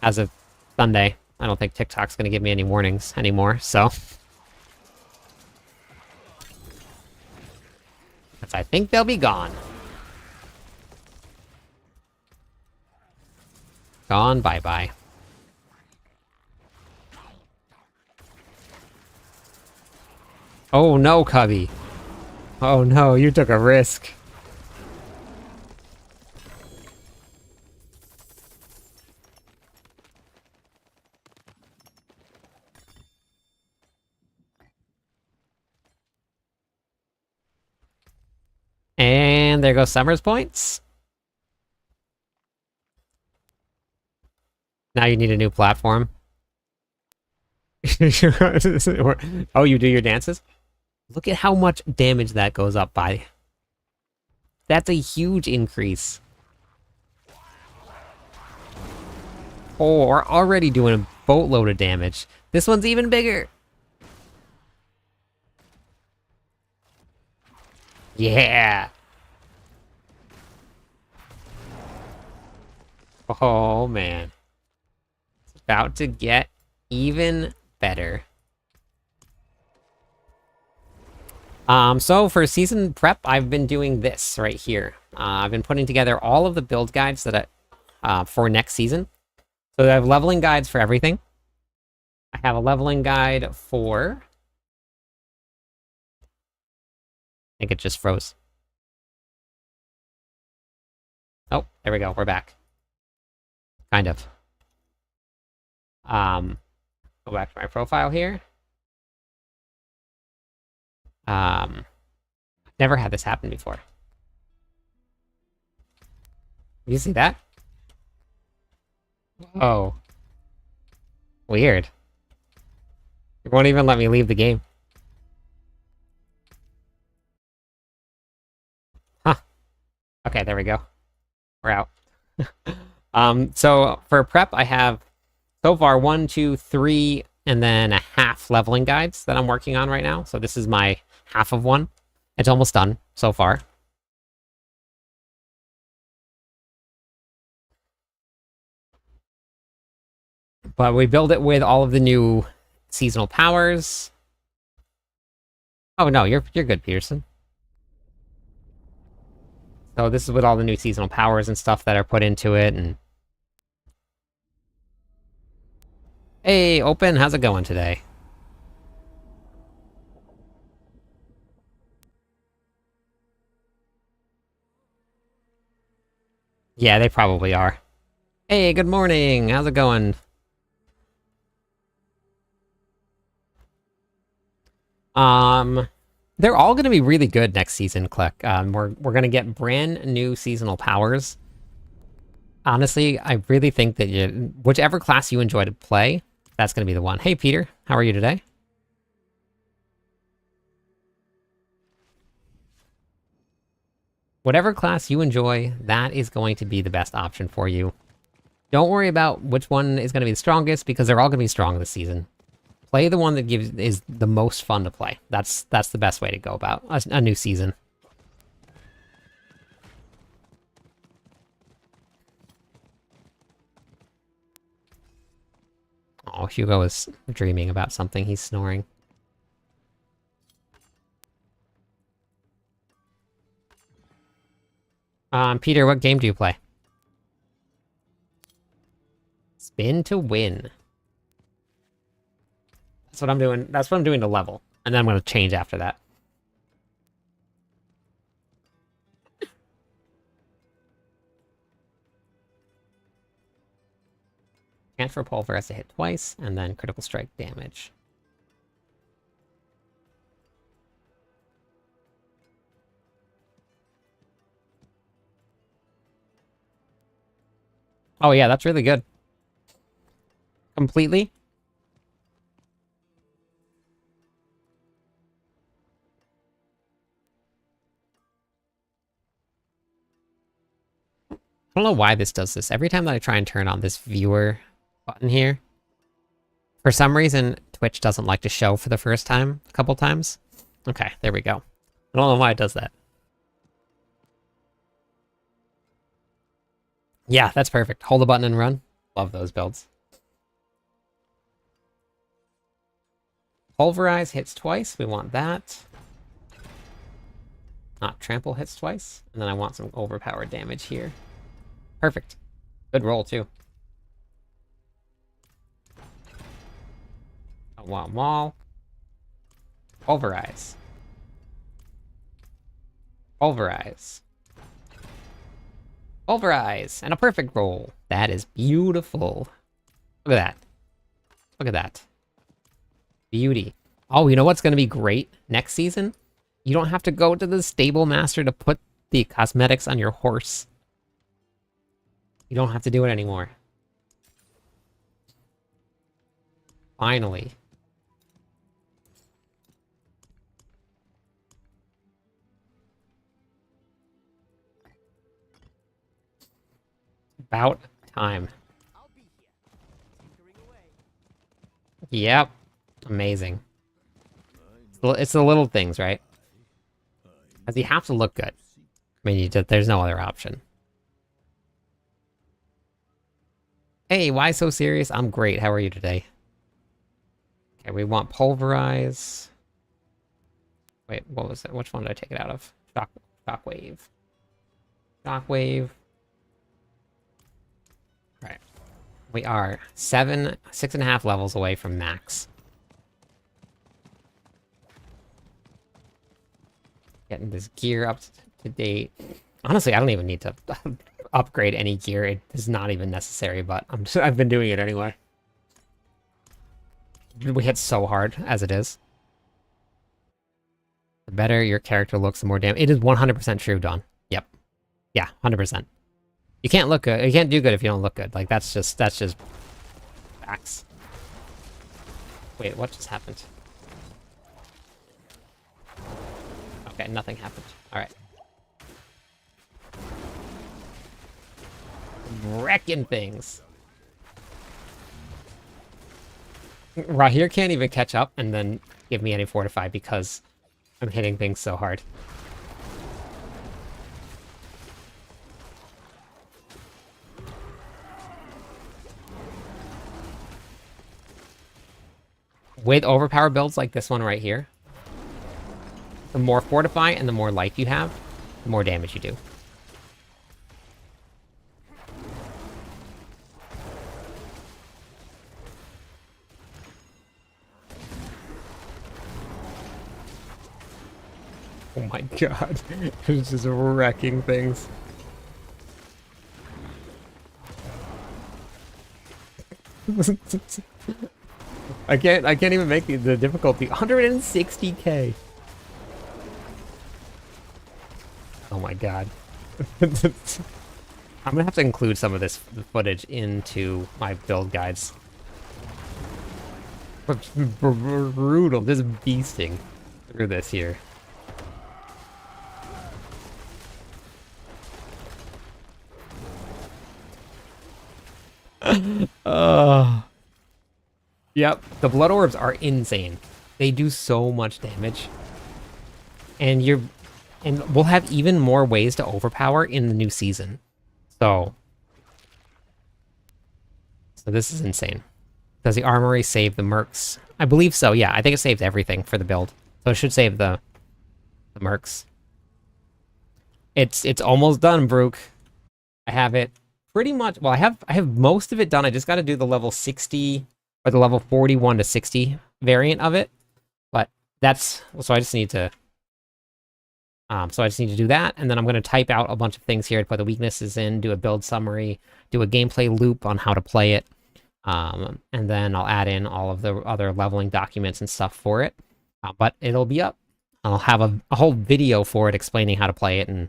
A: As of Sunday, I don't think TikTok's going to give me any warnings anymore, so... I think they'll be gone. Gone, bye-bye. Oh no, Cubby. Oh no, you took a risk. And there goes Summer's points. Now you need a new platform. Oh, you do your dances? Look at how much damage that goes up by. That's a huge increase. Oh, we're already doing a boatload of damage. This one's even bigger. Yeah. Oh, man. It's about to get even better. So for season prep, I've been doing this right here. I've been putting together all of the build guides that for next season. So I have leveling guides for everything. I have a leveling guide for... I think it just froze. Oh, there we go. We're back. Kind of. Go back to my profile here. Never had this happen before. You see that? Oh. Weird. It won't even let me leave the game. Huh. Okay, there we go. We're out. So for prep, I have so far 1, 2, 3, and then a half leveling guides that I'm working on right now. So this is my half of one. It's almost done so far. But we build it with all of the new seasonal powers. Oh no, you're good, Peterson. So this is with all the new seasonal powers and stuff that are put into it, and hey, Open, how's it going today? Yeah, they probably are. Hey, good morning, how's it going? They're all gonna be really good next season, Click. We're gonna get brand new seasonal powers. Honestly, I really think that whichever class you enjoy to play, that's gonna be the one. Hey, Peter, how are you today? Whatever class you enjoy, that is going to be the best option for you. Don't worry about which one is going to be the strongest, because they're all going to be strong this season. Play the one that is the most fun to play. That's the best way to go about a new season. Oh, Hugo is dreaming about something. He's snoring. Peter, what game do you play? Spin to win. That's what I'm doing. That's what I'm doing to level. And then I'm going to change after that. Transfer Pulver has to hit twice, and then critical strike damage. Oh yeah, that's really good. Completely. I don't know why this does this. Every time that I try and turn on this viewer button here, for some reason, Twitch doesn't like to show for the first time a couple times. Okay, there we go. I don't know why it does that. Yeah, that's perfect. Hold the button and run. Love those builds. Pulverize hits twice. We want that. Not trample hits twice. And then I want some overpowered damage here. Perfect. Good roll, too. I want Maul. Pulverize. Pulverize. Pulverize. And a perfect roll. That is beautiful. Look at that. Look at that. Beauty. Oh, you know what's going to be great next season? You don't have to go to the stable master to put the cosmetics on your horse. You don't have to do it anymore. Finally. About time.
C: I'll be here.
A: Yep. Amazing. It's the little things, right? Because you have to look good. I mean, there's no other option. Hey, why so serious? I'm great. How are you today? Okay, we want pulverize. Wait, what was it? Which one did I take it out of? Shockwave. Shockwave. Right. We are 6.5 levels away from max. Getting this gear up to date. Honestly, I don't even need to upgrade any gear. It is not even necessary, but I've been doing it anyway. We hit so hard as it is. The better your character looks, the more damage. It is 100% true, Don. Yep. Yeah, 100%. You can't look good. You can't do good if you don't look good. Like, that's just facts. Wait, what just happened? Okay, nothing happened. Alright. Wrecking things. Rahir can't even catch up and then give me any fortify because I'm hitting things so hard. With overpower builds like this one right here, the more fortify and the more life you have, the more damage you do. Oh my god, it's just wrecking things. I can't even make the difficulty. 160k. Oh my god. I'm gonna have to include some of this footage into my build guides. Brutal, just beasting through this here. Yep, the blood orbs are insane. They do so much damage. And we'll have even more ways to overpower in the new season. So this is insane. Does the armory save the mercs? I believe so, yeah. I think it saved everything for the build. So it should save the mercs. It's almost done, Brook. I have it pretty much, well, I have most of it done. I just got to do the level 60 or the level 41 to 60 variant of it. But so I just need to do that, and then I'm going to type out a bunch of things here to put the weaknesses in, do a build summary, do a gameplay loop on how to play it, and then I'll add in all of the other leveling documents and stuff for it. But it'll be up. I'll have a whole video for it explaining how to play it and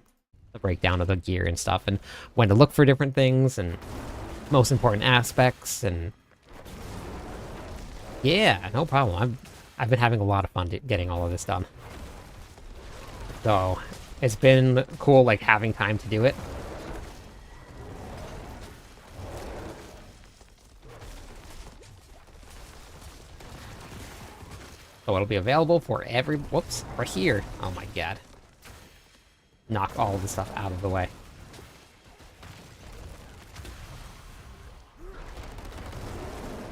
A: the breakdown of the gear and stuff, and when to look for different things, and most important aspects, and yeah, no problem. I've been having a lot of fun getting all of this done. So it's been cool, like, having time to do it. So it'll be available for whoops, right here. Oh my god. Knock all of the stuff out of the way.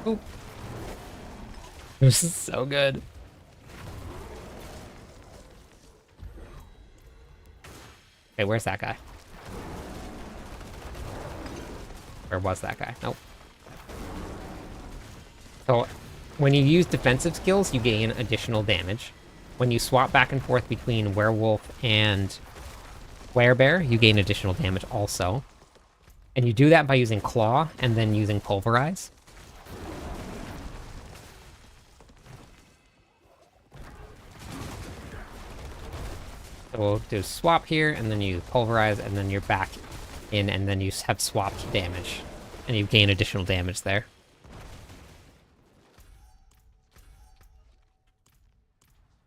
A: Oop. This is so good. Okay, where's that guy? Where was that guy? Nope. So, when you use defensive skills, you gain additional damage. When you swap back and forth between werewolf and werebear, you gain additional damage also. And you do that by using claw and then using pulverize. So we'll do swap here, and then you pulverize, and then you're back in, and then you have swapped damage. And you gain additional damage there.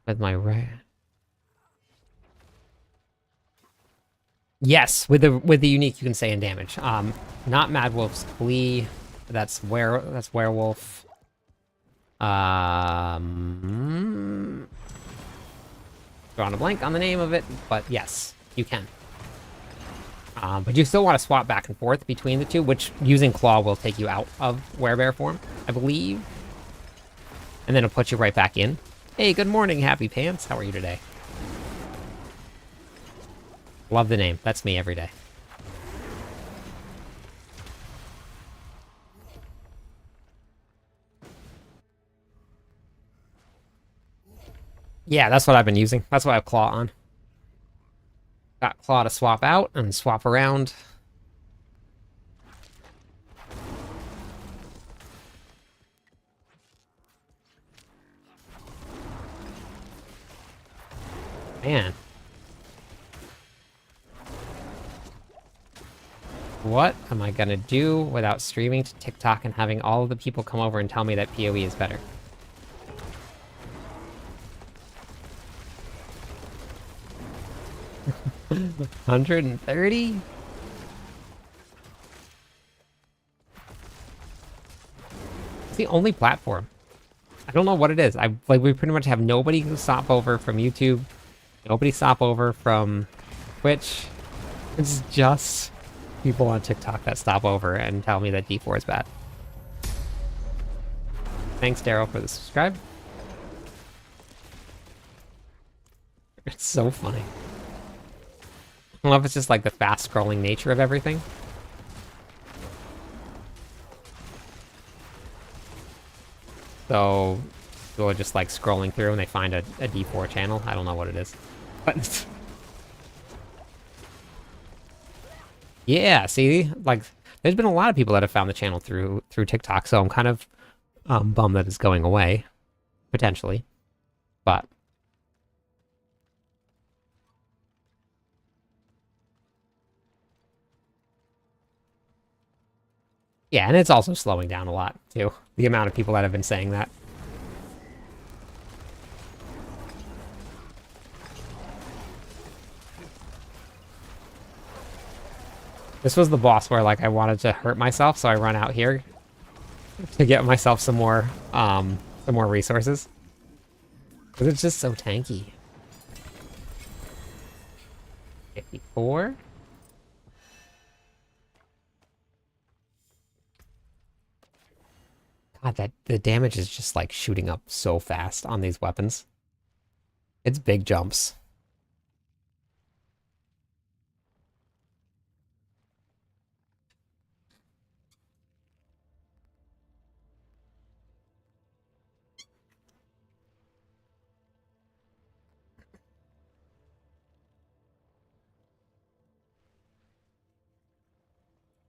A: With my yes, with the unique you can say in damage. Not Mad Wolf's Glee. That's werewolf. Drawing a blank on the name of it, but yes, you can. But you still want to swap back and forth between the two, which using Claw will take you out of Werebear form, I believe. And then it'll put you right back in. Hey, good morning, Happy Pants. How are you today? Love the name. That's me every day. Yeah, that's what I've been using. That's what I have Claw on. Got Claw to swap out and swap around. Man. What am I gonna do without streaming to TikTok and having all of the people come over and tell me that PoE is better? $130? It's the only platform. I don't know what it is. We pretty much have nobody who stop over from YouTube. Nobody stop over from Twitch. It's just people on TikTok that stop over and tell me that D4 is bad. Thanks, Daryl, for the subscribe. It's so funny. I don't know if it's just like the fast scrolling nature of everything. So people are just like scrolling through and they find a D4 channel. I don't know what it is. But yeah, see, like there's been a lot of people that have found the channel through TikTok, so I'm kind of bummed that it's going away, potentially. But yeah, and it's also slowing down a lot too. The amount of people that have been saying that. This was the boss where like I wanted to hurt myself, so I run out here to get myself some more resources. Because it's just so tanky. 54? God, that the damage is just like shooting up so fast on these weapons. It's big jumps.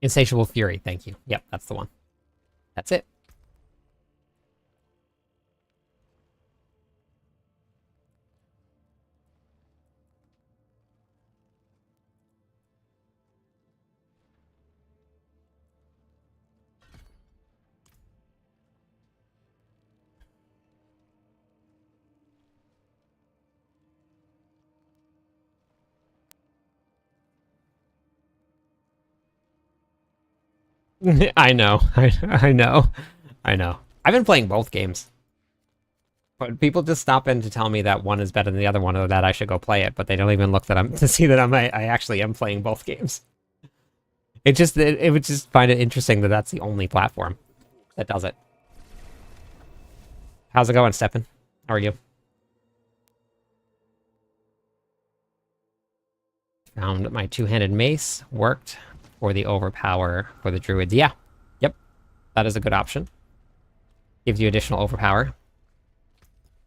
A: Insatiable Fury, thank you. Yep, that's the one. That's it. I know. I know. I know. I've been playing both games. But people just stop in to tell me that one is better than the other one, or that I should go play it, but they don't even look that I'm to see that I actually am playing both games. It would just find it interesting that that's the only platform that does it. How's it going, Steppen? How are you? Found my two-handed mace. Worked for the overpower for the druids. Yeah. Yep. That is a good option. Gives you additional overpower.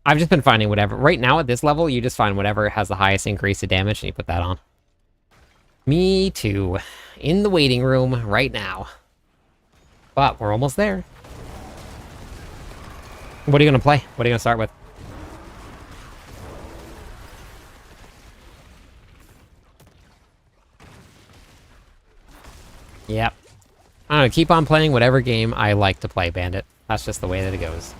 A: I've just been finding whatever. Right now at this level, you just find whatever has the highest increase to damage and you put that on. Me too. In the waiting room right now. But we're almost there. What are you going to play? What are you going to start with? Yep. I don't know, keep on playing whatever game I like to play, Bandit. That's just the way that it goes.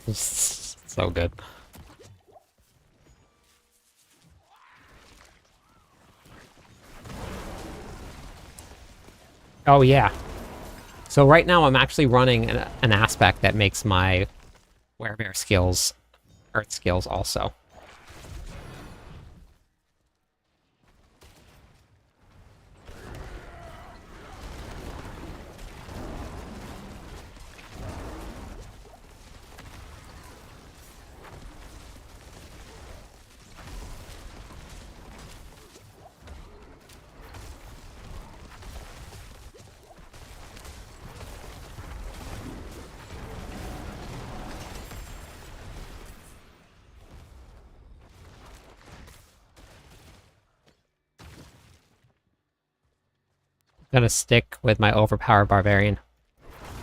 A: So good. Oh, yeah. So right now I'm actually running an aspect that makes my werebear skills, earth skills also. Gonna stick with my overpowered barbarian.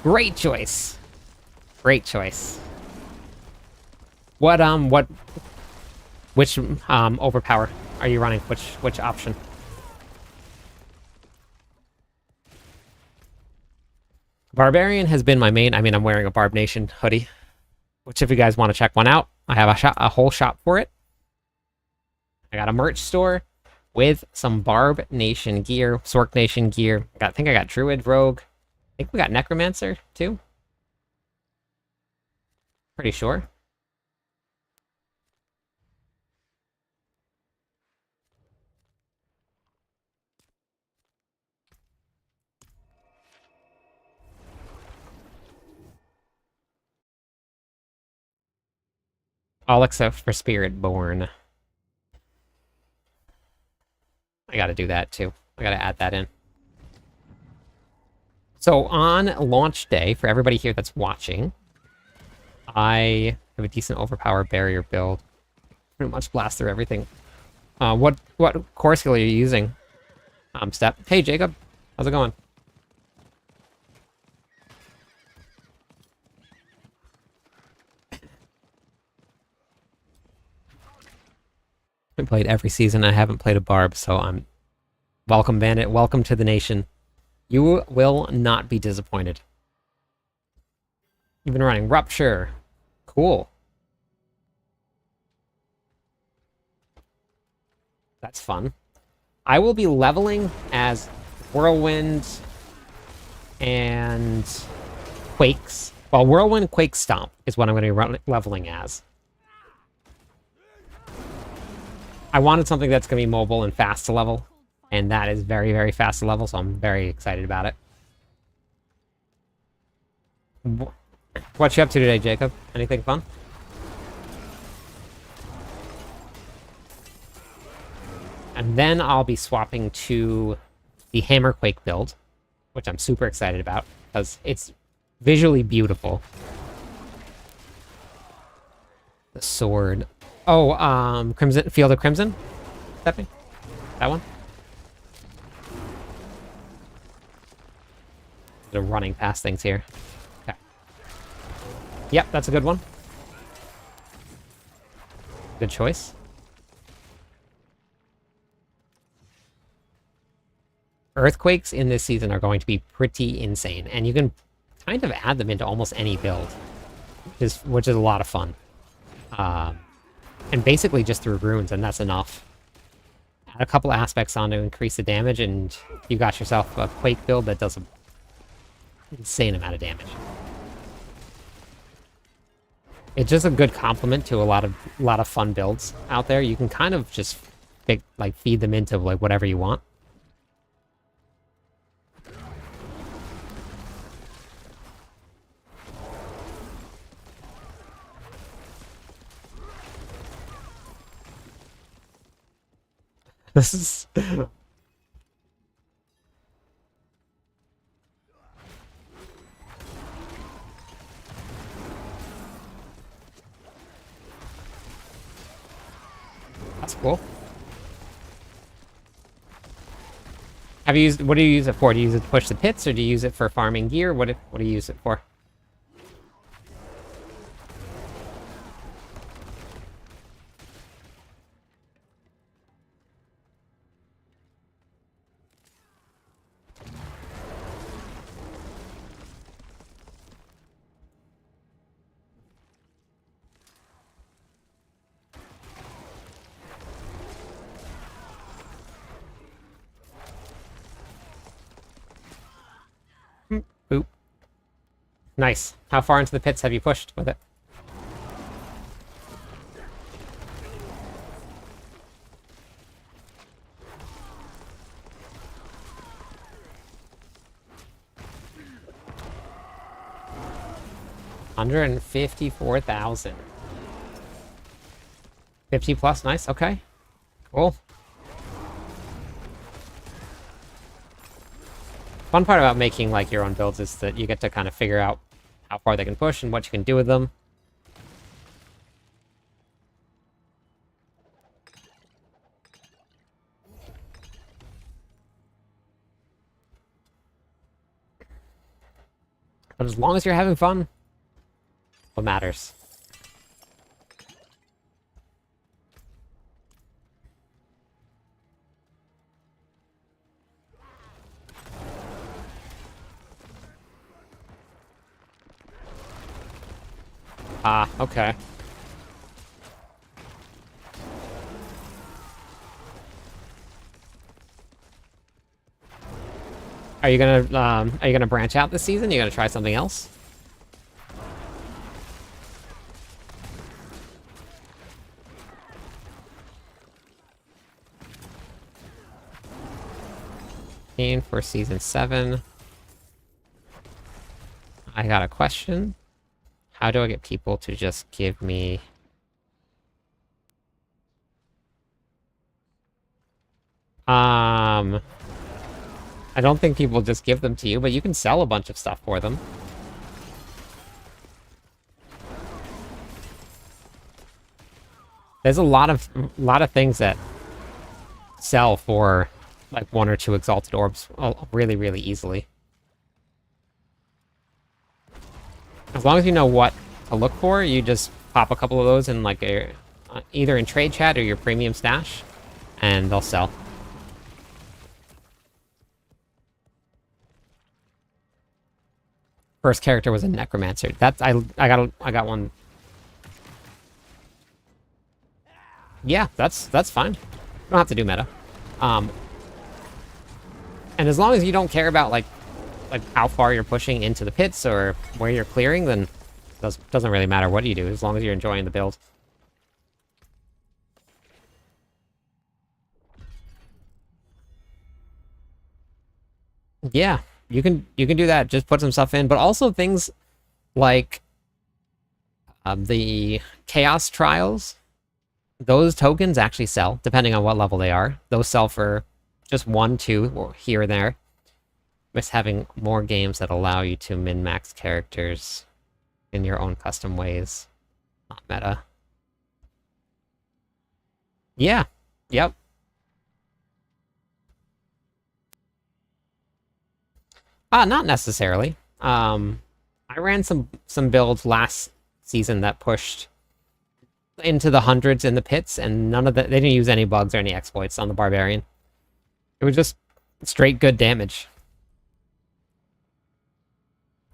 A: Great choice. Great choice. Which overpower are you running? Which option? Barbarian has been my main. I mean, I'm wearing a Barb Nation hoodie, which if you guys want to check one out, I have a whole shop for it. I got a merch store with some Barb Nation gear, Sork Nation gear. I think I got Druid, Rogue. I think we got Necromancer too. Pretty sure. All except for Spiritborn. I gotta do that too. I gotta add that in. So on launch day, for everybody here that's watching, I have a decent overpowered barrier build. Pretty much blast through everything. What core skill are you using? Step. Hey Jacob, how's it going? I played every season. I haven't played a Barb, so I'm welcome, Bandit. Welcome to the nation. You will not be disappointed. You've been running Rupture. Cool. That's fun. I will be leveling as Whirlwind and Quakes. Well, Whirlwind, Quake, Stomp is what I'm going to be leveling as. I wanted something that's going to be mobile and fast to level, and that is very, very fast to level, so I'm very excited about it. What you up to today, Jacob? Anything fun? And then I'll be swapping to the Hammer Quake build, which I'm super excited about, because it's visually beautiful. The sword. Oh, Crimson Field of Crimson? Stepping? That one? They're running past things here. Okay. Yep, that's a good one. Good choice. Earthquakes in this season are going to be pretty insane, and you can kind of add them into almost any build, which is a lot of fun. And basically just through runes, and that's enough. Add a couple aspects on to increase the damage, and you got yourself a Quake build that does an insane amount of damage. It's just a good complement to a lot of fun builds out there. You can kind of just feed them into like whatever you want. This is... That's cool. Have you used... What do you use it for? Do you use it to push the pits, or do you use it for farming gear? What do you use it for? Nice. How far into the pits have you pushed with it? $154,000. 50 plus, nice, okay. Cool. Fun part about making like your own builds is that you get to kind of figure out how far they can push and what you can do with them. But as long as you're having fun, what matters? Ah, okay. Are you gonna branch out this season? You gonna try something else? For season 7. I got a question. How do I get people to just give me... I don't think people just give them to you, but you can sell a bunch of stuff for them. There's a lot of things that sell for like 1 or 2 exalted orbs really, really easily. As long as you know what to look for, you just pop a couple of those in like a either in trade chat or your premium stash, and they'll sell. First character was a necromancer. That's I got one. Yeah, that's fine. You don't have to do meta. And as long as you don't care about like how far you're pushing into the pits or where you're clearing, then it doesn't really matter what you do as long as you're enjoying the build. Yeah, you can do that. Just put some stuff in, but also things like the chaos trials. Those tokens actually sell depending on what level they are. Those sell for just 1, 2, or here and there. Miss having more games that allow you to min-max characters in your own custom ways. Not meta. Yeah. Yep. Not necessarily. I ran some builds last season that pushed into the hundreds in the pits, and they didn't use any bugs or any exploits on the Barbarian. It was just straight good damage.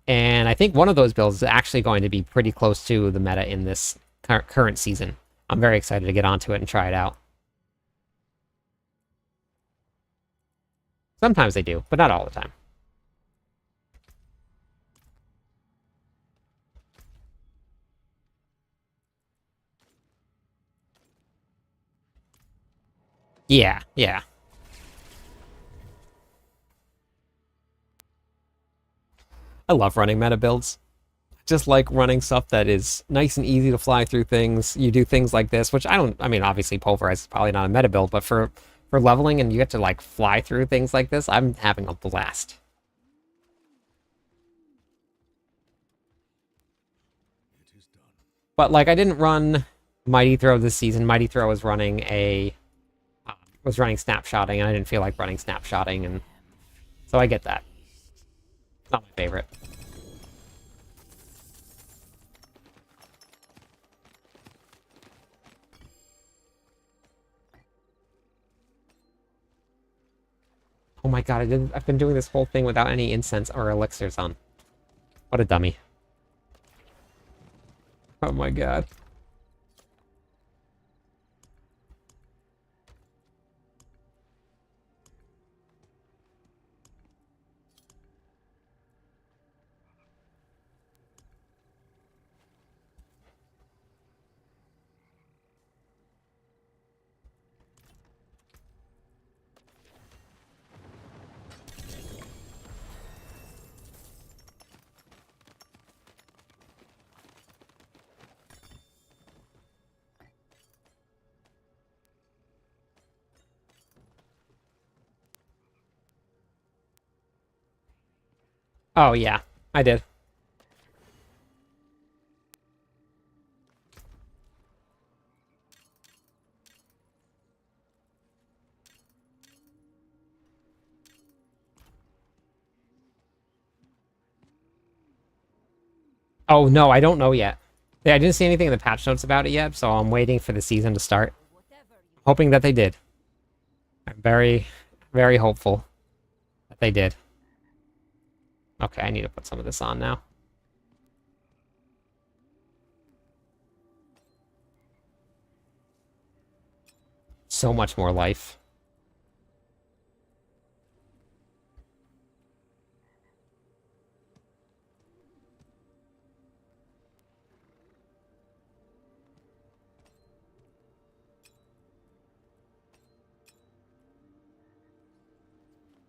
A: And I think one of those builds is actually going to be pretty close to the meta in this current season. I'm very excited to get onto it and try it out. Sometimes they do, but not all the time. Yeah, yeah. I love running meta builds. Just like running stuff that is nice and easy to fly through things. You do things like this, which I mean, obviously Pulverize is probably not a meta build, but for leveling and you get to like fly through things like this, I'm having a blast. But like I didn't run Mighty Throw this season. Mighty Throw was running snapshotting, and I didn't feel like running snapshotting, and so I get that. It's not my favorite. Oh my god, I've been doing this whole thing without any incense or elixirs on. What a dummy. Oh my god. Oh, yeah, I did. Oh, no, I don't know yet. Yeah, I didn't see anything in the patch notes about it yet, so I'm waiting for the season to start. Hoping that they did. I'm very, very hopeful that they did. Okay, I need to put some of this on now. So much more life.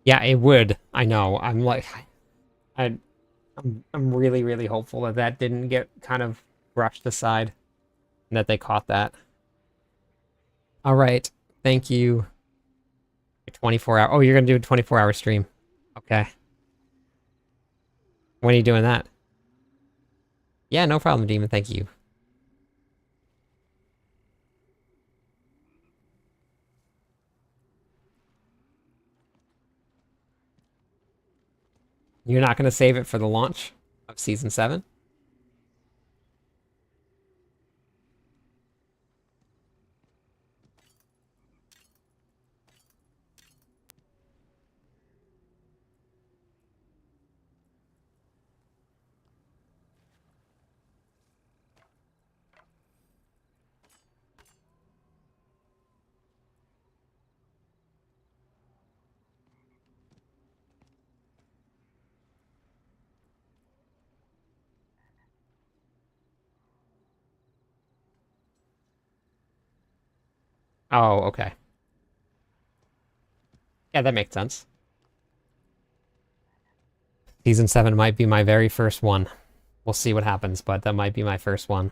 A: Yeah, it would. I know. I'm like, I, I'm really, really hopeful that that didn't get kind of brushed aside and that they caught that. All right. Thank you. 24 hour. Oh, you're gonna do a 24-hour stream. Okay. When are you doing that? Yeah, no problem, Demon. Thank you. You're not gonna save it for the launch of season 7? Oh, okay. Yeah, that makes sense. Season 7 might be my very first one. We'll see what happens, but that might be my first one.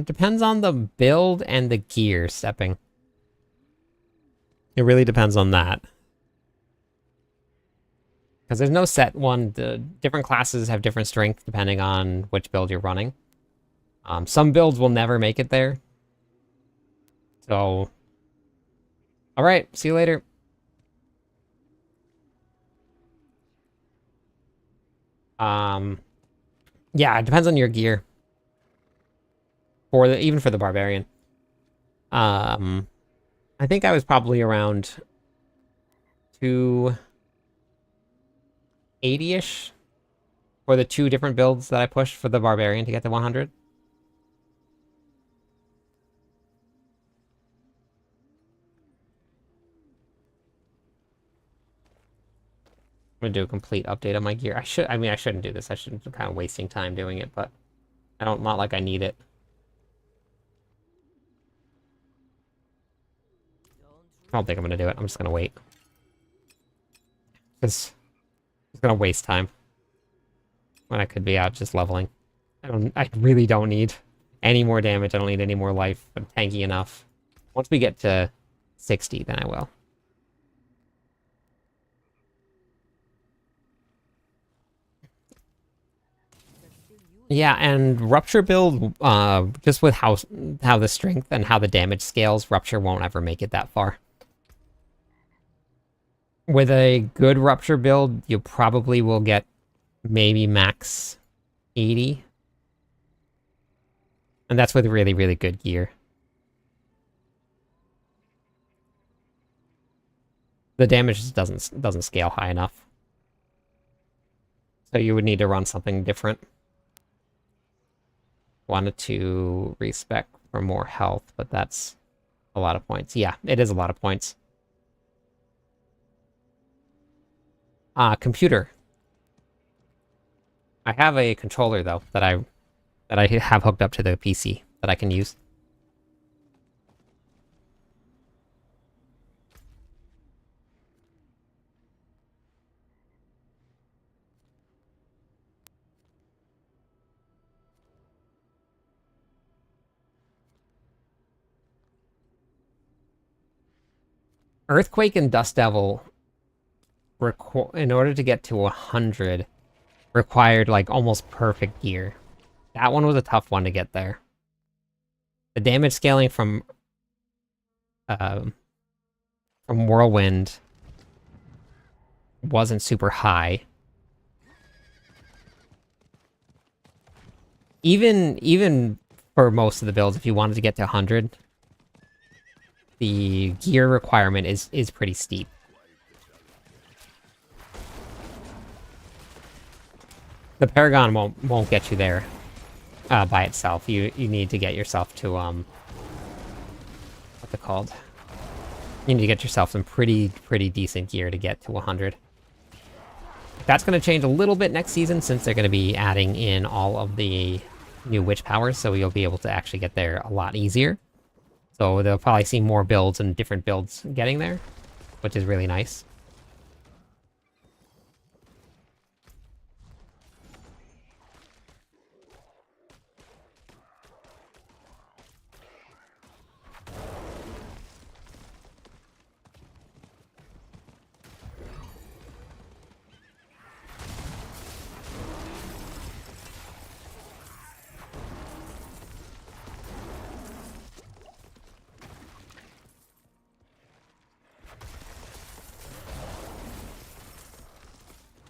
A: Depends on the build and the gear stepping. It really depends on that. Because there's no set one. The different classes have different strength depending on which build you're running. Some builds will never make it there. So, all right, see you later. Um, yeah, it depends on your gear. For the even for the Barbarian. Um, I think I was probably around 280-ish for the two different builds that I pushed for the Barbarian to get to 100. I'm gonna do a complete update on my gear. I mean, I shouldn't do this. I shouldn't be kind of wasting time doing it, but not like I need it. I don't think I'm gonna do it. I'm just gonna wait. Because it's gonna waste time. When I could be out just leveling. I really don't need any more damage. I don't need any more life. I'm tanky enough. Once we get to 60, then I will. Yeah, and Rupture build, just with how the strength and how the damage scales, Rupture won't ever make it that far. With a good Rupture build, you probably will get maybe max 80. And that's with really, really good gear. The damage just doesn't scale high enough. So you would need to run something different. Wanted to respec for more health, but that's a lot of points. Yeah, it is a lot of points. Computer. I have a controller though that I have hooked up to the PC that I can use. Earthquake and Dust Devil, in order to get to 100, required like almost perfect gear. That one was a tough one to get there. The damage scaling from Whirlwind wasn't super high. Even for most of the builds, if you wanted to get to 100, the gear requirement is pretty steep. The Paragon won't get you there by itself. You need to get yourself to what's it called? You need to get yourself some pretty decent gear to get to 100. That's going to change a little bit next season since they're going to be adding in all of the new witch powers, so you'll be able to actually get there a lot easier. So they'll probably see more builds and different builds getting there, which is really nice.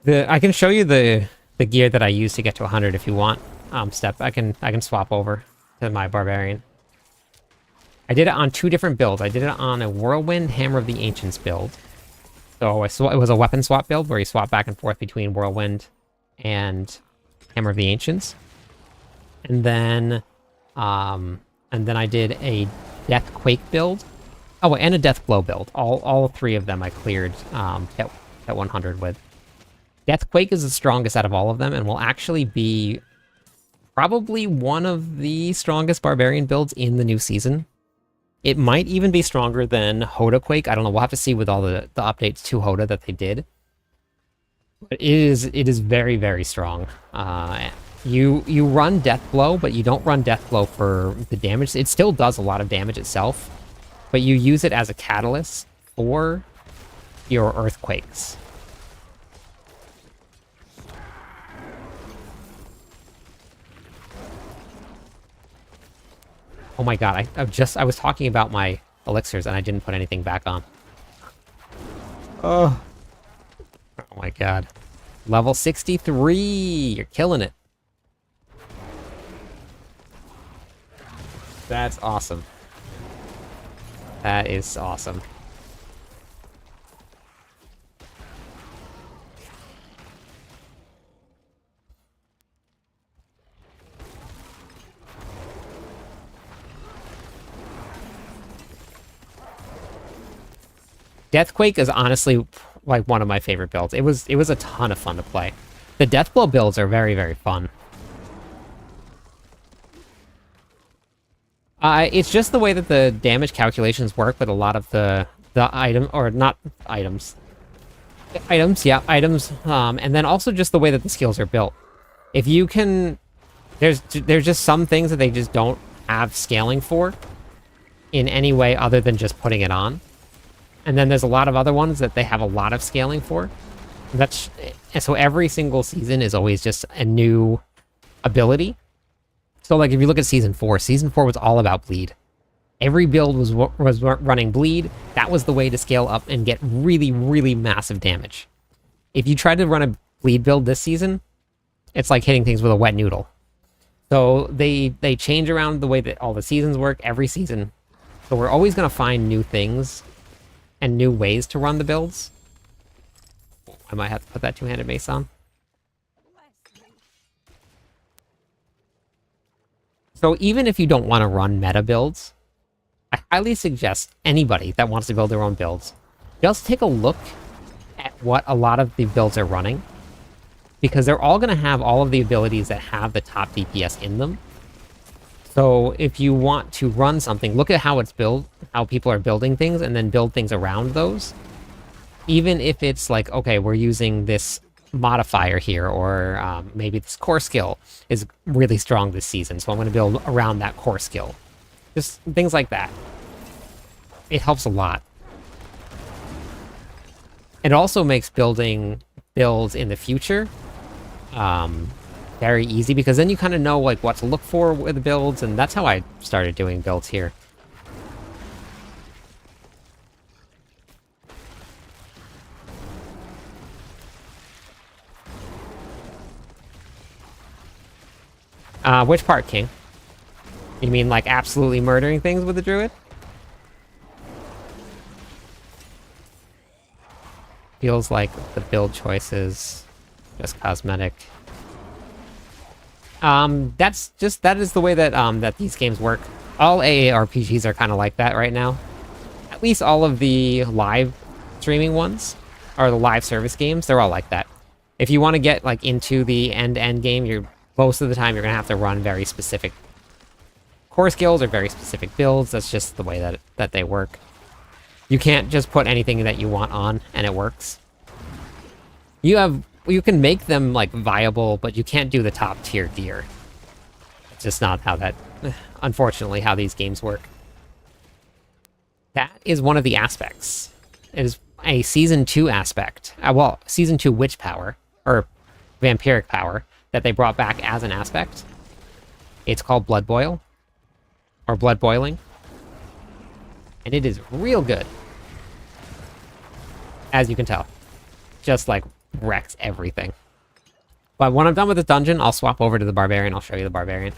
A: I can show you the gear that I use to get to 100 if you want. Step, I can swap over to my Barbarian. I did it on 2 different builds. I did it on a Whirlwind Hammer of the Ancients build. So it was a weapon swap build where you swap back and forth between Whirlwind and Hammer of the Ancients. And then I did a Death Quake build. Oh, and a Death Blow build. All 3 of them I cleared at 100 with. Deathquake is the strongest out of all of them, and will actually be probably one of the strongest Barbarian builds in the new season. It might even be stronger than Hodaquake. I don't know. We'll have to see with all the updates to Hoda that they did. But it is very strong. You run Death Blow, but you don't run Death Blow for the damage. It still does a lot of damage itself, but you use it as a catalyst for your Earthquakes. Oh my god, I was talking about my elixirs and I didn't put anything back on. Oh my god. Level 63! You're killing it. That's awesome. That is awesome. Deathquake is honestly like one of my favorite builds. It was a ton of fun to play. The Deathblow builds are very fun. It's just the way that the damage calculations work with a lot of the item, or not items. Items, yeah, items. And then also just the way that the skills are built. If you can, there's just some things that they just don't have scaling for in any way other than just putting it on. And then there's a lot of other ones that they have a lot of scaling for. And so every single season is always just a new ability. So like if you look at Season 4 was all about bleed. Every build was running bleed. That was the way to scale up and get really massive damage. If you try to run a bleed build this season, it's like hitting things with a wet noodle. So they change around the way that all the seasons work every season. So we're always going to find new things and new ways to run the builds. I might have to put that two-handed mace on. So even if you don't want to run meta builds, I highly suggest anybody that wants to build their own builds, just take a look at what a lot of the builds are running, because they're all going to have all of the abilities that have the top DPS in them. So if you want to run something, look at how it's built, how people are building things, and then build things around those. Even if it's like, okay, we're using this modifier here, or maybe this core skill is really strong this season, so I'm going to build around that core skill. Just things like that. It helps a lot. It also makes building builds in the future very easy, because then you kind of know like what to look for with the builds, and that's how I started doing builds here. Which part, King? You mean like absolutely murdering things with the druid? Feels like the build choices just cosmetic. That is the way that that these games work. All AARPGs are kind of like that right now. At least all of the live streaming ones, or the live service games, they're all like that. If you want to get like into the end game, you're most of the time you're gonna have to run very specific core skills or very specific builds. That's just the way that they work. You can't just put anything that you want on and it works. You can make them like viable, but you can't do the top tier gear. It's just not how that, unfortunately, how these games work. That is one of the aspects. It is a Season 2 aspect. Well, Season 2 witch power, or vampiric power, that they brought back as an aspect. It's called Blood Boil, or Blood Boiling. And it is real good. As you can tell. Just like wrecks everything. But when I'm done with this dungeon, I'll swap over to the Barbarian. I'll show you the Barbarian.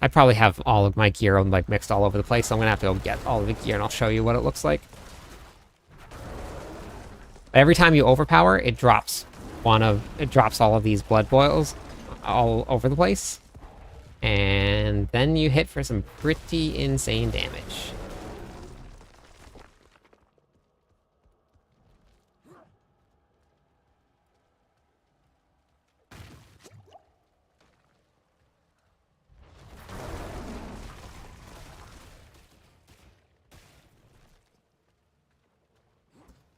A: I probably have all of my gear like mixed all over the place, so I'm gonna have to go get all of the gear and I'll show you what it looks like. Every time you overpower, it drops all of these blood boils all over the place. And then you hit for some pretty insane damage.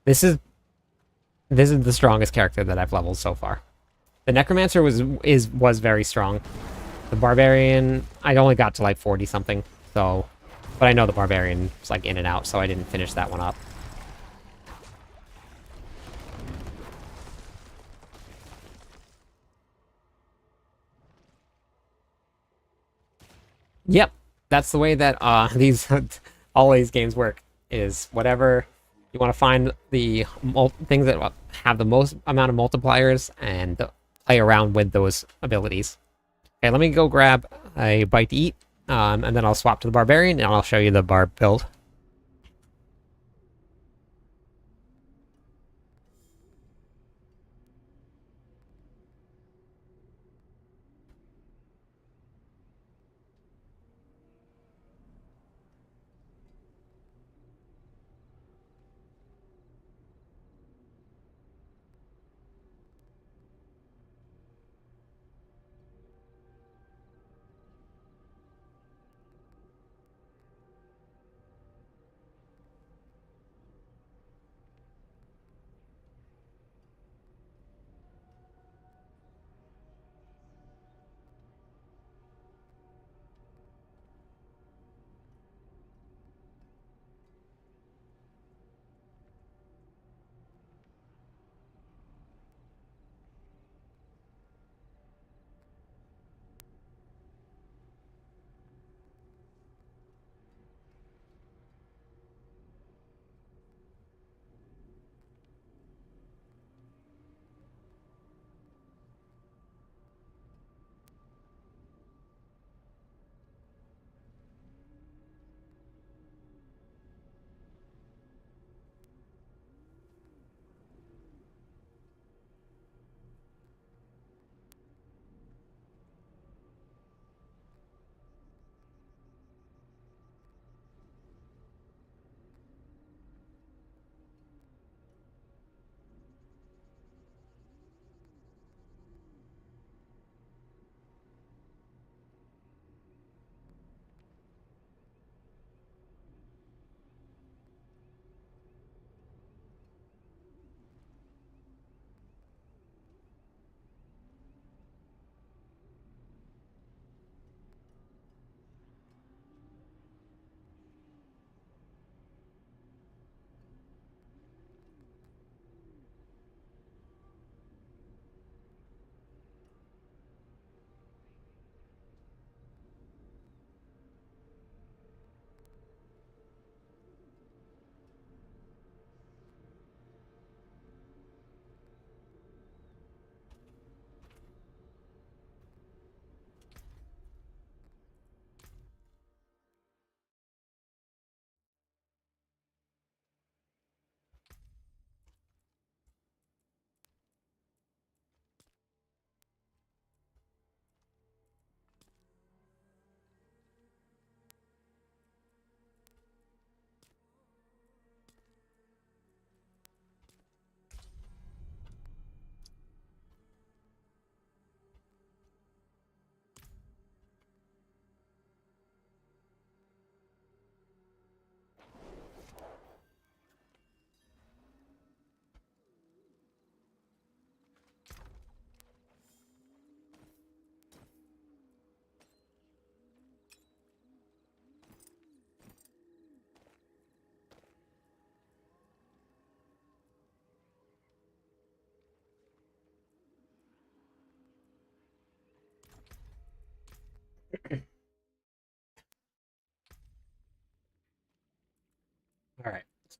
A: This is the strongest character that I've leveled so far. The Necromancer was very strong. The Barbarian, I only got to like 40 something, so, but I know the Barbarian was like in and out, so I didn't finish that one up. Yep, that's the way that these all these games work. Is whatever you want to find the things that have the most amount of multipliers and play around with those abilities. Okay, let me go grab a bite to eat, and then I'll swap to the Barbarian, and I'll show you the Barb build.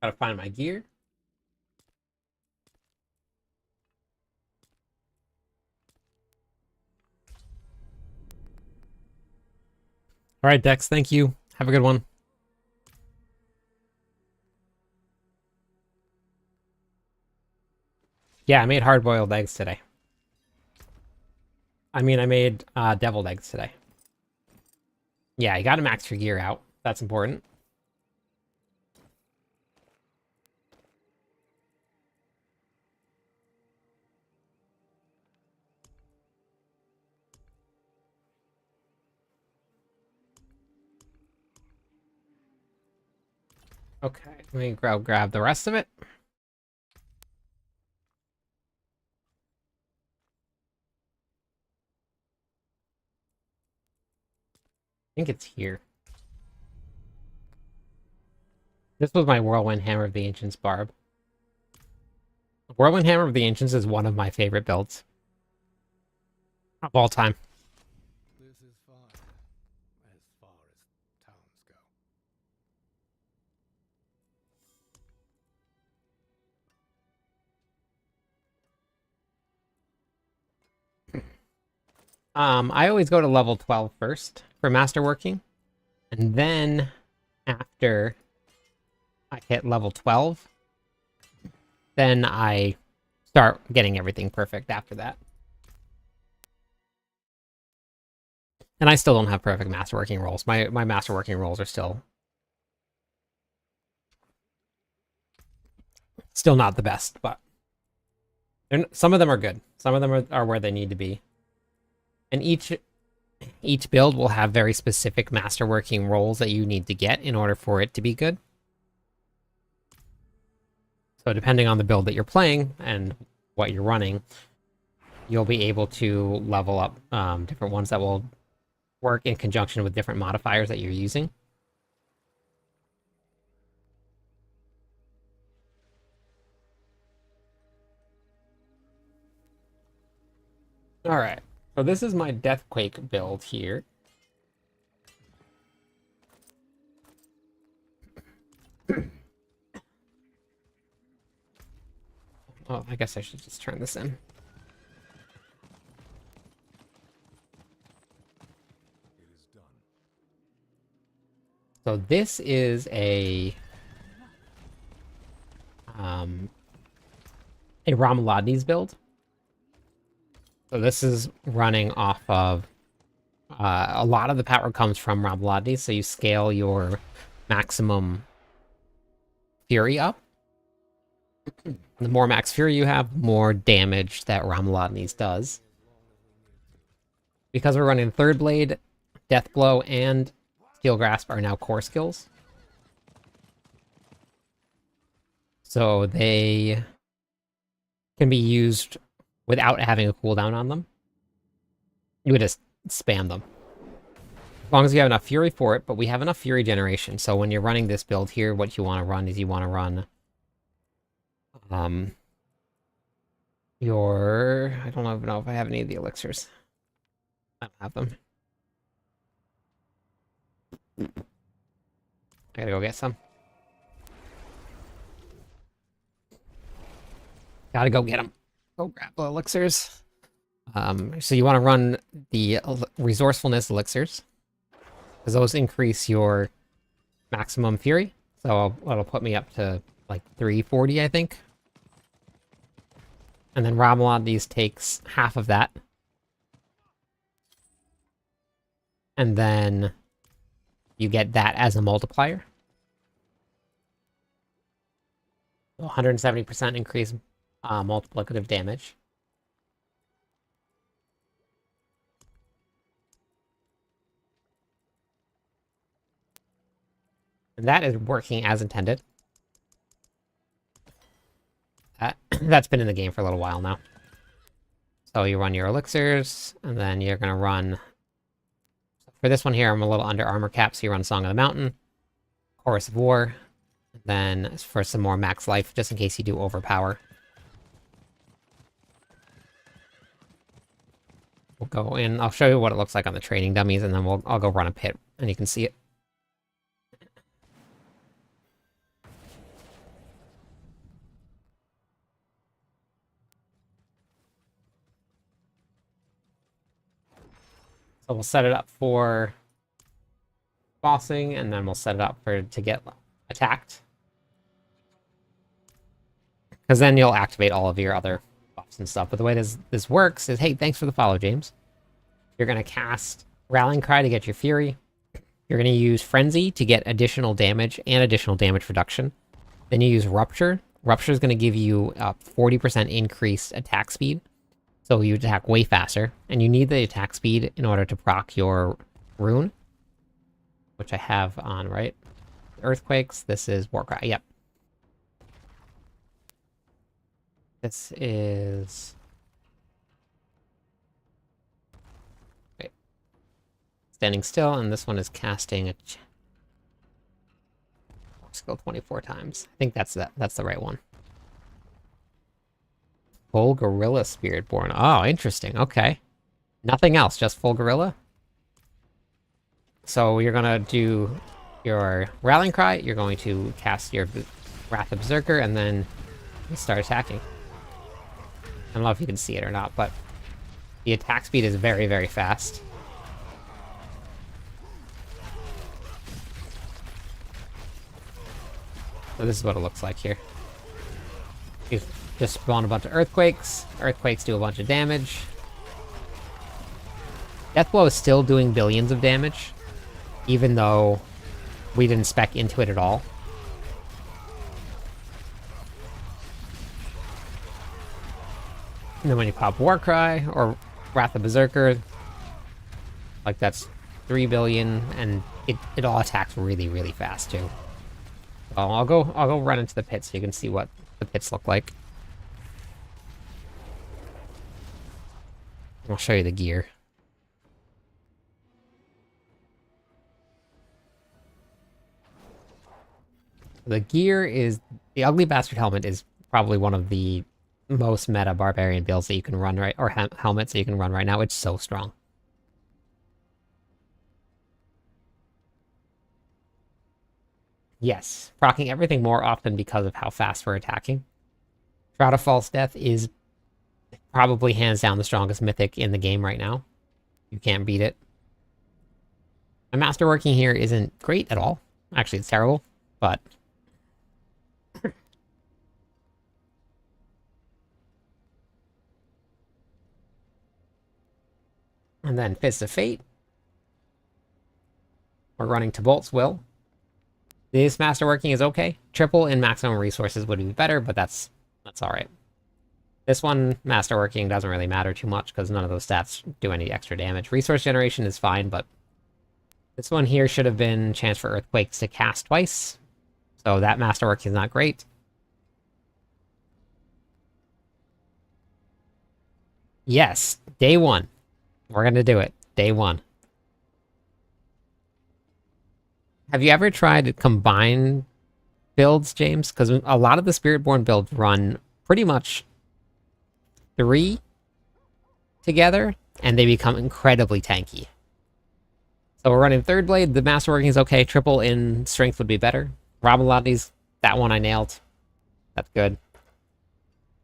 A: Gotta find my gear. All right, Dex, thank you. Have a good one. Yeah, I made hard-boiled eggs today. I mean, I made deviled eggs today. Yeah, you gotta max your gear out. That's important. Okay, let me grab the rest of it. I think it's here. This was my Whirlwind Hammer of the Ancients barb. Whirlwind Hammer of the Ancients is one of my favorite builds of all time.
B: This is fine, as far as towns go.
A: I always go to level 12 first for masterworking, and then after I hit level 12, then I start getting everything perfect after that. And I still don't have perfect masterworking rolls. My masterworking rolls are still not the best, but some of them are good. Some of them are where they need to be. And each build will have very specific masterworking rolls that you need to get in order for it to be good. So depending on the build that you're playing and what you're running, you'll be able to level up different ones that will work in conjunction with different modifiers that you're using. All right, so this is my Deathquake build here. Oh, I guess I should just turn this in.
B: It is done.
A: So this is a Ramalodni's build. So this is running off of a lot of the power comes from Ramalodni's, so you scale your maximum fury up. The more max fury you have, more damage that Ramalodni's does. Because we're running Third Blade, Death Blow, and Steel Grasp are now core skills. So they can be used without having a cooldown on them. You would just spam them. As long as you have enough fury for it, but we have enough fury generation. So when you're running this build here, what you want to run is you want to run I don't even know if I have any of the elixirs. I don't have them. I gotta go get some. Gotta go get them. Go grab the elixirs. So you want to run the resourcefulness elixirs, because those increase your maximum fury. So that'll put me up to like 340, I think. And then Ramalodni's takes half of that. And then you get that as a multiplier. 170% increase multiplicative damage. And that is working as intended. That's been in the game for a little while now. So you run your elixirs, and then you're going to run... For this one here, I'm a little under armor cap, so you run Song of the Mountain, Chorus of War, then for some more max life, just in case you do overpower. We'll go in, I'll show you what it looks like on the training dummies, and then I'll go run a pit, and you can see it. So we'll set it up for bossing, and then we'll set it up to get attacked. Because then you'll activate all of your other buffs and stuff. But the way this works is, hey, thanks for the follow, James. You're going to cast Rallying Cry to get your Fury. You're going to use Frenzy to get additional damage and additional damage reduction. Then you use Rupture. Rupture is going to give you a 40% increased attack speed. So you attack way faster. And you need the attack speed in order to proc your rune. Which I have on, right? Earthquakes. This is Warcry. Yep. This is... Wait. Standing still, and this one is casting a skill 24 times. I think that's the right one. Full Gorilla Spiritborn. Oh, interesting. Okay. Nothing else, just full Gorilla? So you're gonna do your Rallying Cry, you're going to cast your Wrath of Berserker, and then you start attacking. I don't know if you can see it or not, but the attack speed is very, very fast. So this is what it looks like here. You just spawn a bunch of Earthquakes. Earthquakes do a bunch of damage. Deathblow is still doing billions of damage, even though we didn't spec into it at all. And then when you pop Warcry or Wrath of Berserker, like that's 3 billion, and it all attacks really, really fast too. So I'll go run into the pit so you can see what the pits look like. I'll show you the gear. The gear is... The Ugly Bastard helmet is probably one of the most meta Barbarian builds that you can run right... Or helmets that you can run right now. It's so strong. Yes, proccing everything more often because of how fast we're attacking. Shroud of False Death is probably hands down the strongest mythic in the game right now. You can't beat it. My masterworking here isn't great at all. Actually, it's terrible, but... And then Fist of Fate. We're running to Bolt's Will. This masterworking is okay. Triple in maximum resources would be better, but that's alright. This one, masterworking, doesn't really matter too much because none of those stats do any extra damage. Resource generation is fine, but this one here should have been chance for Earthquakes to cast twice. So that masterworking is not great. Yes, day one. We're gonna do it. Day one. Have you ever tried combine builds, James? Because a lot of the Spiritborn builds run pretty much 3 together, and they become incredibly tanky. So we're running Third Blade. The masterworking is okay. Triple in strength would be better. Robalotti's, that one I nailed. That's good.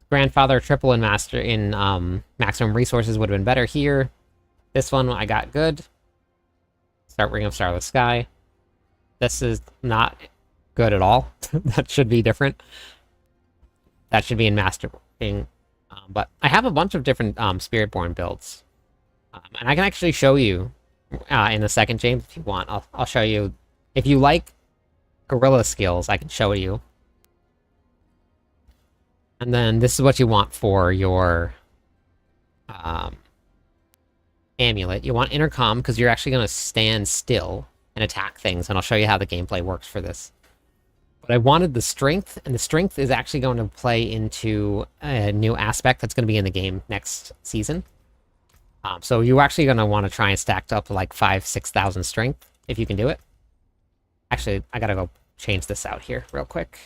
A: Grandfather, triple in maximum resources would have been better here. This one I got good. Start Ring of Starless Sky. This is not good at all. That should be different. That should be in masterworking. But I have a bunch of different Spiritborn builds. And I can actually show you in a second, James, if you want. I'll show you. If you like gorilla skills, I can show you. And then this is what you want for your amulet. You want intercom because you're actually going to stand still and attack things, and I'll show you how the gameplay works for this. But I wanted the strength, and the strength is actually going to play into a new aspect that's going to be in the game next season. So you're actually going to want to try and stack up to like 5,000-6,000 strength if you can do it. Actually, I gotta go change this out here real quick.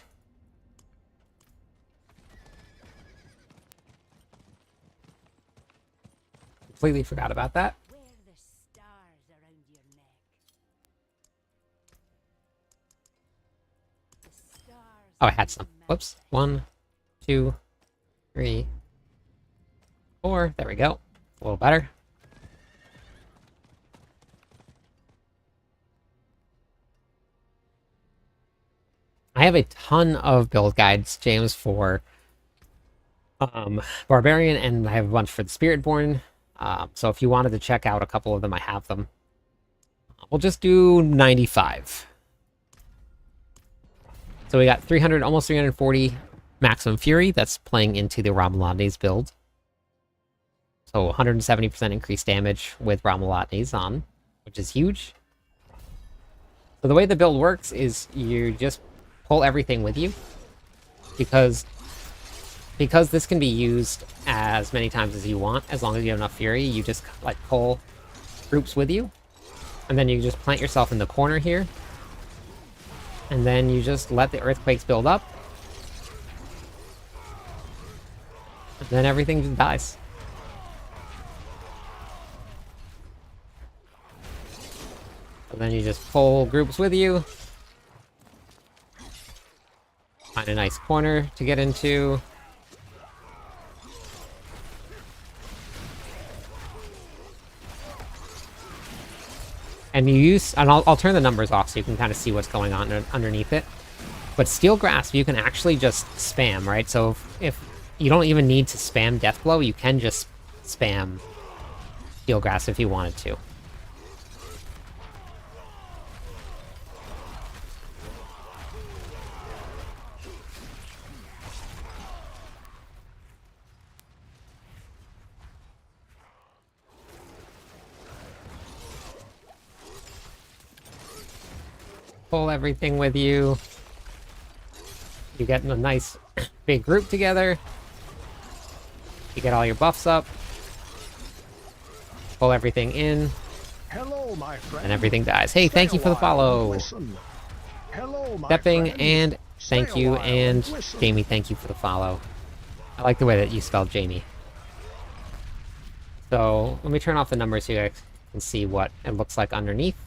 A: Completely forgot about that.
D: Wear the stars around your neck. The stars
A: Oh, I had some. Whoops. 1, 2, 3, 4. There we go. A little better. I have a ton of build guides, James, for Barbarian, and I have a bunch for the Spiritborn. So if you wanted to check out a couple of them, I have them. We'll just do 95. So we got 300, almost 340 maximum fury. That's playing into the Ramalotnes build. So 170% increased damage with Ramalotnes on, which is huge. So the way the build works is you just pull everything with you, because this can be used as many times as you want. As long as you have enough fury, you just like pull groups with you, and then you just plant yourself in the corner here, and then you just let the earthquakes build up, and then everything just dies. And then you just pull groups with you. Find a nice corner to get into. And you use, and I'll turn the numbers off so you can kind of see what's going on underneath it. But Steel Grasp, you can actually just spam, right? So if you don't even need to spam Deathblow, you can just spam Steel Grasp if you wanted to. Pull everything with you. You get in a nice big group together. You get all your buffs up. Pull everything in.
E: Hello, my friend.
A: And everything dies. Hey, thank you for the follow.
E: Hello, my
A: Stepping,
E: friend.
A: and thank
E: Stay a
A: you,
E: while
A: and
E: listen.
A: Jamie, thank you for the follow. I like the way that you spelled Jamie. So let me turn off the numbers so you guys can see what it looks like underneath.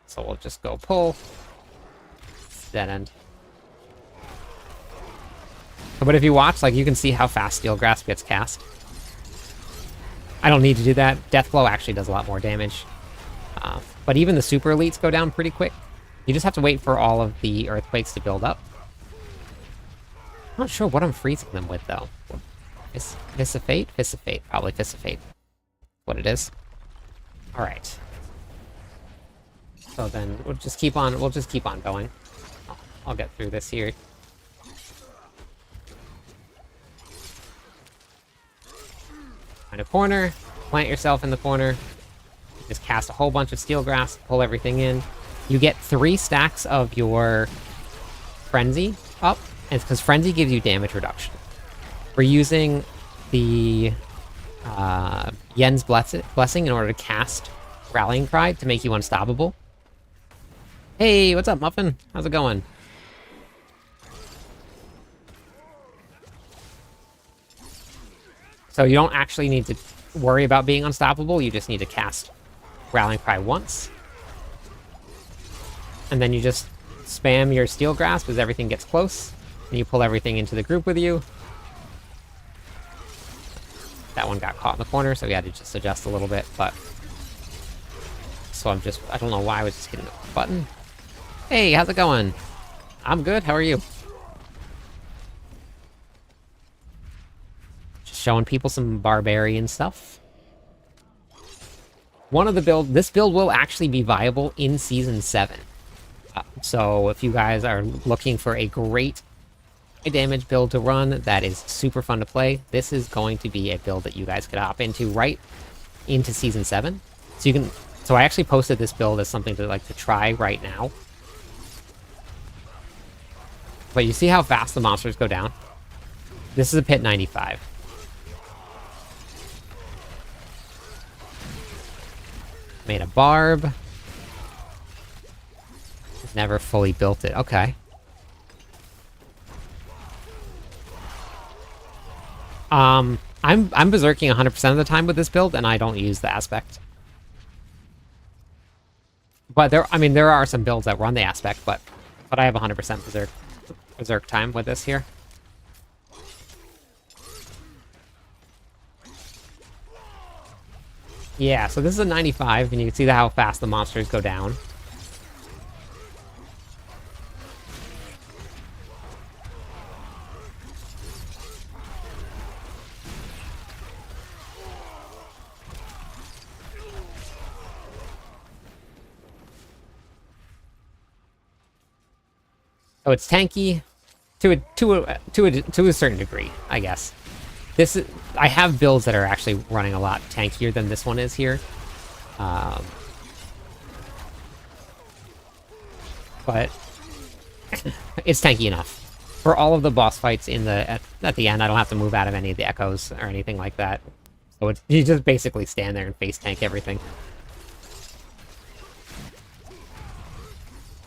A: So we'll just go pull. It's dead end. But if you watch, like, you can see how fast Steel Grasp gets cast. I don't need to do that. Deathblow actually does a lot more damage. But even the super elites go down pretty quick. You just have to wait for all of the earthquakes to build up. I'm not sure what I'm freezing them with, though. Visifate? Visifate. Probably Visifate. What it is. Alright. So then we'll just keep on going. I'll get through this here. Find a corner, plant yourself in the corner, just cast a whole bunch of Steel Grasp, pull everything in. You get 3 stacks of your Frenzy up, and it's because Frenzy gives you damage reduction. We're using the Yen's Blessing in order to cast Rallying Cry to make you unstoppable. Hey, what's up, Muffin? How's it going? So you don't actually need to worry about being unstoppable, you just need to cast Rallying Cry once. And then you just spam your Steel Grasp as everything gets close, and you pull everything into the group with you. That one got caught in the corner, so we had to just adjust a little bit, but... So I don't know why I was just hitting the button. Hey, how's it going? I'm good, how are you? Just showing people some Barbarian stuff. This build will actually be viable in Season 7. So if you guys are looking for a great high damage build to run that is super fun to play, this is going to be a build that you guys could hop into right into Season 7. So I actually posted this build as something to try right now. But you see how fast the monsters go down? This is a pit 95. Made a barb. Never fully built it. Okay. I'm berserking 100% of the time with this build, and I don't use the aspect. But there are some builds that run the aspect, but I have 100% berserk time with this here. Yeah, so this is a 95, and you can see how fast the monsters go down. So it's tanky to a certain degree, I guess. This is, I have builds that are actually running a lot tankier than this one is here. But it's tanky enough. For all of the boss fights in the at the end, I don't have to move out of any of the echoes or anything like that. So it's, you just basically stand there and face tank everything.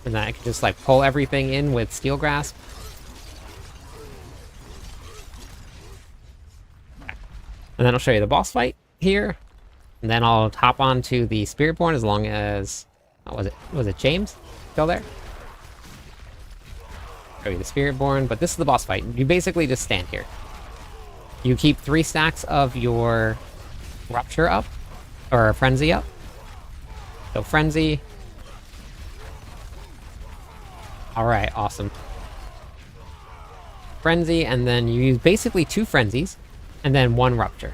A: And then I can just like pull everything in with Steel Grasp. And then I'll show you the boss fight here. And then I'll hop onto the Spiritborn as long as... what was it? Was it James? Still there? Show you the Spiritborn, but this is the boss fight. You basically just stand here. You keep 3 stacks of your Rupture up, or Frenzy up. So Frenzy. Alright, awesome. Frenzy, and then you use basically 2 Frenzies, and then 1 Rupture.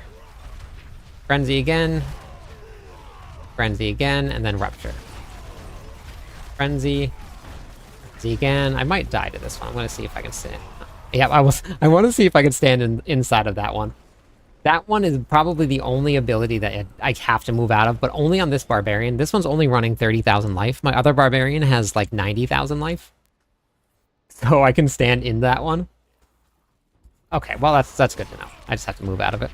A: Frenzy again, and then Rupture. Frenzy again. I might die to this one. I'm gonna see if I can stand. Yeah, I want to see if I can stand inside of that one. That one is probably the only ability that I have to move out of, but only on this Barbarian. This one's only running 30,000 life. My other Barbarian has like 90,000 life. So I can stand in that one. Okay, well that's good to know. I just have to move out of it.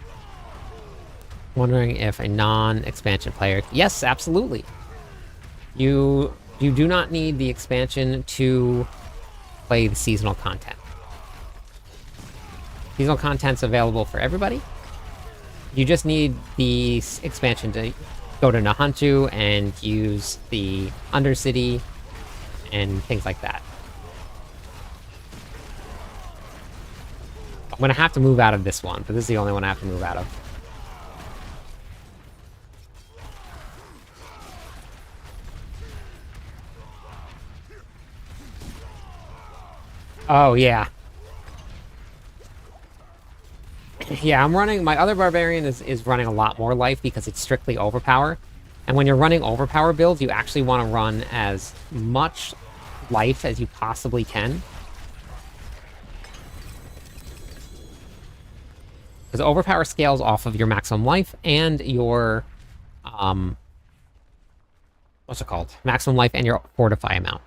A: Wondering if a non-expansion player... Yes, absolutely. You do not need the expansion to play the seasonal content. Seasonal content's available for everybody. You just need the expansion to go to Nahantu and use the Undercity and things like that. I'm gonna have to move out of this one, but this is the only one I have to move out of. Oh, yeah. Yeah, I'm running... My other Barbarian is running a lot more life because it's strictly overpower. And when you're running overpower builds, you actually want to run as much life as you possibly can. Because overpower scales off of your maximum life and your... what's it called? Maximum life and your fortify amount.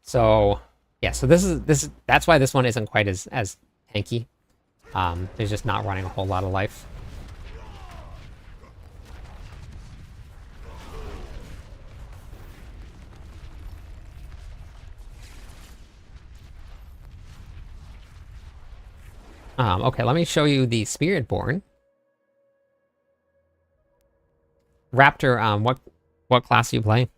A: So, yeah, so that's why this one isn't quite as tanky. There's just not running a whole lot of life. Okay, let me show you the Spiritborn. Raptor, what class do you play?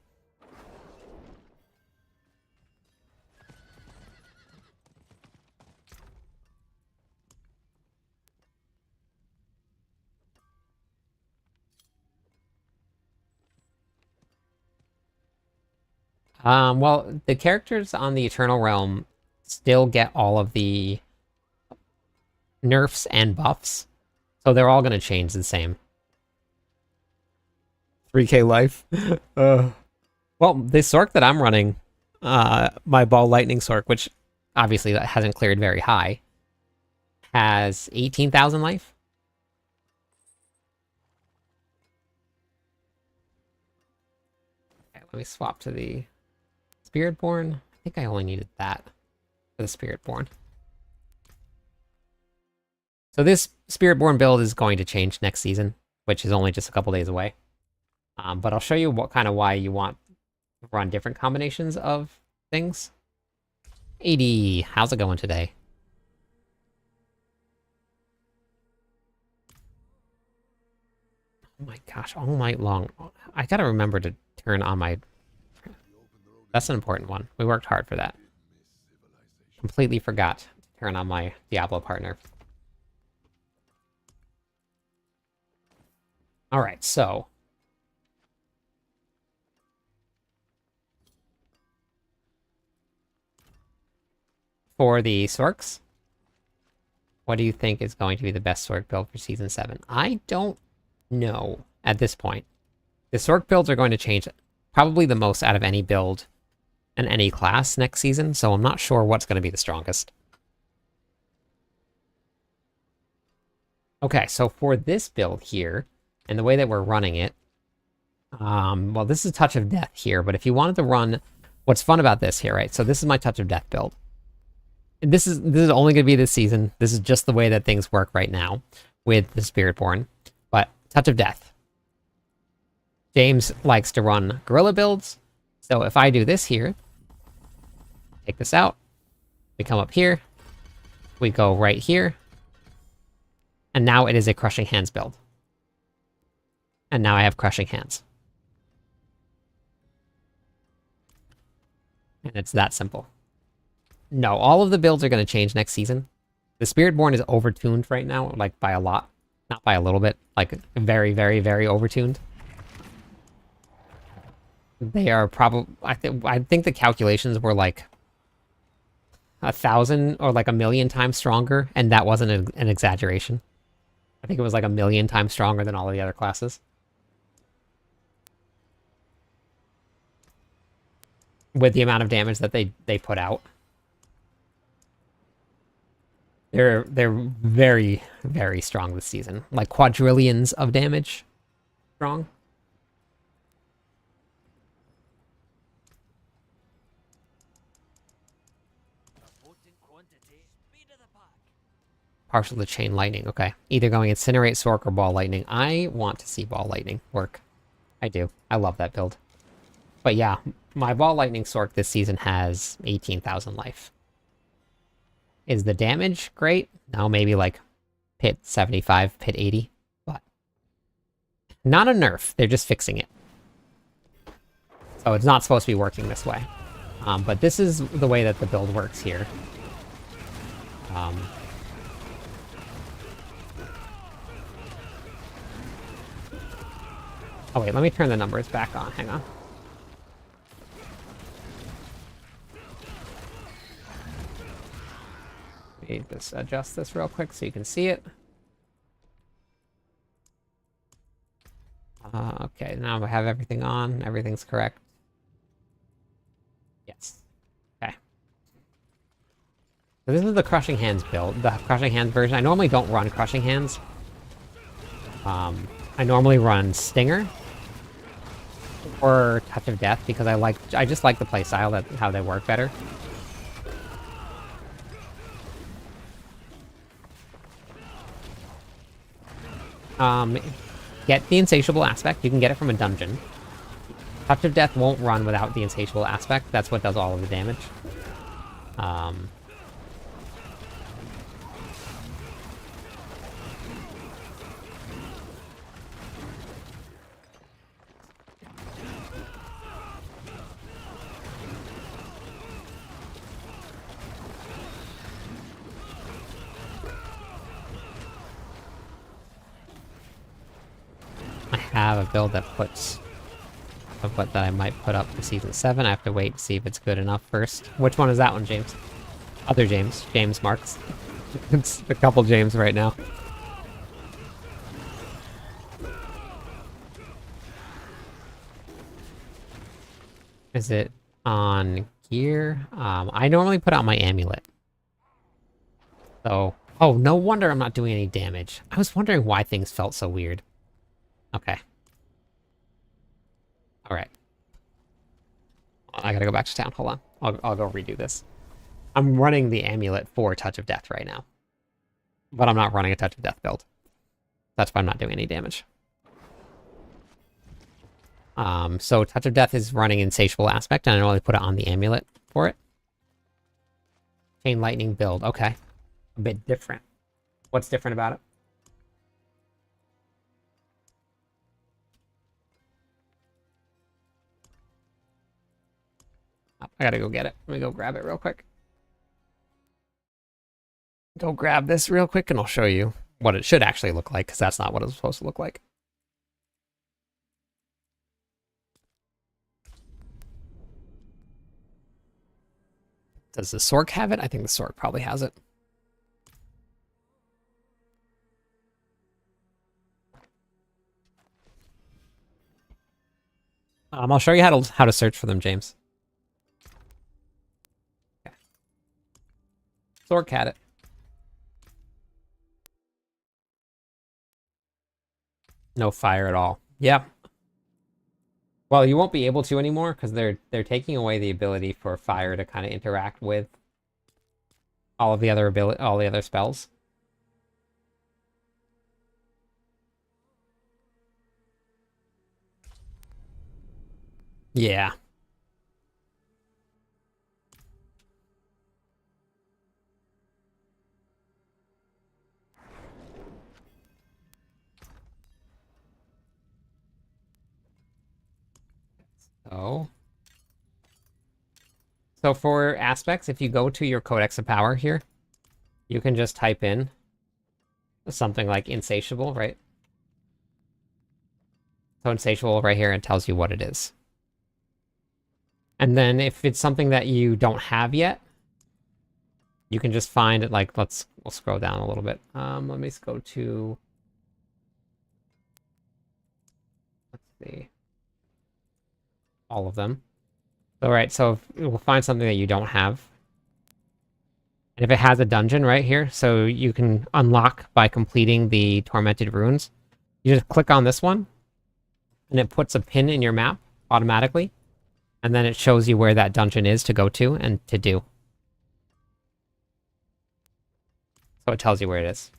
A: Well, the characters on the Eternal Realm still get all of the nerfs and buffs, so they're all going to change the same. 3k life. Well, the Sork that I'm running, my Ball Lightning Sork, which obviously that hasn't cleared very high, has 18,000 life. Okay, let me swap to the Spiritborn. I think I only needed that for the Spiritborn. So this Spiritborn build is going to change next season, which is only just a couple days away. But I'll show you why you want to run different combinations of things. 80, how's it going today? Oh my gosh, all night long. I gotta remember to turn on my... That's an important one. We worked hard for that. completely forgot to turn on my Diablo partner. Alright, so... for the Sorks, what do you think is going to be the best Sork build for Season 7? I don't know at this point. The Sork builds are going to change probably the most out of any build in any class next season, so I'm not sure what's going to be the strongest. Okay, so for this build here, and the way that we're running it, well, this is Touch of Death here, but if you wanted to run... What's fun about this here, right? So this is my Touch of Death build. And this is only going to be this season. This is just the way that things work right now with the Spiritborn. But Touch of Death. James likes to run gorilla builds. So if I do this here, take this out, we come up here, we go right here, and now it is a Crushing Hands build. And now I have Crushing Hands. And it's that simple. No, all of the builds are going to change next season. The Spiritborn is overtuned right now, like by a lot. Not by a little bit, like very, very, very overtuned. They are probably... I think the calculations were like 1,000 or like 1,000,000 times stronger, and that wasn't an exaggeration. I think it was like 1,000,000 times stronger than all of the other classes. With the amount of damage that they put out. They're very, very strong this season. Like quadrillions of damage strong. Partial to Chain Lightning, okay. Either going Incinerate, Sork, or Ball Lightning. I want to see Ball Lightning work. I do. I love that build. But yeah, my Ball Lightning Sork this season has 18,000 life. Is the damage great? No, maybe like pit 75, pit 80, but not a nerf. They're just fixing it. So it's not supposed to be working this way. But this is the way that the build works here. Oh wait, let me turn the numbers back on. Hang on. Let me just adjust this real quick so you can see it. Okay, now I have everything on. Everything's correct. Yes. Okay. So this is the Crushing Hands build, the Crushing Hands version. I normally don't run Crushing Hands. I normally run Stinger or Touch of Death because I just like the playstyle, that how they work better. Get the Insatiable Aspect. You can get it from a dungeon. Touch of Death won't run without the Insatiable Aspect. That's what does all of the damage. Have a build that puts that I might put up for Season 7. I have to wait to see if it's good enough first. Which one is that one, James? Other James. James Marks. It's a couple James right now. Is it on gear? I normally put out my amulet. So... Oh, no wonder I'm not doing any damage. I was wondering why things felt so weird. Okay. Alright. I gotta go back to town. Hold on. I'll go redo this. I'm running the amulet for Touch of Death right now. But I'm not running a Touch of Death build. That's why I'm not doing any damage. So Touch of Death is running Insatiable Aspect, and I normally put it on the amulet for it. Chain Lightning build. Okay. A bit different. What's different about it? I gotta go get it. Let me go grab it real quick. go grab this real quick and I'll show you what it should actually look like, because that's not what it's supposed to look like. Does the Sork have it? I think the Sork probably has it. I'll show you how to search for them, James. Okay. Sork had it. No fire at all. Yeah. Well, you won't be able to anymore because they're taking away the ability for fire to kind of interact with all the other spells. Yeah. So for aspects, if you go to your Codex of Power here, you can just type in something like insatiable, right? So insatiable right here, it tells you what it is. And then if it's something that you don't have yet, you can just find it, like, we'll scroll down a little bit. Let me just go to, let's see, all of them. All right, so we'll find something that you don't have. And if it has a dungeon right here, so you can unlock by completing the Tormented Runes, you just click on this one, and it puts a pin in your map automatically. And then it shows you where that dungeon is to go to and to do. So it tells you where it is.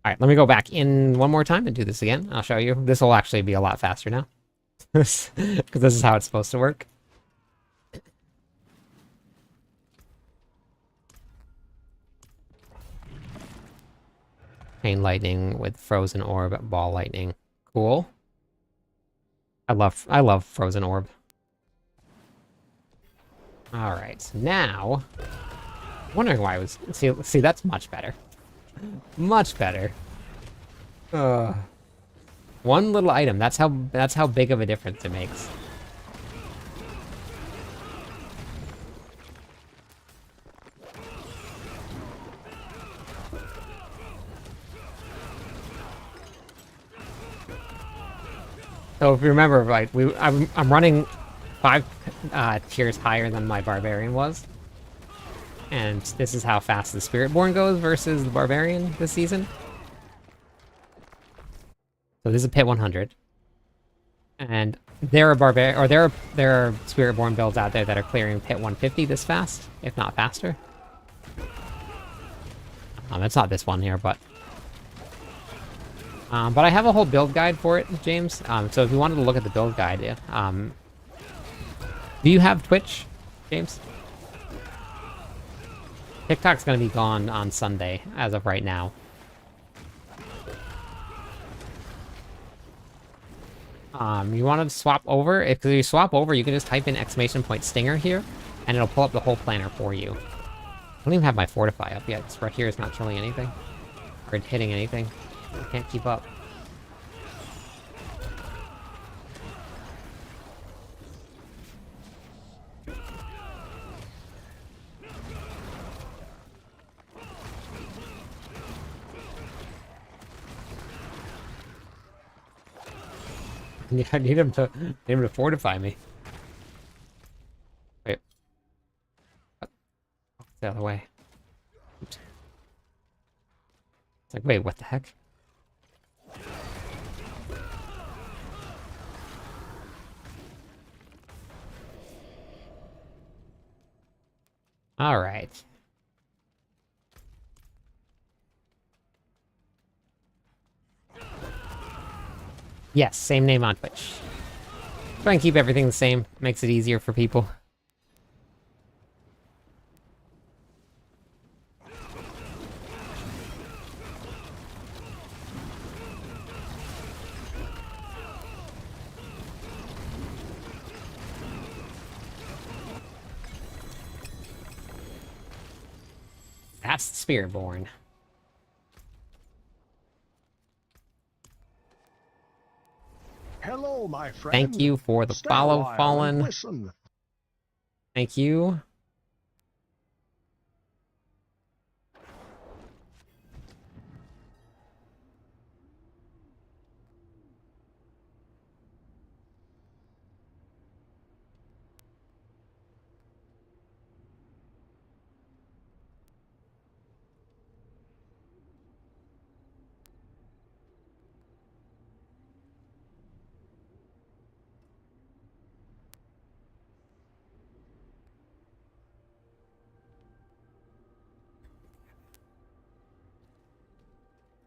A: All right, let me go back in one more time and do this again. I'll show you. This will actually be a lot faster now. Because this is how it's supposed to work. Chain lightning with frozen orb, ball lightning. Cool. I love frozen orb. All right, so now, wondering why I was see that's much better, much better. One little item. That's how big of a difference it makes. So if you remember, like I'm running 5 tiers higher than my Barbarian was. And this is how fast the Spiritborn goes versus the Barbarian this season. So this is a Pit 100. And there are Spiritborn builds out there that are clearing Pit 150 this fast, if not faster. It's not this one here, but I have a whole build guide for it, James. So if you wanted to look at the build guide, do you have Twitch, James? TikTok's gonna be gone on Sunday, as of right now. You want to swap over? If you swap over, you can just type in !stinger here, and it'll pull up the whole planner for you. I don't even have my Fortify up yet. It's right here. It's not showing anything. Or hitting anything. I can't keep up. Yeah, I need him to fortify me. Wait. The other way. Oops. It's like, wait, what the heck? All right. Yes, same name on Twitch. Try and keep everything the same. Makes it easier for people. cast Spiritborn.
E: Hello, my friend.
A: Thank you for the
E: Stay a
A: follow,
E: while and
A: Fallen.
E: listen.
A: Thank you.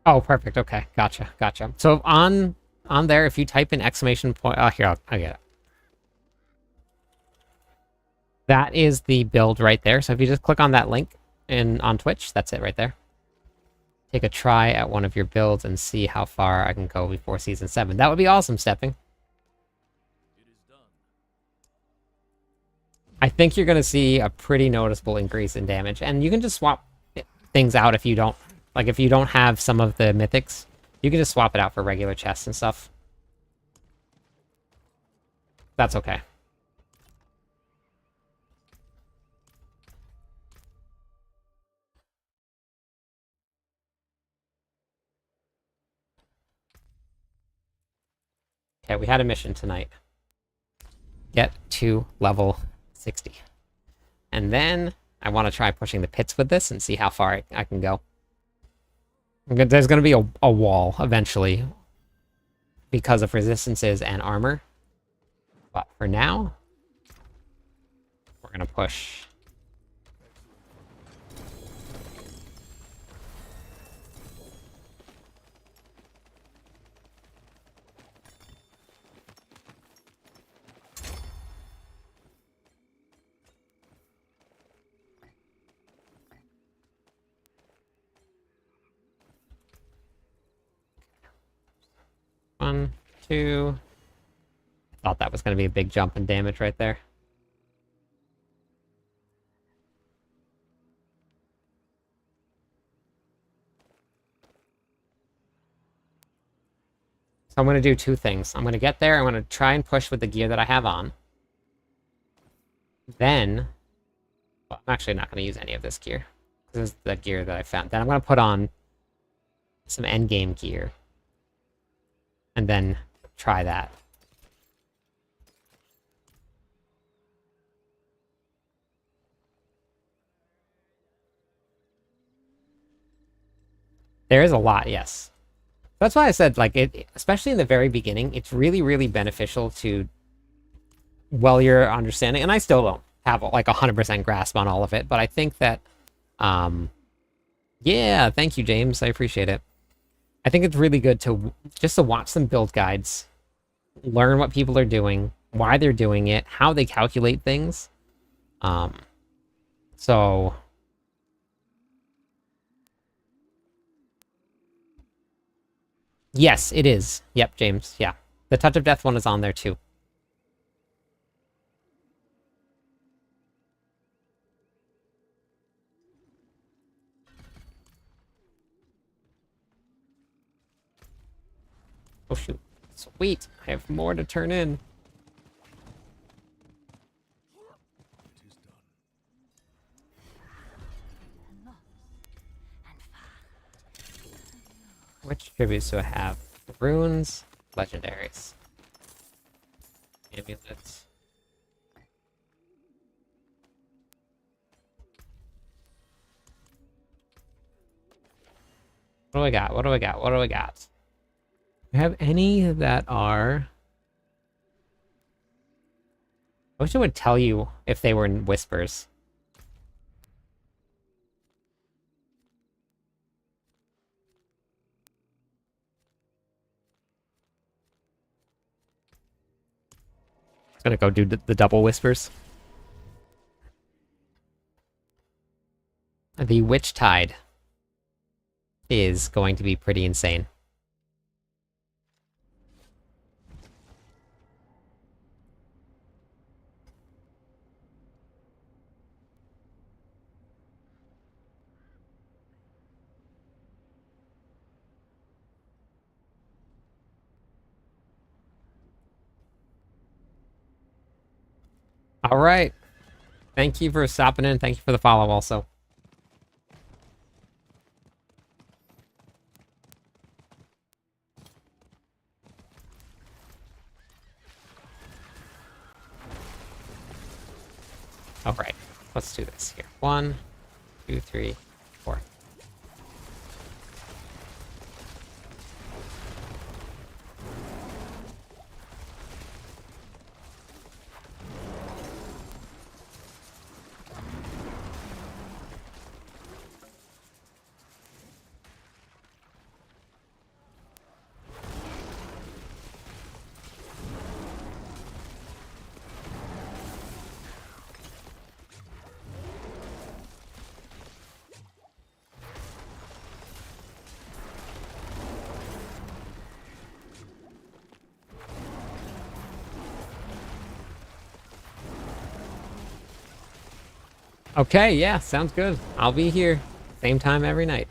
A: Oh, perfect. Okay, gotcha. So on there, if you type in exclamation point, here I'll get it. That is the build right there. So if you just click on that link on Twitch, that's it right there. Take a try at one of your builds and see how far I can go before Season 7. That would be awesome, Stepping. I think you're going to see a pretty noticeable increase in damage. And you can just swap things out if you don't... Like, if you don't have some of the mythics, you can just swap it out for regular chests and stuff. That's okay. Okay, we had a mission tonight. Get to level 60. And then I want to try pushing the pits with this and see how far I can go. There's going to be a wall eventually because of resistances and armor. But for now, we're going to push. One, two. Thought that was going to be a big jump in damage right there. So I'm going to do two things. I'm going to get there. I'm going to try and push with the gear that I have on. Then, well, I'm actually not going to use any of this gear. This is the gear that I found. Then I'm going to put on some endgame gear. And then try that. There is a lot, yes. That's why I said, like, especially in the very beginning, it's really, really beneficial to, well, your understanding, and I still don't have, like, 100% grasp on all of it, but I think that, yeah, thank you, James, I appreciate it. I think it's really good to, just to watch some build guides, learn what people are doing, why they're doing it, how they calculate things. So... Yes, it is. Yep, James. Yeah. The Touch of Death one is on there too. Oh shoot. Sweet. I have more to turn in. Which tributes do I have? Runes, legendaries. Amulets. What do I got? What do I got? What do I got? Do I have any that are... I wish it would tell you if they were in whispers. It's gonna go do the double whispers. The Witch Tide is going to be pretty insane. All right. Thank you for stopping in. Thank you for the follow also. All right. Let's do this here. 1, 2, 3, 4. Okay, yeah, sounds good. I'll be here. Same time every night.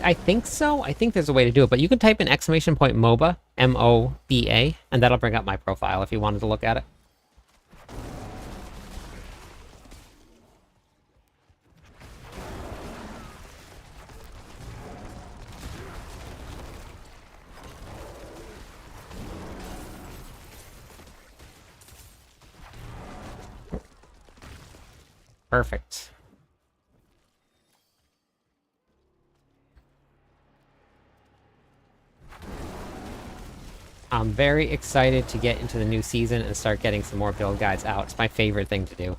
A: I think so. I think there's a way to do it, but you can type in !MOBA, MOBA, and that'll bring up my profile if you wanted to look at it. Perfect. I'm very excited to get into the new season and start getting some more build guides out. It's my favorite thing to do.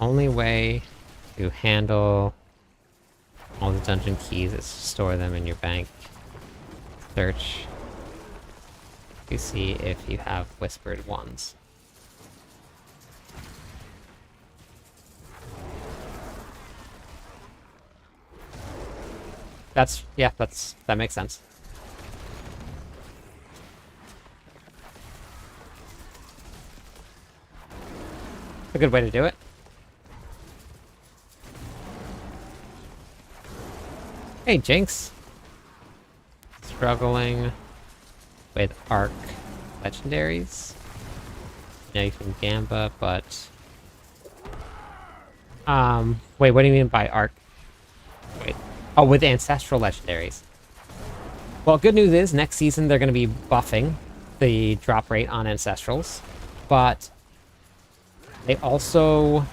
A: Only way to handle all the dungeon keys is to store them in your bank. Search to see if you have whispered ones. That makes sense. A good way to do it. Hey, Jinx. Struggling with Arc legendaries. Now you can Gamba, but... Wait, what do you mean by Arc? Wait. Oh, with Ancestral legendaries. Well, good news is, next season they're going to be buffing the drop rate on Ancestrals, but they also...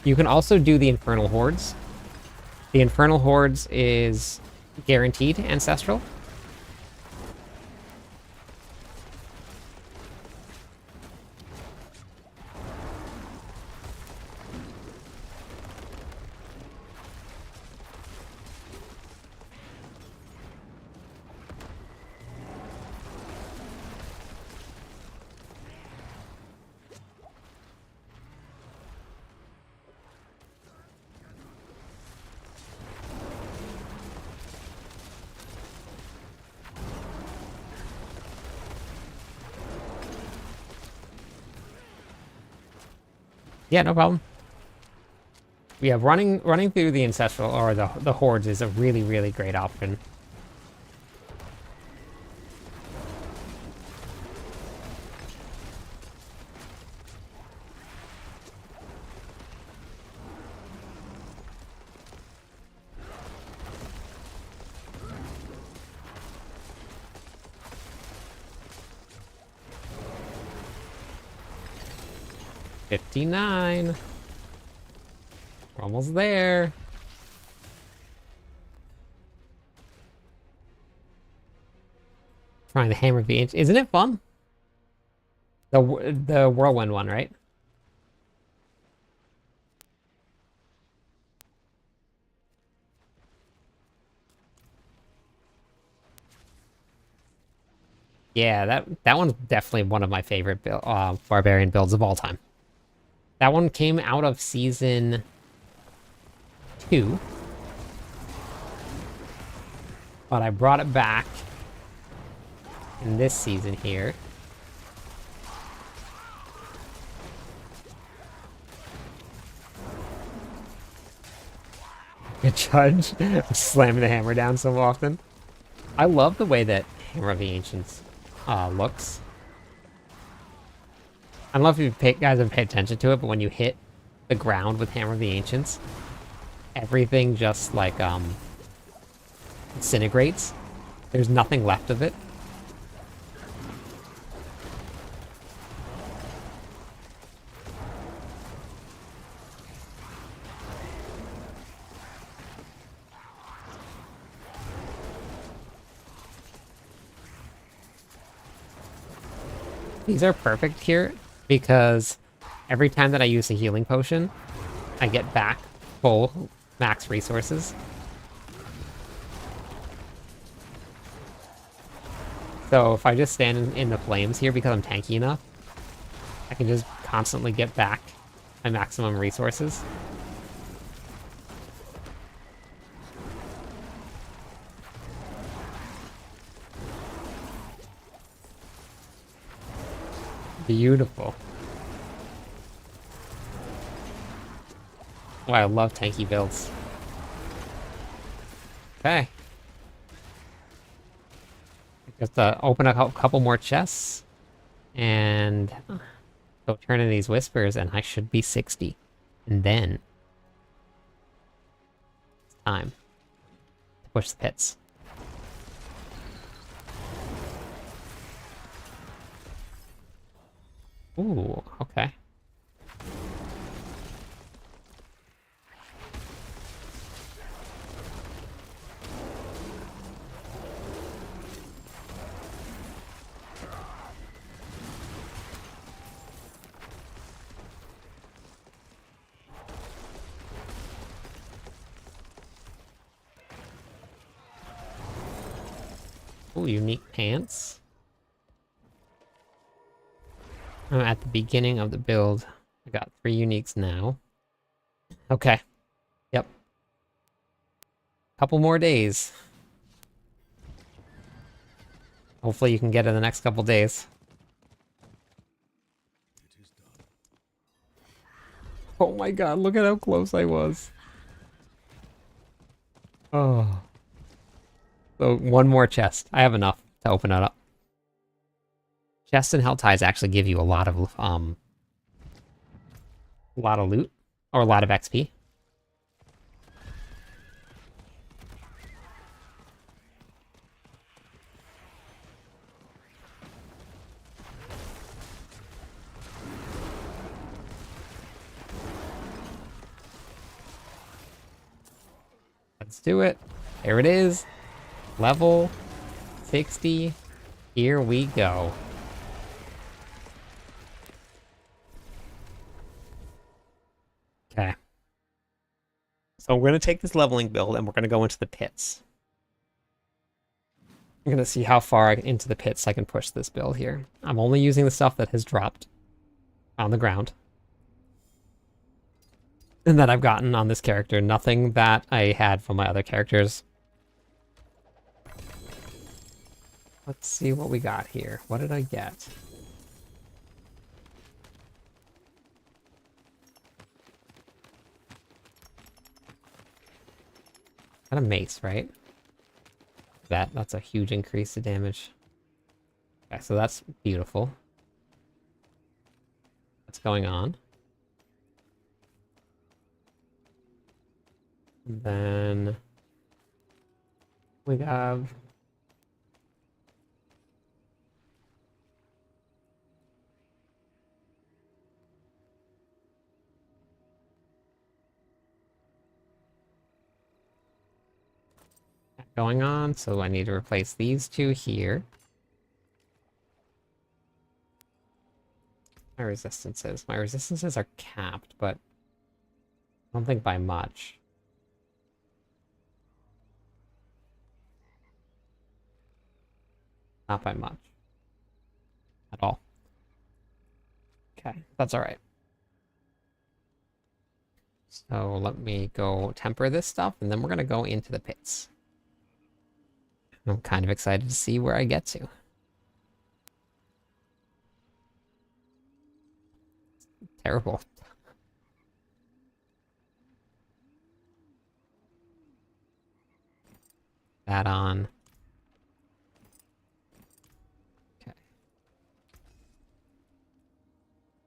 A: You can also do the Infernal Hordes. The Infernal Hordes is guaranteed Ancestral. Yeah, no problem. Yeah, running through the Ancestral, or the Hordes, is a really, really great option. $59. We're almost there. Trying the Hammer of the Ancient. Isn't it fun? The Whirlwind one, right? Yeah, that one's definitely one of my favorite Barbarian builds of all time. That one came out of season 2. But I brought it back in this season here. Good judge. I'm slamming the hammer down so often. I love the way that Hammer of the Ancients looks. I don't know if you guys have paid attention to it, but when you hit the ground with Hammer of the Ancients, everything just like disintegrates. There's nothing left of it. These are perfect here because every time that I use a healing potion, I get back full max resources. So if I just stand in the flames here because I'm tanky enough, I can just constantly get back my maximum resources. Beautiful. Oh, I love tanky builds. Okay. Just open a couple more chests and go turn in these whispers, and I should be 60. And then it's time to push the pits. Ooh, okay. Ooh, unique pants. I'm at the beginning of the build. I got 3 uniques now. Okay. Yep. Couple more days. Hopefully you can get it in the next couple days. Oh my god, look at how close I was. Oh. So one more chest. I have enough to open it up. Chests and Hell Ties actually give you a lot of loot or a lot of XP. Let's do it. There it is. Level 60. Here we go. Okay. So we're going to take this leveling build and we're going to go into the pits. I'm going to see how far into the pits I can push this build here. I'm only using the stuff that has dropped on the ground. And that I've gotten on this character. Nothing that I had from my other characters. Let's see what we got here. What did I get? Got a mace, right? That's a huge increase to damage. Okay, so that's beautiful. What's going on? And then we have going on, so I need to replace these two here. my resistances? My resistances are capped, but I don't think by much. Not by much. At all. Okay, that's alright. So let me go temper this stuff, and then we're going to go into the pits. I'm kind of excited to see where I get to. Terrible. That on. Okay.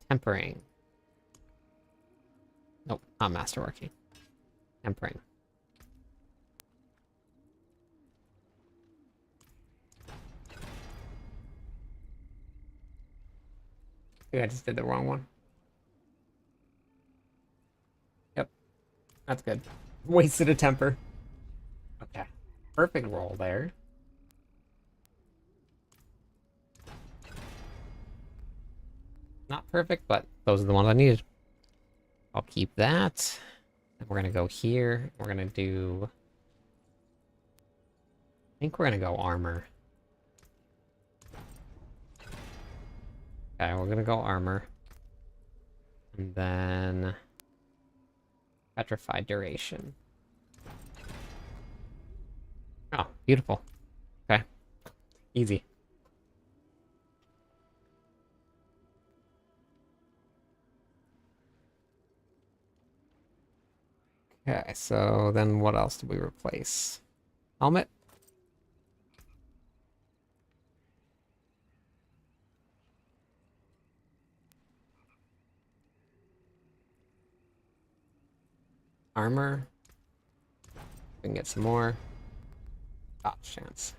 A: Tempering. Nope, not masterworking. Tempering. I think I just did the wrong one. Yep. That's good. Wasted a temper. Okay. Perfect roll there. Not perfect, but those are the ones I needed. I'll keep that. And we're gonna go here. We're gonna do... I think we're gonna go armor. Okay, we're gonna go armor. And then... Petrified duration. Oh, beautiful. Okay. Easy. Okay, so then what else did we replace? Helmet? Armor? We can get some more. Dodge chance.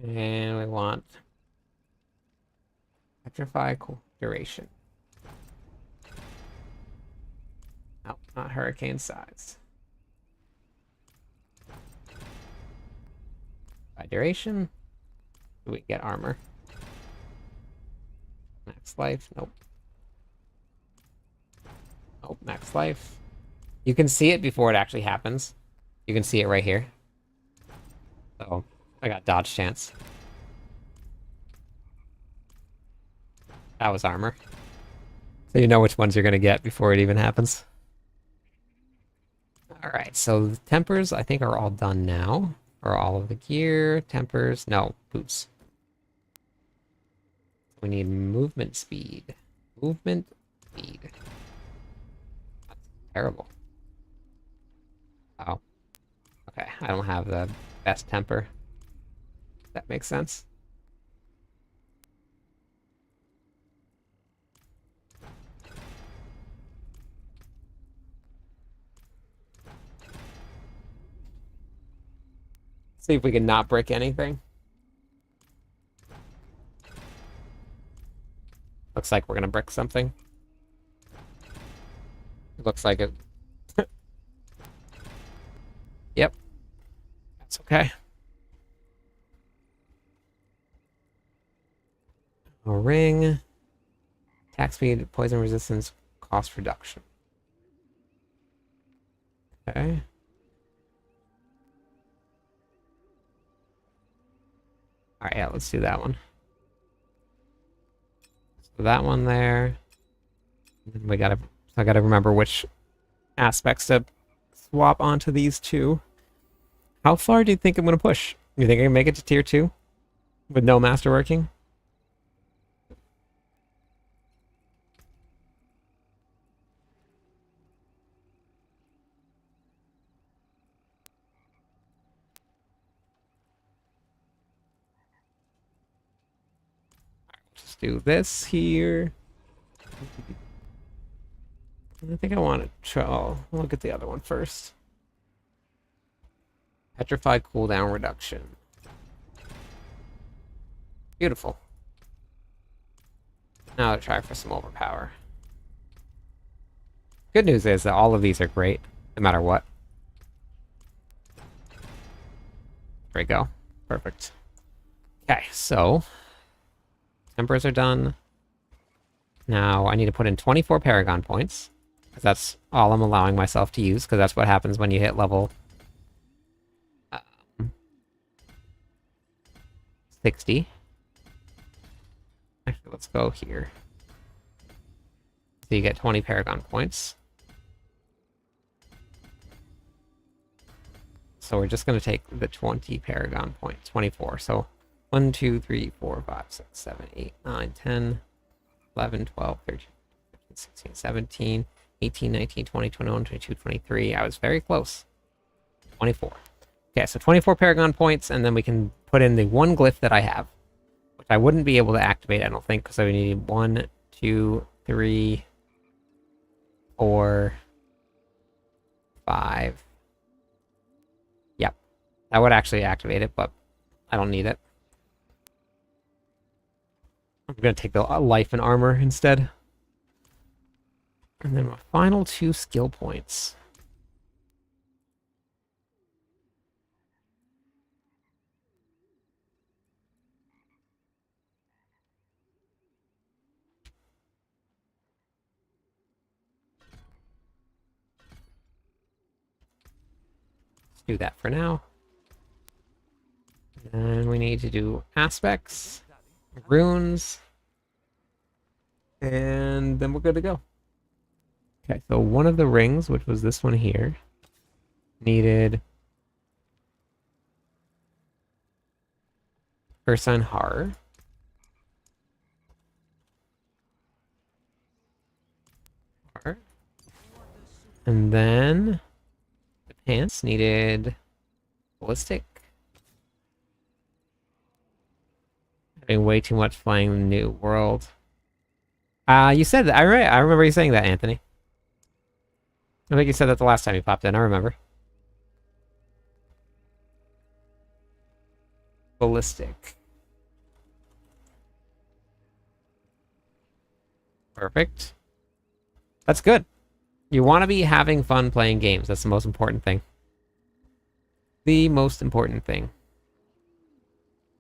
A: And we want Petrify duration. No, not hurricane size. By duration, do we get armor? Max life? Nope. Nope, max life. You can see it before it actually happens. You can see it right here. So, I got dodge chance. That was armor. So you know which ones you're going to get before it even happens. Alright, so the tempers I think are all done now. Or all of the gear, tempers, no, boots. We need movement speed. Movement speed. That's terrible. Oh. Okay, I don't have the best temper. That makes sense. See if we can not break anything. Looks like we're gonna brick something. Looks like it. Yep. That's okay. A ring. Attack speed, poison resistance, cost reduction. Okay. Alright, yeah, let's do that one. So that one there. We gotta, I gotta remember which aspects to swap onto these two. How far do you think I'm gonna push? You think I can make it to tier 2? With no masterworking? Let's do this here. I think I want to try. I'll look at the other one first. Petrified cooldown reduction. Beautiful. Now I'll try for some overpower. Good news is that all of these are great, no matter what. There we go. Perfect. Okay, so tempers are done. Now I need to put in 24 Paragon points, because that's all I'm allowing myself to use, because that's what happens when you hit level 60. Actually, let's go here. So you get 20 Paragon points. So we're just going to take the 20 Paragon points, 24. So 1, 2, 3, 4, 5, 6, 7, 8, 9, 10, 11, 12, 13, 15, 16, 17, 18, 19, 20, 21, 22, 23. I was very close. 24. Okay, so 24 Paragon points, and then we can put in the one glyph that I have, which I wouldn't be able to activate, I don't think, because I would need 1, 2, 3, 4, 5. Yep. I would actually activate it, but I don't need it. I'm going to take the life and armor instead. And then my final 2 skill points. Let's do that for now. And we need to do aspects, runes, and then we're good to go. Okay, so one of the rings, which was this one here, needed Ursa Horror. And then the pants needed Ballistic. Having way too much playing the New World. You said that. I remember you saying that, Anthony. I think you said that the last time you popped in. I remember. Ballistic. Perfect. That's good. You want to be having fun playing games. That's the most important thing. The most important thing.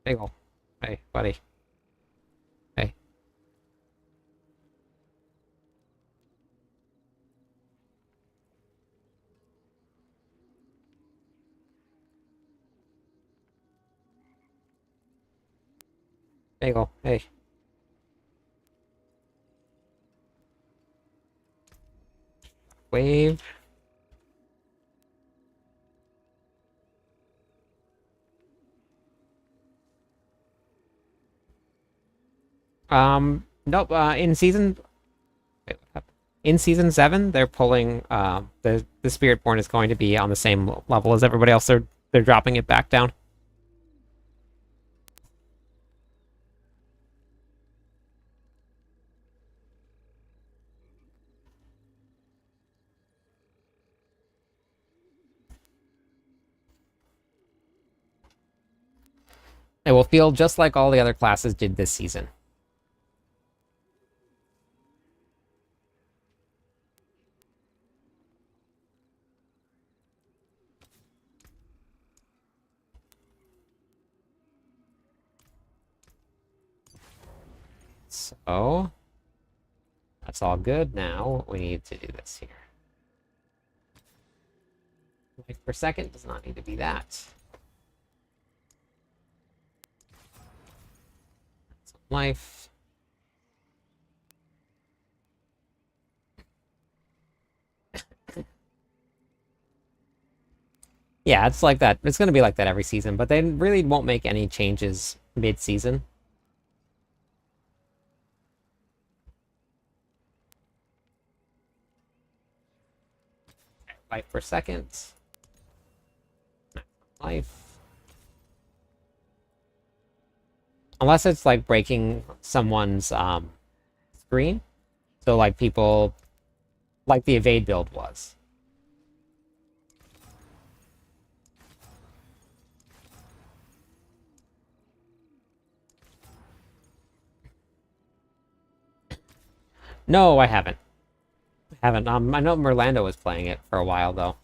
A: Bagel. Hey, buddy. Hey. Bagel. Hey. Wave. Nope, wait, what happened? In season 7, they're pulling, the Spiritborn is going to be on the same level as everybody else. They're dropping it back down. It will feel just like all the other classes did this season. So, that's all good. Now, we need to do this here. Life per second does not need to be that. Life. Yeah, it's like that. It's going to be like that every season, but they really won't make any changes mid-season. Life per second. Life. Unless it's like breaking someone's screen. So like people, like the evade build was. No, I haven't. I haven't. I know Merlando was playing it for a while though,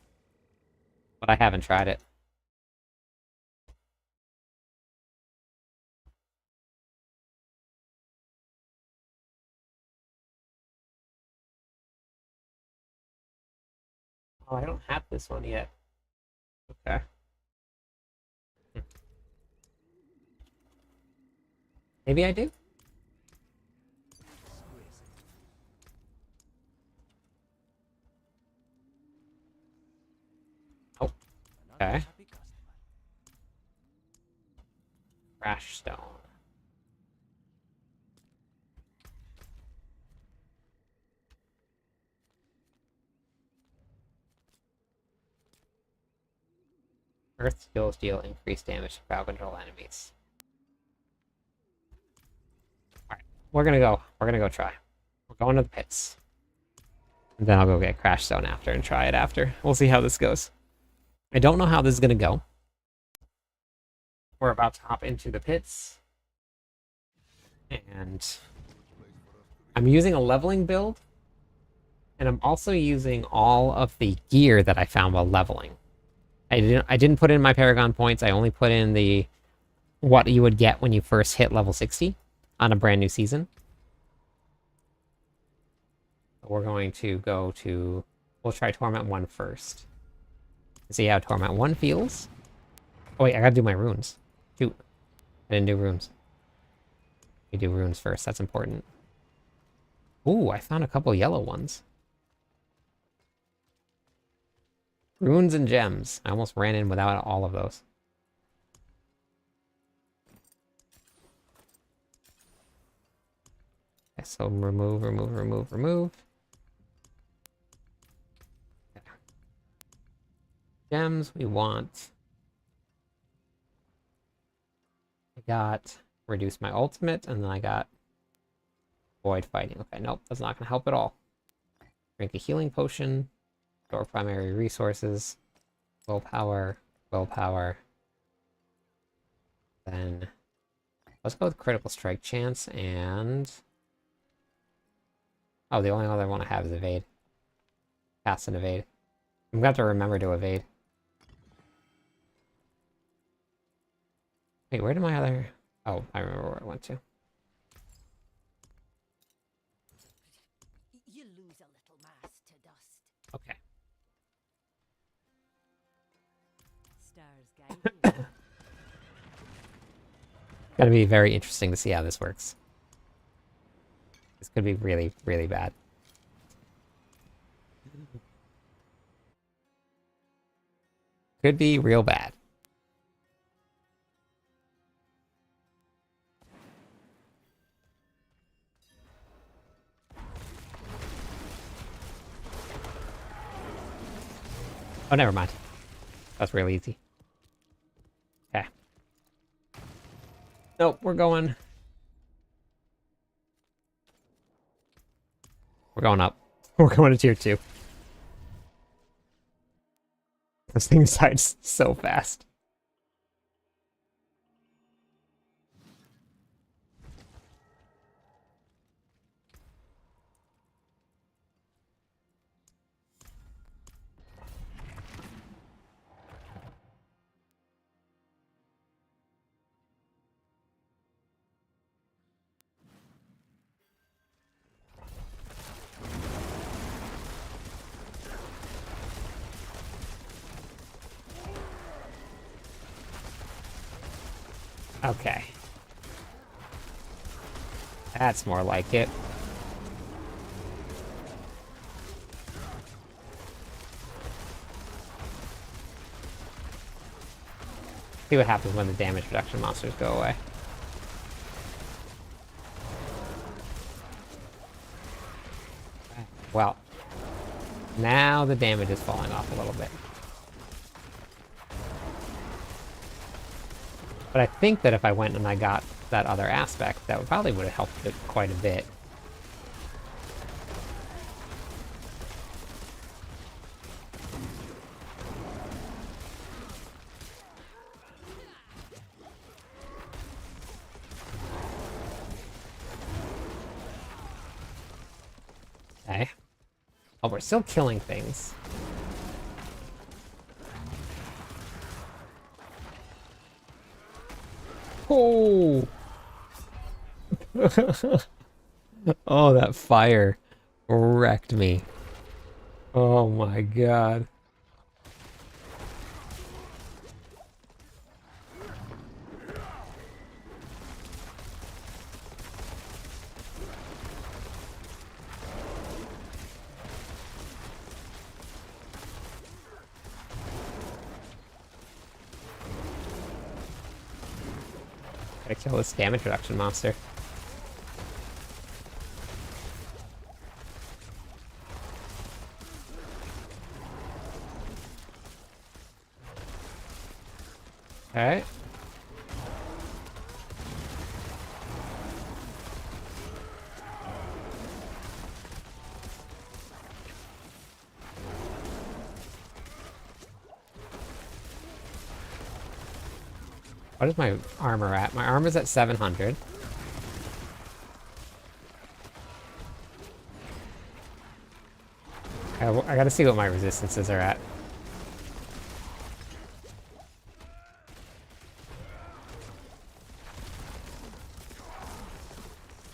A: but I haven't tried it. Oh, I don't have this one yet. Okay. Maybe I do? Oh, okay. Crash stone. Earth skills deal increased damage to crowd control enemies. Alright, we're gonna go. We're gonna go try. We're going to the pits. And then I'll go get Crash Stone after and try it after. We'll see how this goes. I don't know how this is gonna go. We're about to hop into the pits. And I'm using a leveling build. And I'm also using all of the gear that I found while leveling. I didn't put in my Paragon points. I only put in the what you would get when you first hit level 60 on a brand new season. We're going to go to... We'll try Torment 1 first. See how Torment 1 feels. Oh wait, I gotta do my runes. Shoot. I didn't do runes. We do runes first, that's important. Ooh, I found a couple yellow ones. Runes and gems. I almost ran in without all of those. Okay, so remove. Okay. Gems, we want... I got reduce my ultimate, and then I got void fighting. Okay, nope, that's not going to help at all. Drink a healing potion. Store primary resources, willpower. Then let's go with critical strike chance and... Oh, the only other one I have is evade. Cast and evade. I'm gonna have to remember to evade. Wait, where did my other... Oh, I remember where I went to.
D: You lose a little mass to dust.
A: Okay.
D: Stars guide you.
A: Gonna be very interesting to see how this works. This could be really, really bad. Could be real bad. Oh, never mind. That's real easy. Okay. Nope, we're going... We're going up. We're going to tier 2. This thing decides so fast. Okay. That's more like it. See what happens when the damage reduction monsters go away. Well, now the damage is falling off a little bit. But I think that if I went and I got that other aspect, that probably would have helped it quite a bit. Okay. Oh, we're still killing things. Oh! Oh, that fire wrecked me. Oh my god. I kill this damage reduction monster. Alright. What is my armor at? My armor's at 700. I gotta see what my resistances are at.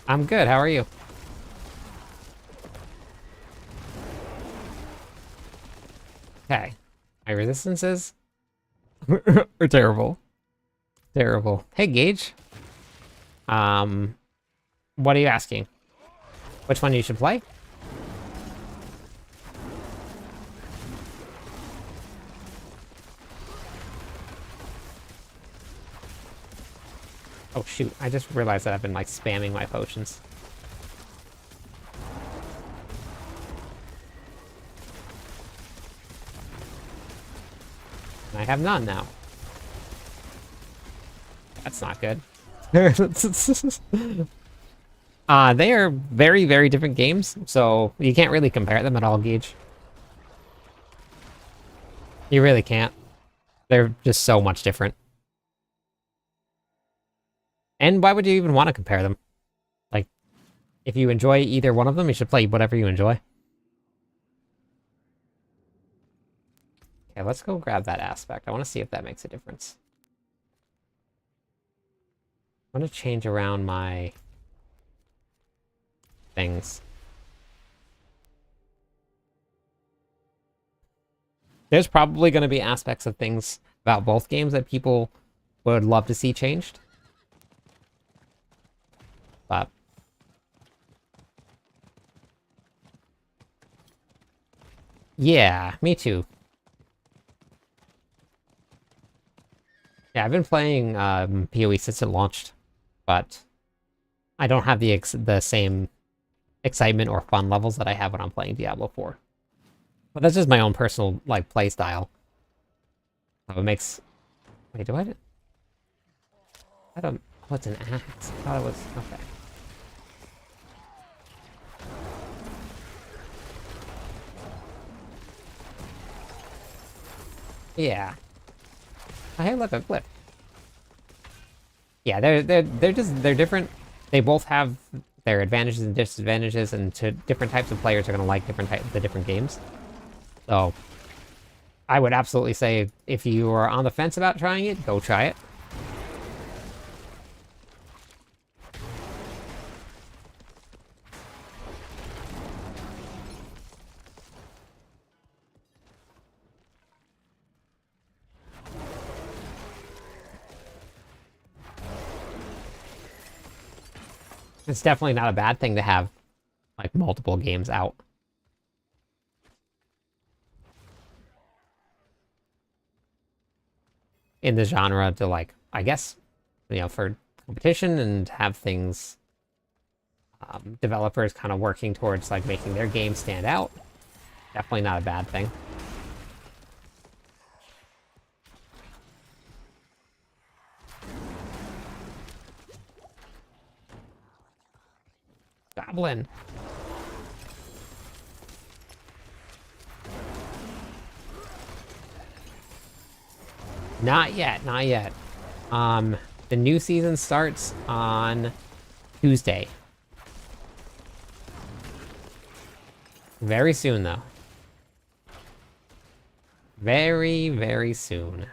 A: I'm good, how are you? Okay. My resistances are terrible. Terrible. Hey, Gage. What are you asking? Which one you should play? Oh shoot, I just realized that I've been like spamming my potions. I have none now. That's not good. They are very, very different games, so you can't really compare them at all, Gage. You really can't. They're just so much different. And why would you even want to compare them? Like, if you enjoy either one of them, you should play whatever you enjoy. Okay, let's go grab that aspect. I want to see if that makes a difference. I'm going to change around my things. There's probably going to be aspects of things about both games that people would love to see changed. But yeah, me too. Yeah, I've been playing PoE since it launched, but I don't have the same excitement or fun levels that I have when I'm playing Diablo 4. But that's just my own personal like play style. So it makes. Wait, do I? I don't. What's an axe? I thought it was okay. Yeah. Oh, hey, look, a glyph. Yeah, they're different. They both have their advantages and disadvantages, and to different types of players are gonna like the different games. So, I would absolutely say if you are on the fence about trying it, go try it. It's definitely not a bad thing to have, like, multiple games out. In the genre to, like, I guess, you know, for competition and have things, developers kind of working towards, like, making their game stand out. Definitely not a bad thing. Goblin. Not yet, not yet. The new season starts on Tuesday. Very soon, though. Very, very soon.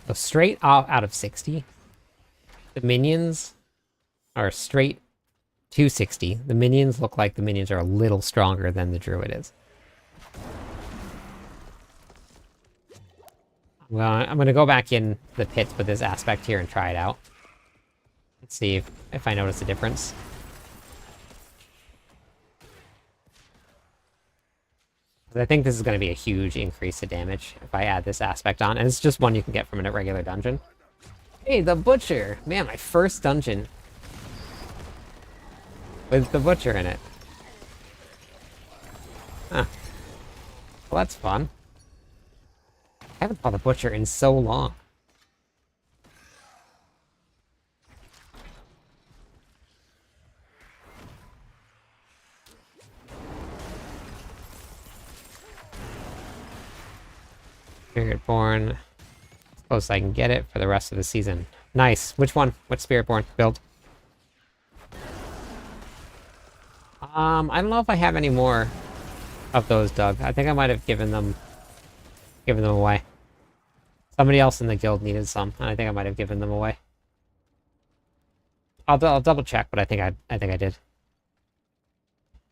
A: So straight off out of 60, the minions are straight 260. The minions look like the minions are a little stronger than the druid is. Well, I'm gonna go back in the pits with this aspect here and try it out. Let's see if I notice a difference. I think this is going to be a huge increase of damage if I add this aspect on. And it's just one you can get from a regular dungeon. Hey, the Butcher! Man, my first dungeon with the Butcher in it. Huh. Well, that's fun. I haven't fought the Butcher in so long. Spiritborn. As close as I can get it for the rest of the season. Nice. Which one? Which Spiritborn build? I don't know if I have any more of those, Doug. I think I might have given them away. Somebody else in the guild needed some, and I think I might have given them away. I'll double check, but I think I did.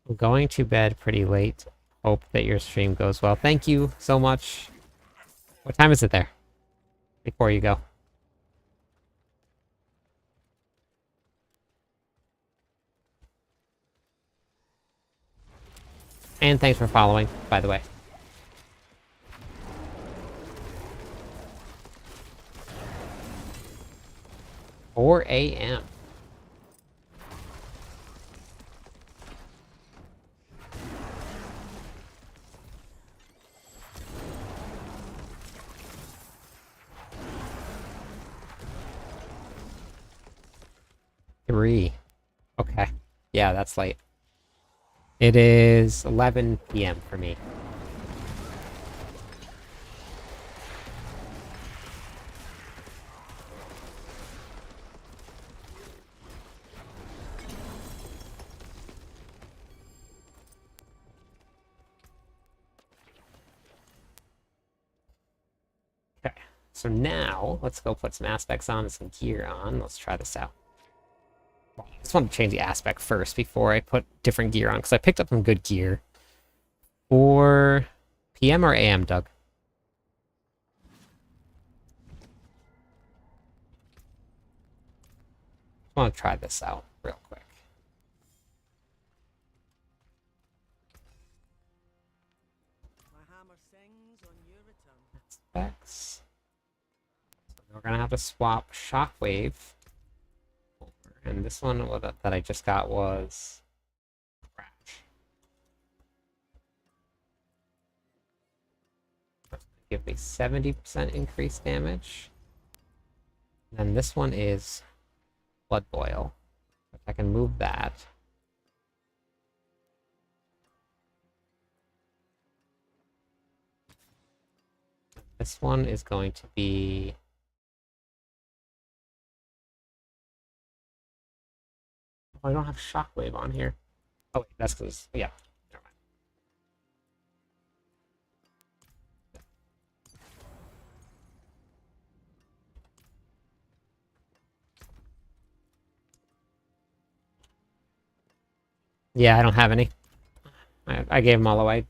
A: I'm going to bed pretty late. Hope that your stream goes well. Thank you so much. What time is it there? Before you go. And thanks for following, by the way. Four a.m. Three. Okay. Yeah, that's late. It is 11 p.m. for me. Okay, so now let's go put some aspects on and some gear on. Let's try this out. I just want to change the aspect first before I put different gear on, because I picked up some good gear. For PM or AM, Doug? I want to try this out real quick.
C: My hammer sings on your return.
A: Aspects. So we're gonna have to swap Shockwave. And this one that I just got was Crash. Give me 70% increased damage. And then this one is Blood Boil. If I can move that. This one is going to be... Oh, I don't have Shockwave on here. Oh, wait, that's because... Yeah, never mind. Yeah, I don't have any. I gave them all away.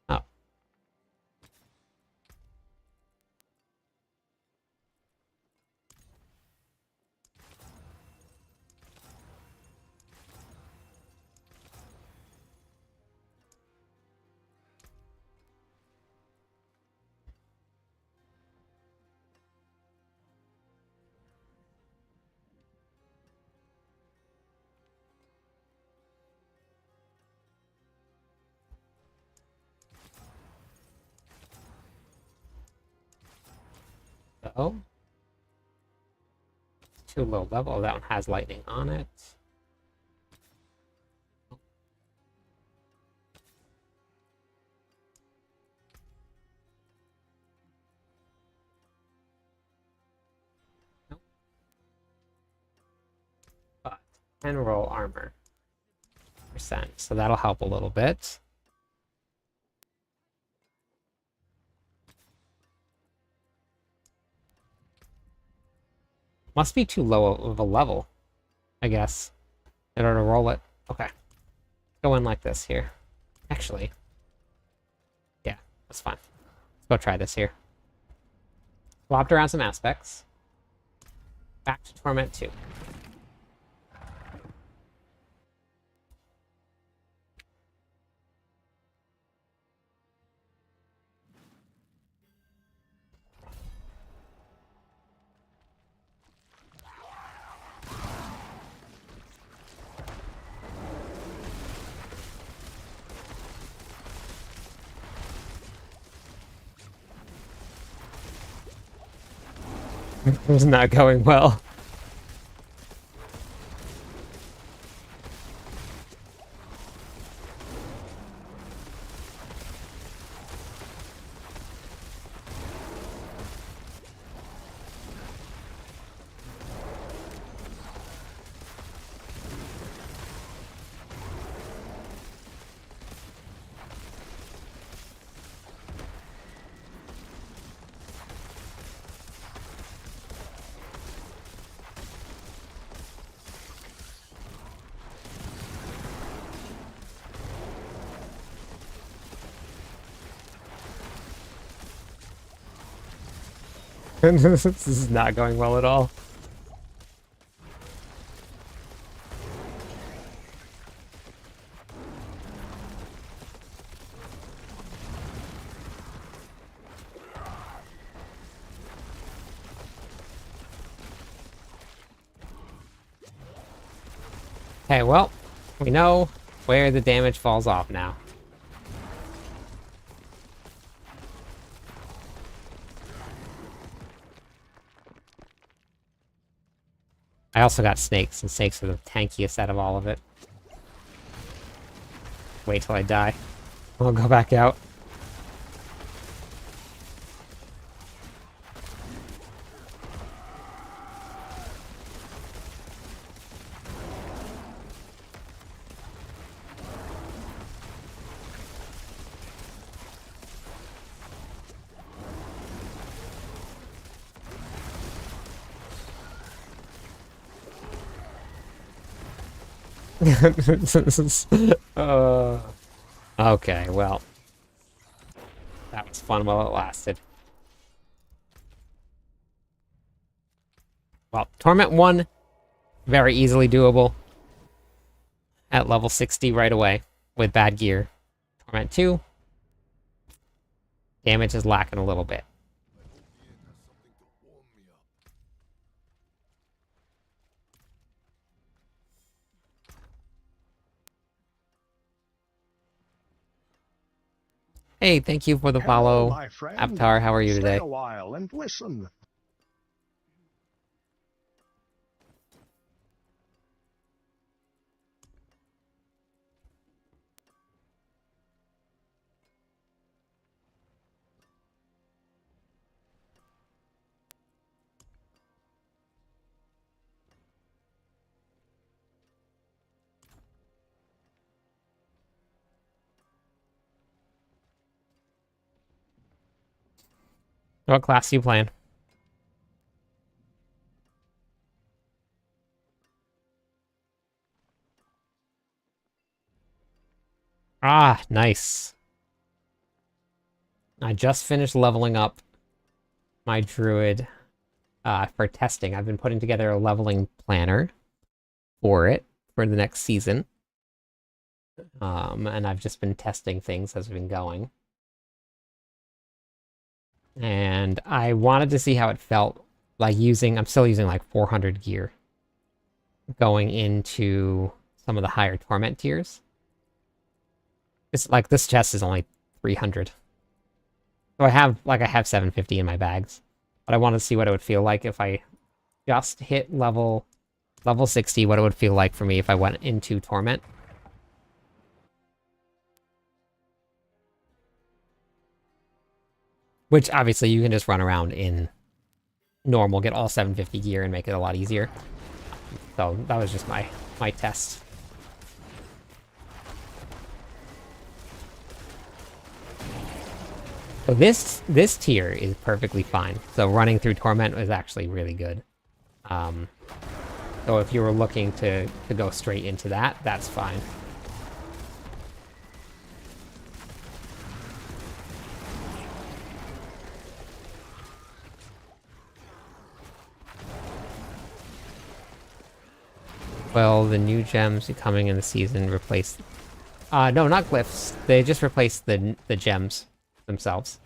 A: Oh. So, too low level. That one has lightning on it. Nope. But 10 roll armor %. So that'll help a little bit. Must be too low of a level, I guess, in order to roll it. Okay. Go in like this here. Actually. Yeah, that's fine. Let's go try this here. Swapped around some aspects. Back to Torment 2. It was not going well. This is not going well at all. Okay, well, we know where the damage falls off now. I also got snakes, and snakes are the tankiest out of all of it. Wait till I die. I'll go back out. Okay, well. That was fun while it lasted. Well, Torment 1, very easily doable. At level 60 right away, with bad gear. Torment 2, damage is lacking a little bit. Hey, thank you for the
E: Hello,
A: follow.
E: my friend.
A: Avatar, how are you
E: Stay
A: today?
E: a while and listen.
A: What class are you playing? Ah, nice. I just finished leveling up my Druid for testing. I've been putting together a leveling planner for it for the next season. And I've just been testing things as we've been going. And I wanted to see how it felt like I'm still using like 400 gear going into some of the higher torment tiers. It's like this chest is only 300. So I have 750 in my bags. But I want to see what it would feel like if I just hit level 60, what it would feel like for me if I went into torment. Which, obviously, you can just run around in normal, get all 750 gear, and make it a lot easier. So, that was just my test. So this tier is perfectly fine. So running through Torment is actually really good. Um, so if you were looking to go straight into that, that's fine. Well, the new gems coming in the season replace... no, not glyphs. They just replace the gems themselves.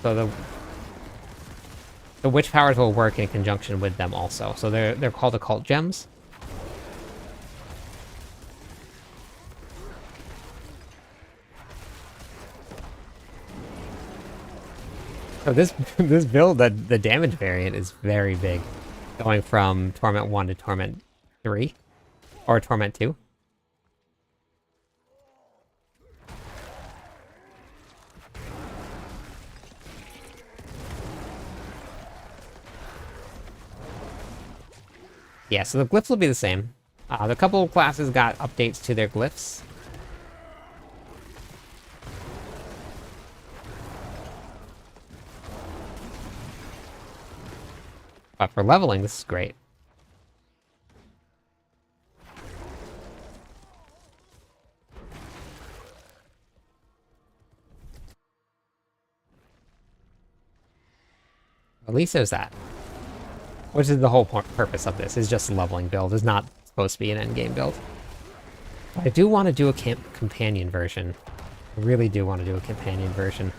A: So the witch powers will work in conjunction with them also. So they're called occult gems. So this this build, the damage variant is very big, going from Torment 1 to Torment 3, or Torment 2. Yeah, so the glyphs will be the same. The couple of classes got updates to their glyphs. But for leveling, this is great. At least there's that. Which is the whole purpose of this, is just a leveling build. It's not supposed to be an endgame build. But I do want to do a companion version. I really do want to do a companion version.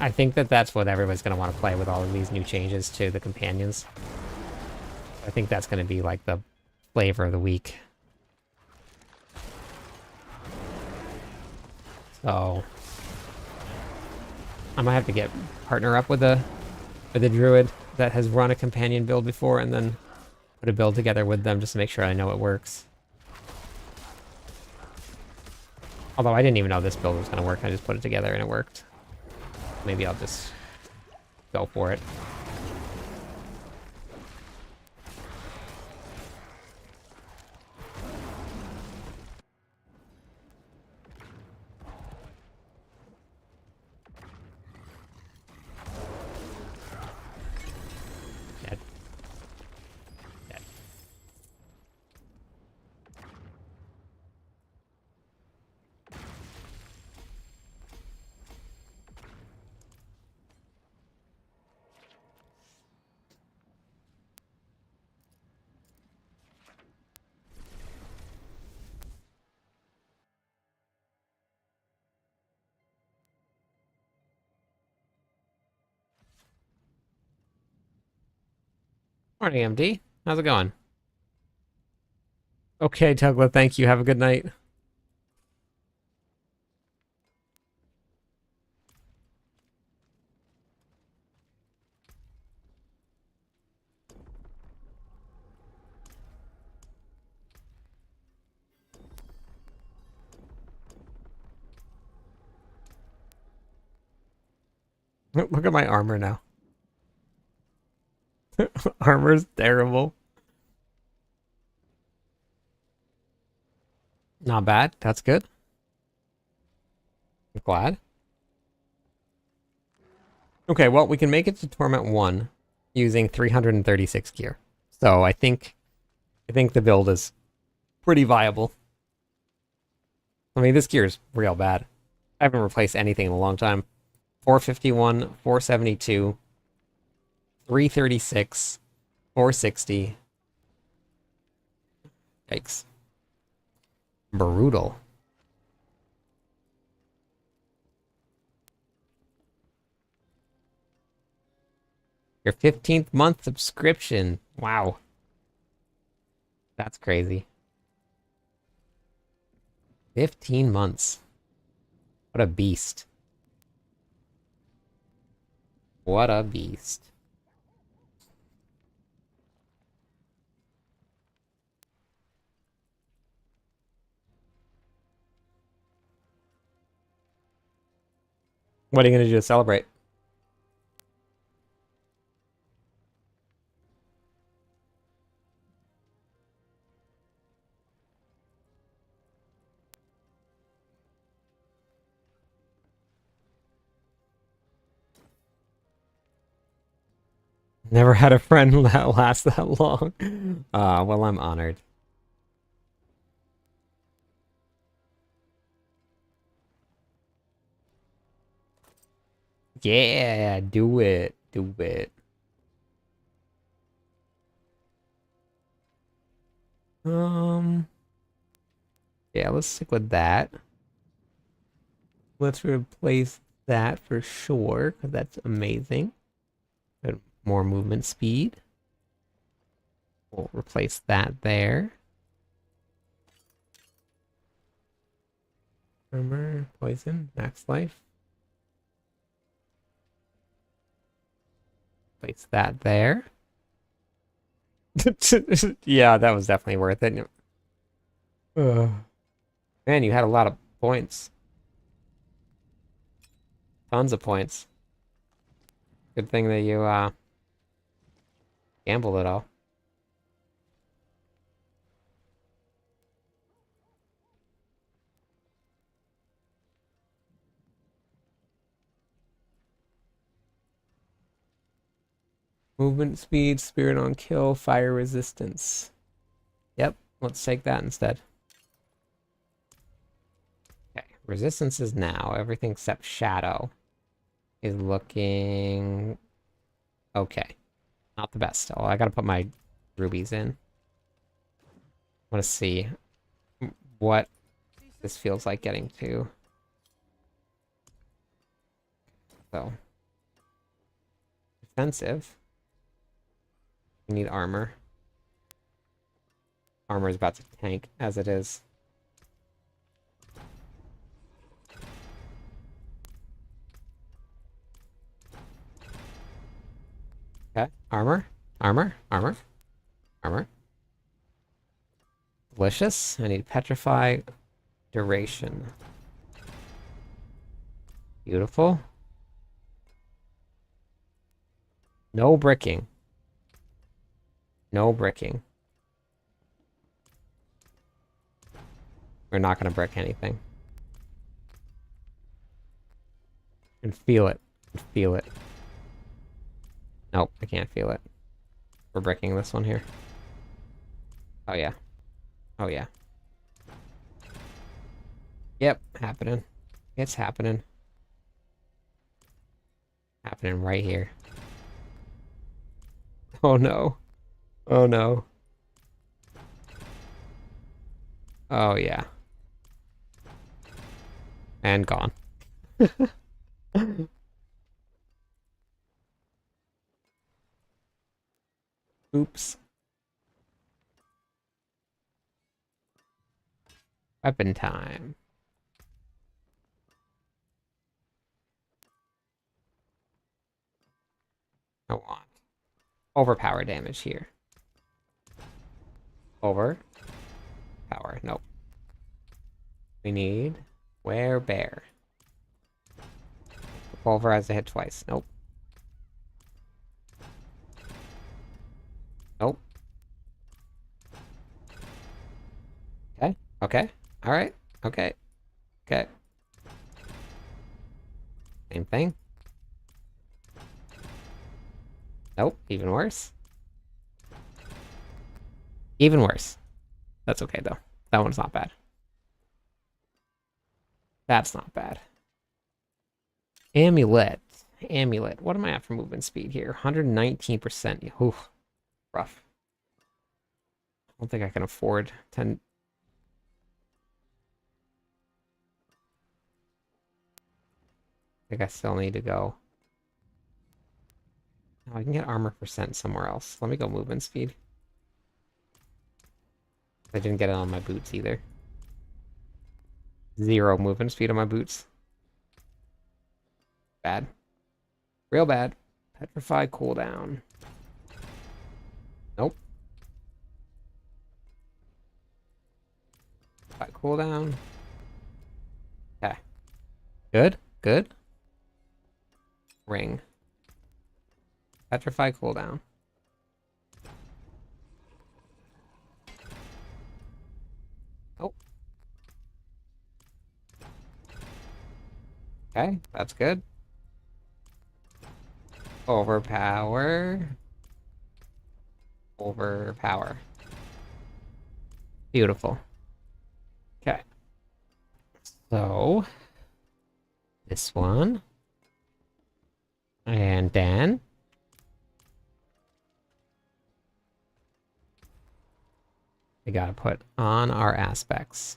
A: I think that that's what everybody's going to want to play with all of these new changes to the companions. I think that's going to be like the flavor of the week. So I might have to partner up with a druid that has run a companion build before, and then put a build together with them just to make sure I know it works. Although I didn't even know this build was going to work. I just put it together and it worked. Maybe I'll just go for it. Dead. Dead. Morning, MD. How's it going? Okay, Tugla, thank you. Have a good night. Look at my armor now. Armor's terrible. Not bad. That's good. I'm glad. Okay, well, we can make it to Torment 1 using 336 gear. So I think the build is pretty viable. I mean, this gear is real bad. I haven't replaced anything in a long time. 451, 472, 336, 460. Yikes. Brutal. Your 15th month subscription. Wow. That's crazy. 15 months. What a beast. What a beast. What are you going to do to celebrate? Never had a friend that lasts that long. Well, I'm honored. Yeah, do it. Do it. Yeah, let's stick with that. Let's replace that for sure, because that's amazing. Good. More movement speed. We'll replace that there. Armor, poison, max life. Place that there. Yeah, that was definitely worth it. Man, you had a lot of points. Tons of points. Good thing that you gambled it all. Movement speed, spirit on kill, fire resistance. Yep, let's take that instead. Okay, resistance is now. Everything except shadow is looking okay. Not the best. Oh, I gotta put my rubies in. I want to see what this feels like getting to. So, defensive. We need armor. Armor is about to tank as it is. Okay, armor, armor, armor, armor. Delicious. I need petrify duration. Beautiful. No bricking. No bricking. We're not going to brick anything. And feel it. Feel it. Nope, I can't feel it. We're bricking this one here. Oh yeah. Oh yeah. Yep, happening. It's happening. Happening right here. Oh no. Oh no. Oh yeah. And gone. Oops. Weapon time. I want overpower damage here. Over. Power. Nope. We need bear. Pulverize the hit twice. Nope. Nope. Okay. Okay. Alright. Okay. Okay. Same thing. Nope. Even worse. Even worse. That's okay, though. That one's not bad. That's not bad. Amulet. Amulet. What am I at for movement speed here? 119%. Oof. Rough. I don't think I can afford 10. I think I still need to go. Oh, I can get armor percent somewhere else. Let me go movement speed. I didn't get it on my boots either. 0 movement speed on my boots. Bad. Real bad. Petrify cooldown. Nope. Cooldown. Okay. Good. Good. Ring. Petrify cooldown. Oh. Okay, that's good. Overpower. Overpower. Beautiful. Okay. So, this one. And then... we gotta put on our aspects.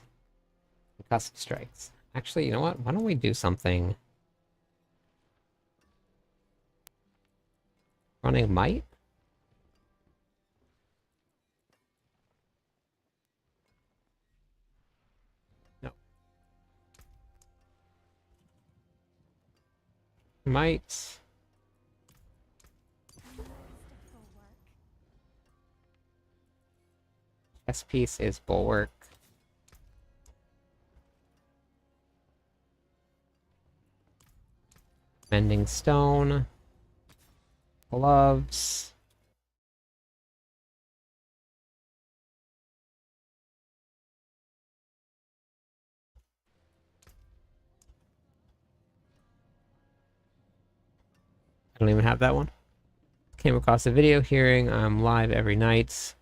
A: Custom strikes. Actually, you know what? Why don't we do something... running might? No. Might. S piece is bulwark. Mending stone. Gloves. I don't even have that one. Came across a video hearing I'm live every night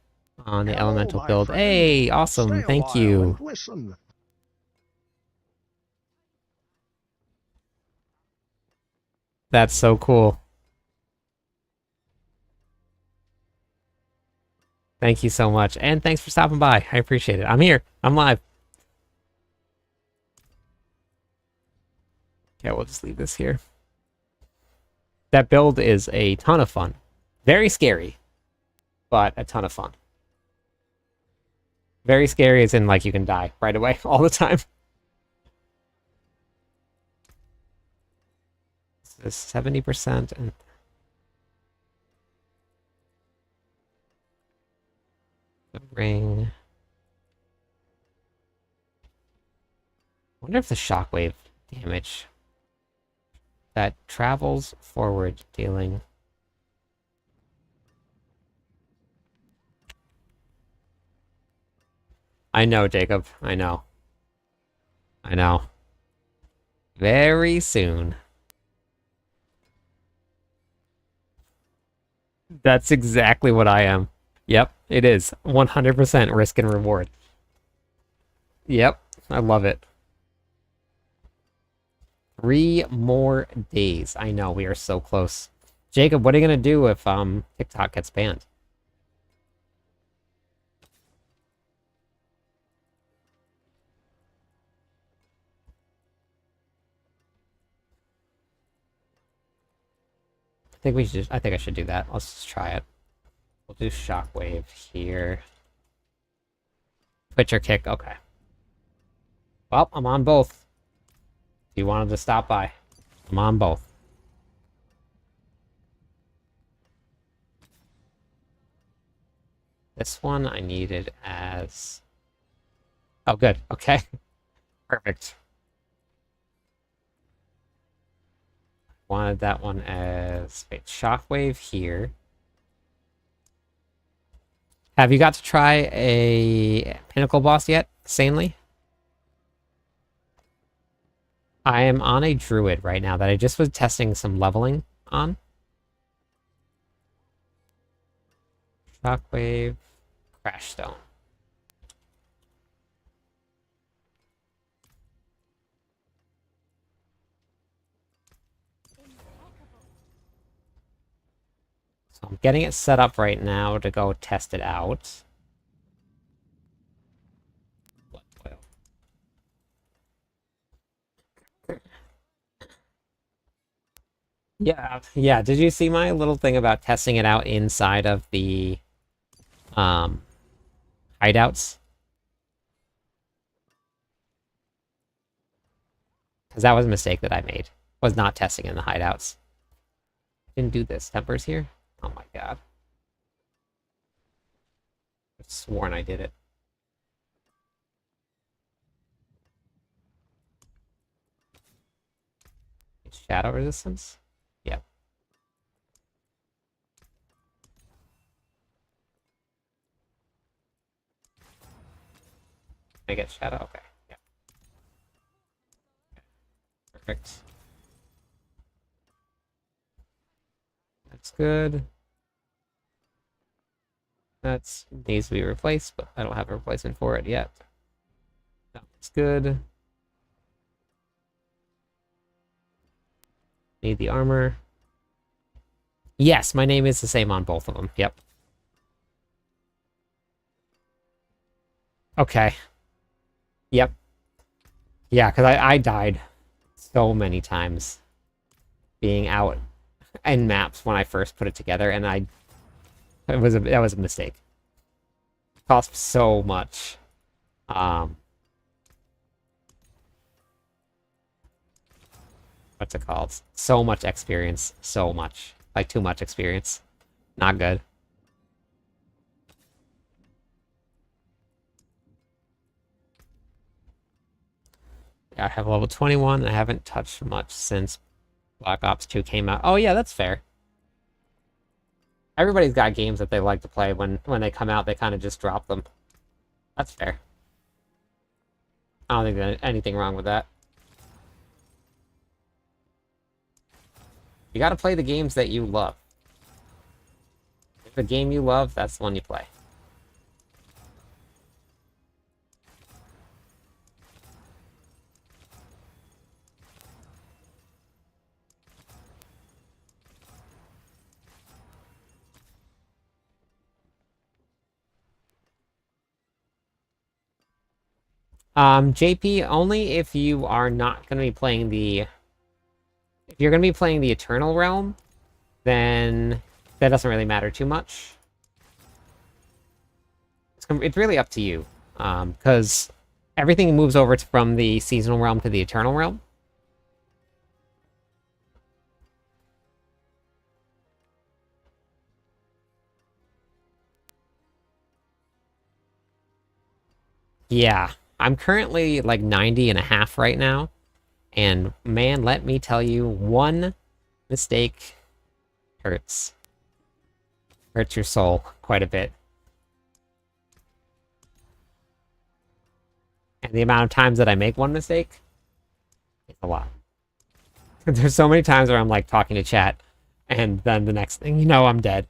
A: on the
E: Hello,
A: elemental
E: my
A: build.
E: friend.
A: Hey, awesome.
E: Stay a
A: Thank
E: while
A: you.
E: and listen.
A: That's so cool. Thank you so much. And thanks for stopping by. I appreciate it. I'm here. I'm live. Okay, we'll just leave this here. That build is a ton of fun. Very scary, but a ton of fun. Very scary as in, like, you can die right away all the time. This is 70% and... the ring. I wonder if the shockwave damage that travels forward dealing. I know, Jacob. I know. I know. Very soon. That's exactly what I am. Yep, it is. 100% risk and reward. Yep, I love it. 3 more days. I know, we are so close. Jacob, what are you gonna do if TikTok gets banned? I think I should do that. Let's just try it. We'll do shockwave here. Twitch or kick, okay. Well, I'm on both. You wanted to stop by. I'm on both. This one I needed as... oh, good. Okay. Perfect. Wanted that one as... wait, shockwave here. Have you got to try a pinnacle boss yet, Sanely? I am on a druid right now that I just was testing some leveling on. Shockwave, crash stone. So I'm getting it set up right now to go test it out. Yeah. Did you see my little thing about testing it out inside of the hideouts? Because that was a mistake that I made. Was not testing in the hideouts. Didn't do this. Tempers here? Oh my god. I've sworn I did it. Shadow resistance? Yep. Can I get shadow? Okay. Yeah. Perfect. That's good. That's needs to be replaced, but I don't have a replacement for it yet. That's good. Need the armor. Yes, my name is the same on both of them. Yep. Okay. Yep. Yeah, because I died so many times being out in maps when I first put it together, and that was a mistake. Cost so much. What's it called? So much experience. So much. Like, too much experience. Not good. Yeah, I have level 21. I haven't touched much since Black Ops 2 came out. Oh, yeah, that's fair. Everybody's got games that they like to play. When they come out, they kind of just drop them. That's fair. I don't think there's anything wrong with that. You gotta play the games that you love. If a game you love, that's the one you play. JP, only if you are not going to be playing the... If you're going to be playing the Eternal Realm, then that doesn't really matter too much. It's really up to you, because everything moves over from the Seasonal Realm to the Eternal Realm. Yeah, I'm currently like 90.5 right now. And man, let me tell you, one mistake hurts. Hurts your soul quite a bit. And the amount of times that I make one mistake, it's a lot. There's so many times where I'm like talking to chat, and then the next thing you know, I'm dead.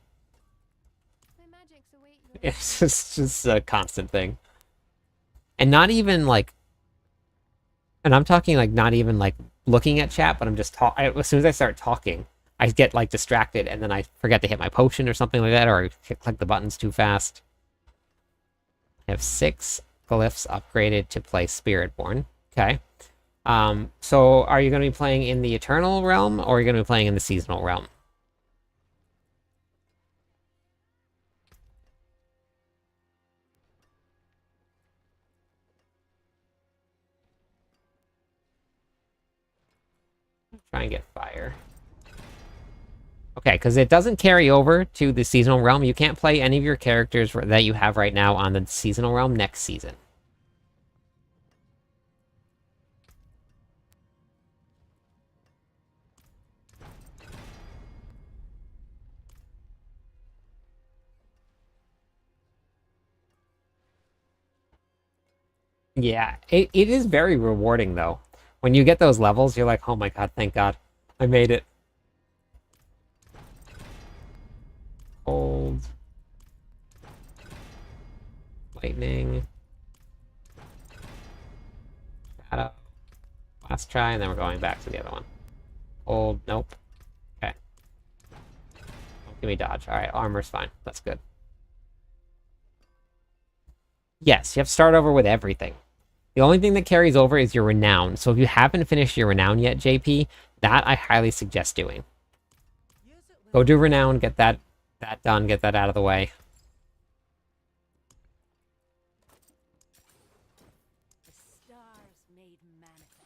A: It's just a constant thing. And not even like, and I'm talking like not even like looking at chat, but I'm just as soon as I start talking, I get like distracted, and then I forget to hit my potion or something like that, or I click the buttons too fast. I have 6 glyphs upgraded to play Spiritborn. Okay. So are you going to be playing in the Eternal Realm, or are you going to be playing in the Seasonal Realm? Try and get fire. Okay, because it doesn't carry over to the Seasonal Realm. You can't play any of your characters that you have right now on the Seasonal Realm next season. Yeah, it is very rewarding, though. When you get those levels, you're like, oh my god, thank god. I made it. Cold. Lightning. Shadow. Last try, and then we're going back to the other one. Cold. Nope. Okay. Don't give me dodge. Alright, armor's fine. That's good. Yes, you have to start over with everything. The only thing that carries over is your renown. So if you haven't finished your renown yet, JP, that I highly suggest doing. Go do renown, get that done, get that out of the way.
D: The stars made manifest.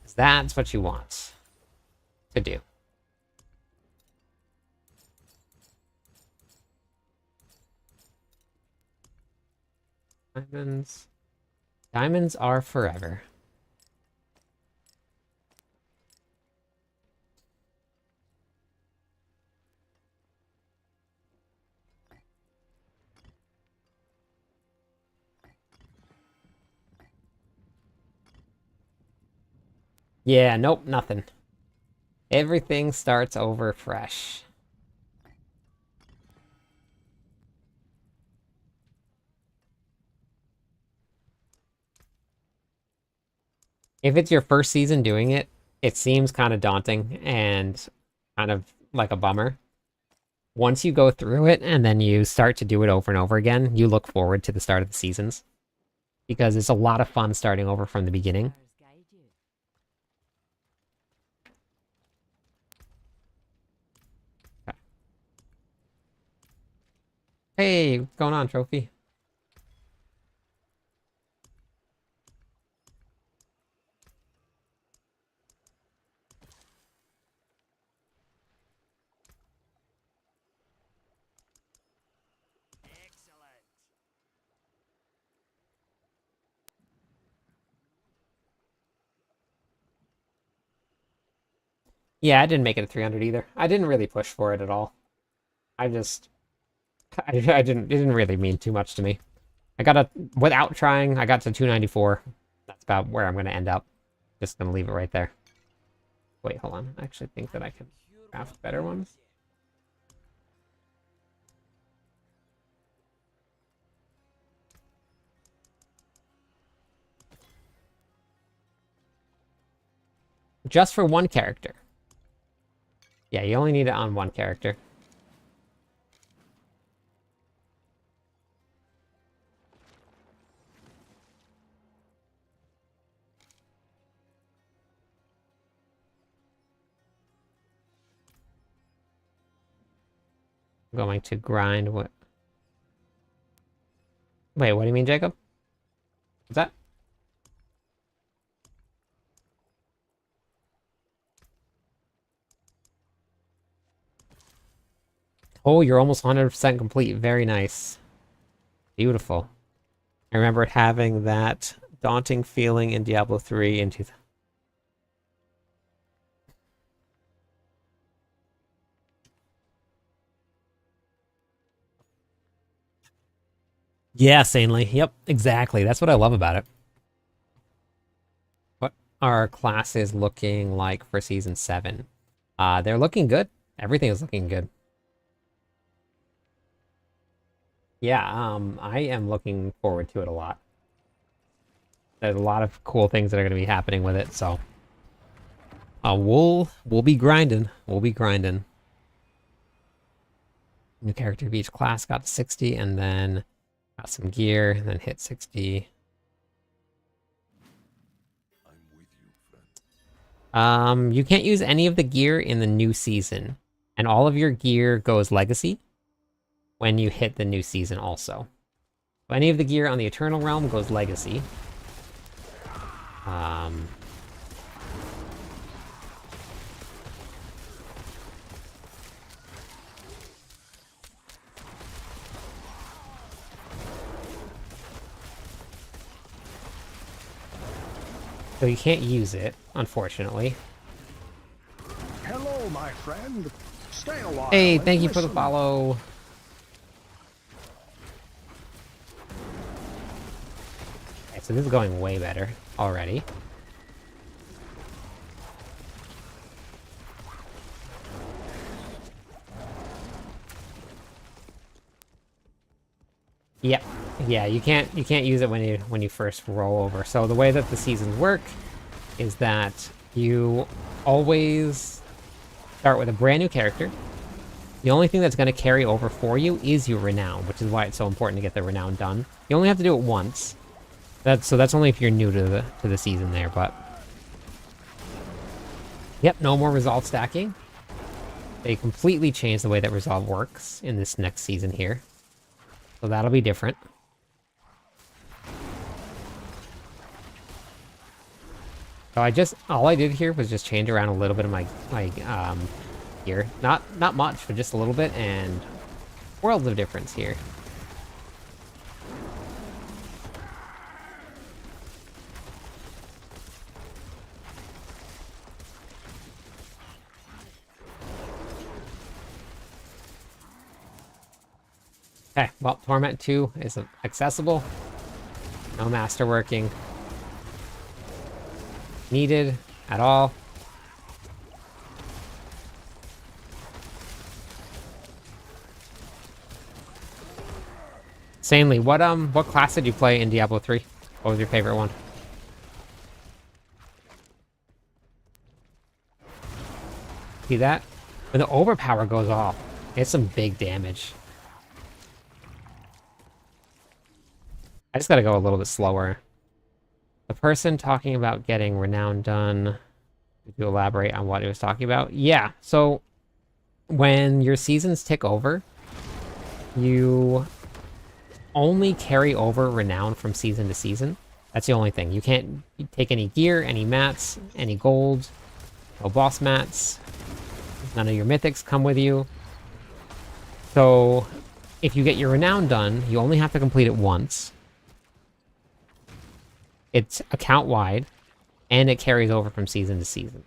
A: 'Cause that's what you want to do. Diamonds. Diamonds are forever. Yeah, nope, nothing. Everything starts over fresh. If it's your first season doing it, it seems kind of daunting and kind of like a bummer. Once you go through it and then you start to do it over and over again, you look forward to the start of the seasons. Because it's a lot of fun starting over from the beginning.
D: Stars guide you.
A: Hey, what's going on, Trophy?
D: Excellent.
A: Yeah, I didn't make it to 300 either. I didn't really push for it at all. I just... I didn't... It didn't really mean too much to me. I got a... Without trying, I got to 294. That's about where I'm going to end up. Just going to leave it right there. Wait, hold on. I actually think that I can craft better ones. Just for one character. Yeah, you only need it on one character. I'm going to grind what... Wait, what do you mean, Jacob? What's that? Oh, you're almost 100% complete. Very nice. Beautiful. I remember having that daunting feeling in Diablo 3 in 2000. Yeah, sanely. Yep, exactly. That's what I love about it. What are classes looking like for Season 7? They're looking good. Everything is looking good. Yeah, I am looking forward to it a lot. There's a lot of cool things that are going to be happening with it, so... we'll be grinding. We'll be grinding. New character of each class got to 60, and then got some gear, and then hit 60.
F: I'm with you, friend.
A: You can't use any of the gear in the new season, and all of your gear goes legacy when you hit the new season also. So any of the gear on the Eternal Realm goes legacy. So you can't use it, unfortunately.
E: Hello, my friend. Stay a while.
A: Hey,
E: and
A: thank you for the
E: listen.
A: follow. Okay, so this is going way better already. Yep. Yeah, you can't use it when you first roll over. So the way that the seasons work is that you always start with a brand new character. The only thing that's going to carry over for you is your renown, which is why it's so important to get the renown done. You only have to do it once. That's only if you're new to the season there, but yep, no more resolve stacking. They completely changed the way that resolve works in this next season here. So that'll be different. So all I did here was just change around a little bit of my gear. Not much, but just a little bit, and worlds of difference here. Okay, well, Torment 2 is accessible. No masterworking needed at all. Sanely, what class did you play in Diablo 3? What was your favorite one? See that? When the overpower goes off, it's some big damage. I just gotta go a little bit slower. The person talking about getting renown done, did you elaborate on what he was talking about? Yeah, so when your seasons tick over, you only carry over renown from season to season. That's the only thing. You can't take any gear, any mats, any gold, no boss mats. None of your mythics come with you. So if you get your renown done, you only have to complete it once. It's account-wide, and it carries over from season to season.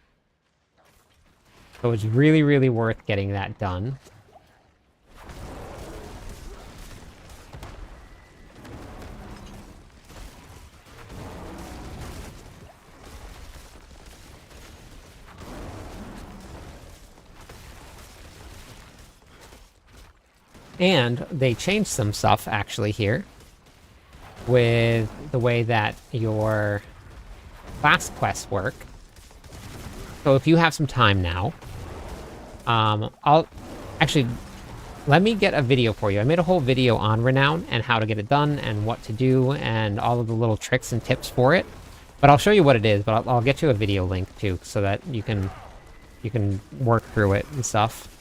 A: So it's really, really worth getting that done. And they changed some stuff, actually, here, with the way that your class quests work. So if you have some time now, let me get a video for you. I made a whole video on Renown and how to get it done and what to do and all of the little tricks and tips for it. But I'll show you what it is, but I'll get you a video link too, so that you can work through it and stuff.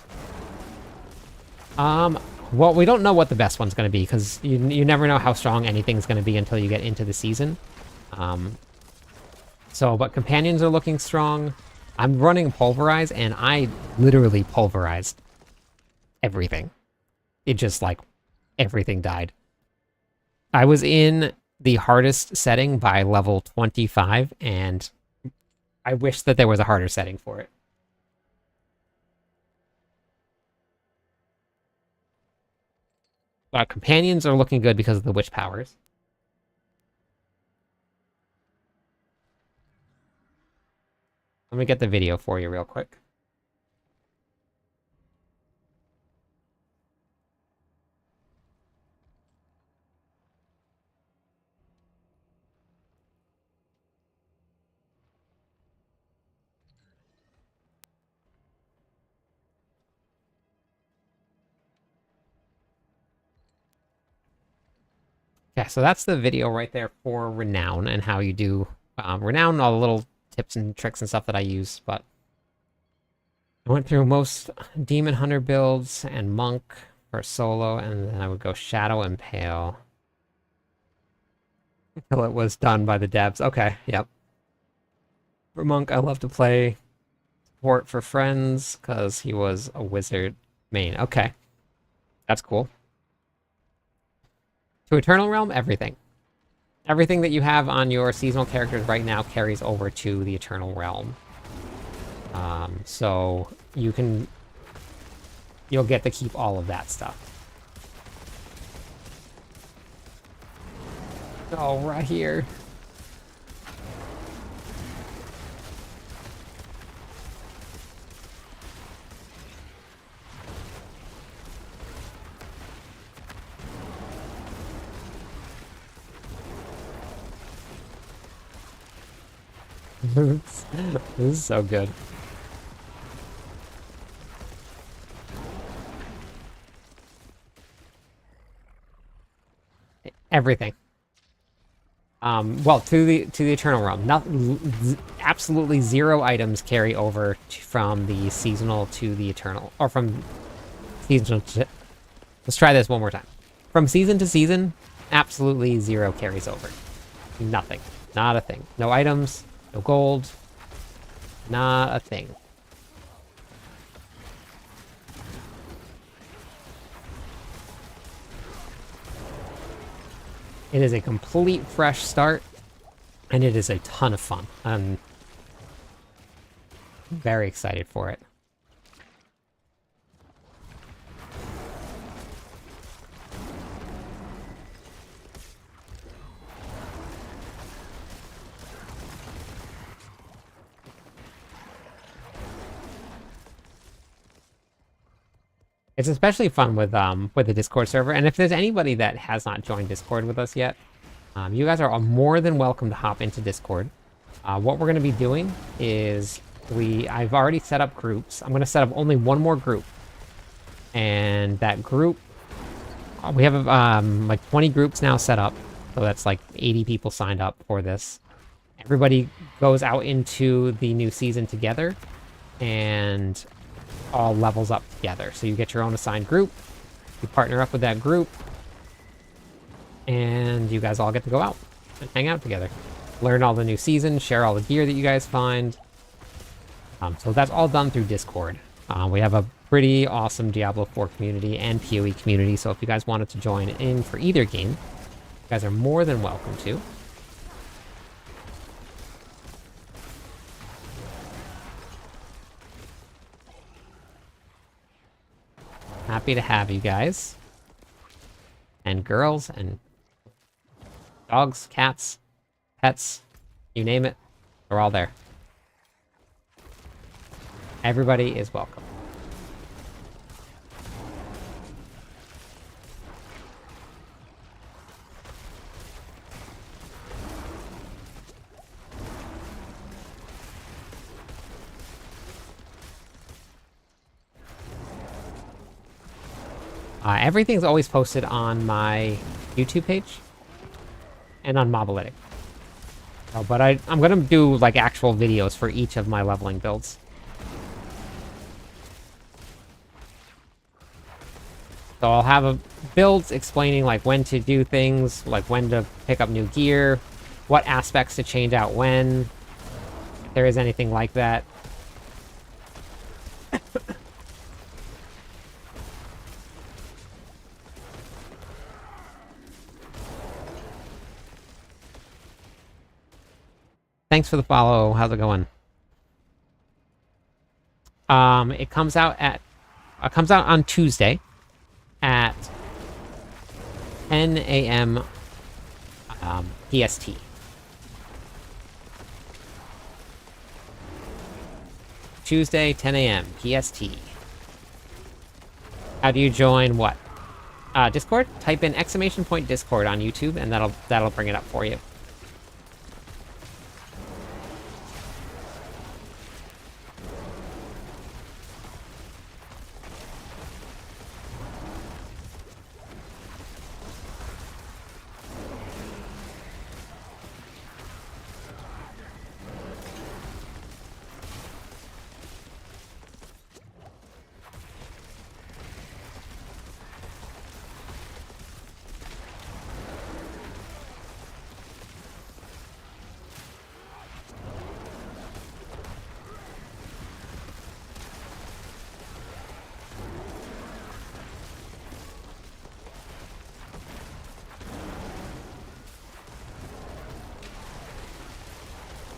A: Well, we don't know what the best one's going to be, because you never know how strong anything's going to be until you get into the season. But companions are looking strong. I'm running Pulverize, and I literally pulverized everything. It just, like, everything died. I was in the hardest setting by level 25, and I wish that there was a harder setting for it. Companions are looking good because of the witch powers. Let me get the video for you real quick. Yeah, so that's the video right there for Renown and how you do Renown, all the little tips and tricks and stuff that I use. But I went through most Demon Hunter builds and Monk for solo, and then I would go Shadow and Pale until it was done by the devs. Okay, yep. For Monk, I love to play support for friends because he was a wizard main. Okay, that's cool. To Eternal Realm, everything. Everything that you have on your seasonal characters right now carries over to the Eternal Realm. So you'll get to keep all of that stuff. Oh, right here. This is so good. Everything. Well, to the Eternal Realm. Absolutely zero items carry over from the seasonal to the Eternal, or from seasonal to... Let's try this one more time. From season to season, absolutely zero carries over. Nothing. Not a thing. No items. No gold. Not a thing. It is a complete fresh start, and it is a ton of fun. I'm very excited for it. It's especially fun with the Discord server, and if there's anybody that has not joined Discord with us yet, you guys are more than welcome to hop into Discord. What we're going to be doing is I've already set up groups. I'm going to set up only one more group. And that group, we have like 20 groups now set up. So that's like 80 people signed up for this. Everybody goes out into the new season together and all levels up together. So you get your own assigned group, you partner up with that group, and you guys all get to go out and hang out together. Learn all the new season, share all the gear that you guys find. So that's all done through Discord. We have a pretty awesome Diablo 4 community and PoE community, so if you guys wanted to join in for either game, you guys are more than welcome to. Happy to have you guys. And girls, and dogs, cats, pets, you name it, they're all there. Everybody is welcome. Everything's always posted on my YouTube page and on Mobalytic. But I'm gonna do like actual videos for each of my leveling builds. So I'll have builds explaining like when to do things, like when to pick up new gear, what aspects to change out when, if there is anything like that. Thanks for the follow. How's it going? It comes out on Tuesday at 10 a.m. PST. Tuesday, 10 a.m. PST. How do you join what? Discord? Type in !Discord on YouTube, and that'll bring it up for you.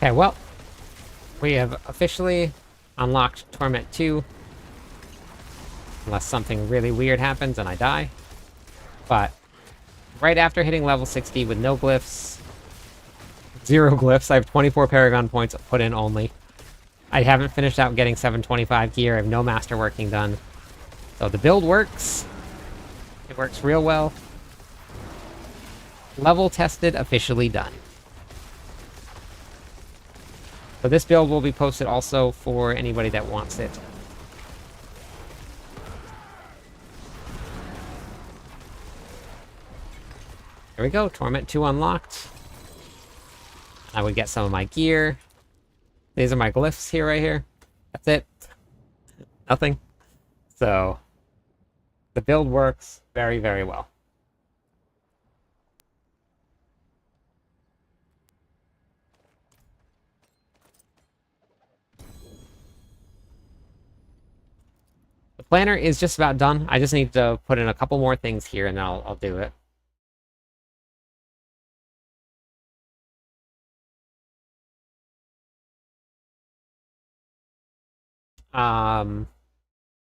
A: Okay, well, we have officially unlocked Torment 2. Unless something really weird happens and I die. But right after hitting level 60 with no glyphs, 0 glyphs, I have 24 Paragon points put in only. I haven't finished out getting 725 gear, I have no masterworking done. So the build works. It works real well. Level tested, officially done. So this build will be posted also for anybody that wants it. There we go, Torment 2 unlocked. I would get some of my gear. These are my glyphs here, right here. That's it. Nothing. So, the build works very, very well. The planner is just about done. I just need to put in a couple more things here and then I'll do it.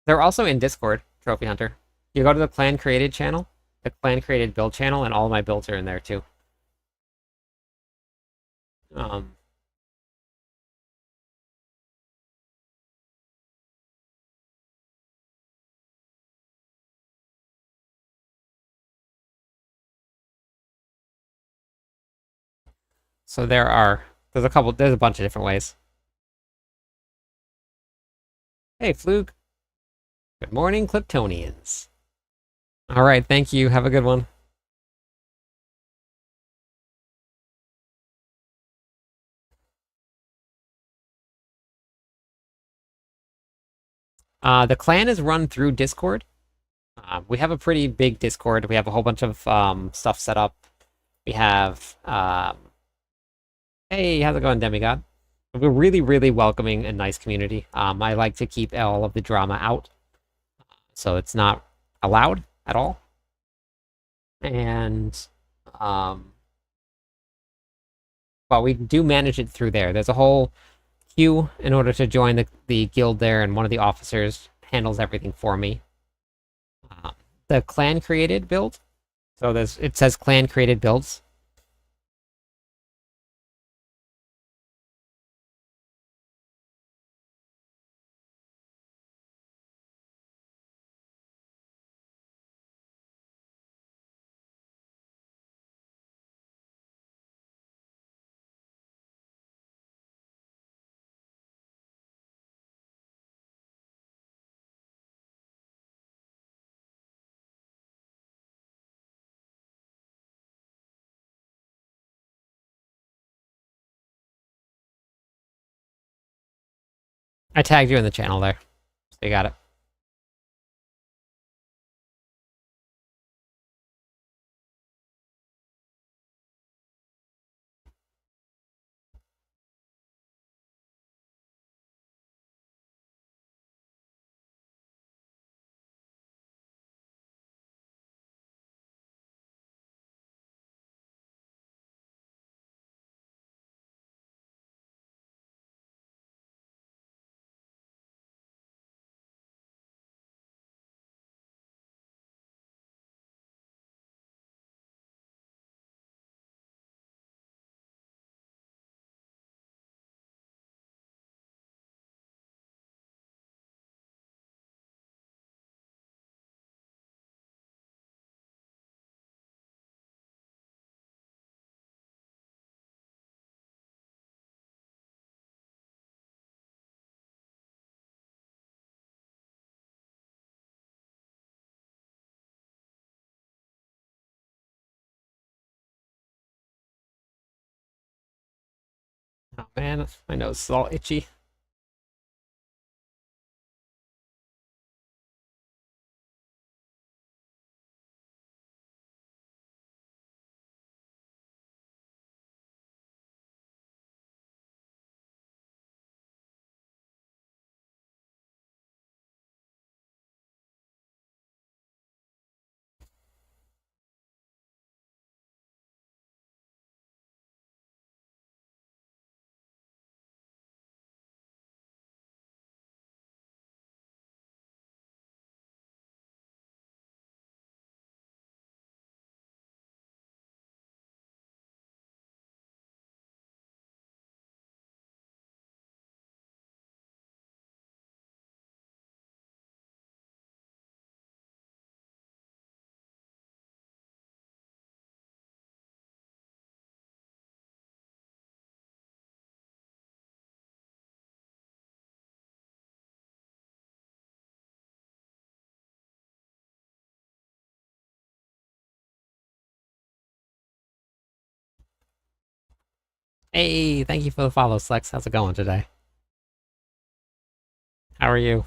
A: They're also in Discord, Trophy Hunter. You go to the clan created channel, the clan created build channel, and all of my builds are in there too. So there's a bunch of different ways. Hey, Fluke. Good morning, Cliptonians. All right, thank you. Have a good one. The clan is run through Discord. We have a pretty big Discord. We have a whole bunch of stuff set up. We have hey, how's it going, Demigod? We're really, really welcoming and nice community. I like to keep all of the drama out, so it's not allowed at all. And well, we do manage it through there. There's a whole queue in order to join the guild there, and one of the officers handles everything for me. The clan created build, so it says clan created builds. I tagged you in the channel there, so you got it. Oh man, my nose is all itchy. Hey, thank you for the follow, Slex. How's it going today? How are you?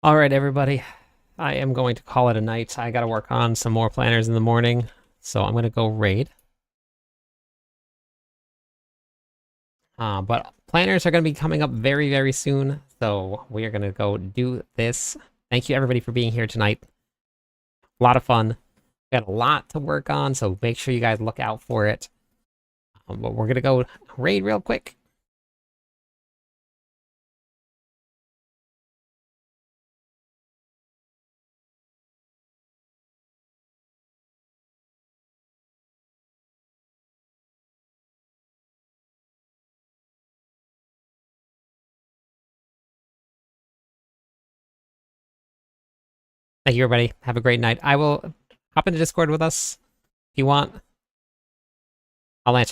A: All right, everybody. I am going to call it a night. I got to work on some more planners in the morning, so I'm going to go raid. But planners are going to be coming up very, very soon, so we are going to go do this. Thank you, everybody, for being here tonight. A lot of fun. We got a lot to work on, so make sure you guys look out for it. But we're going to go raid real quick. Thank you, everybody. Have a great night. I will hop into Discord with us if you want. I'll answer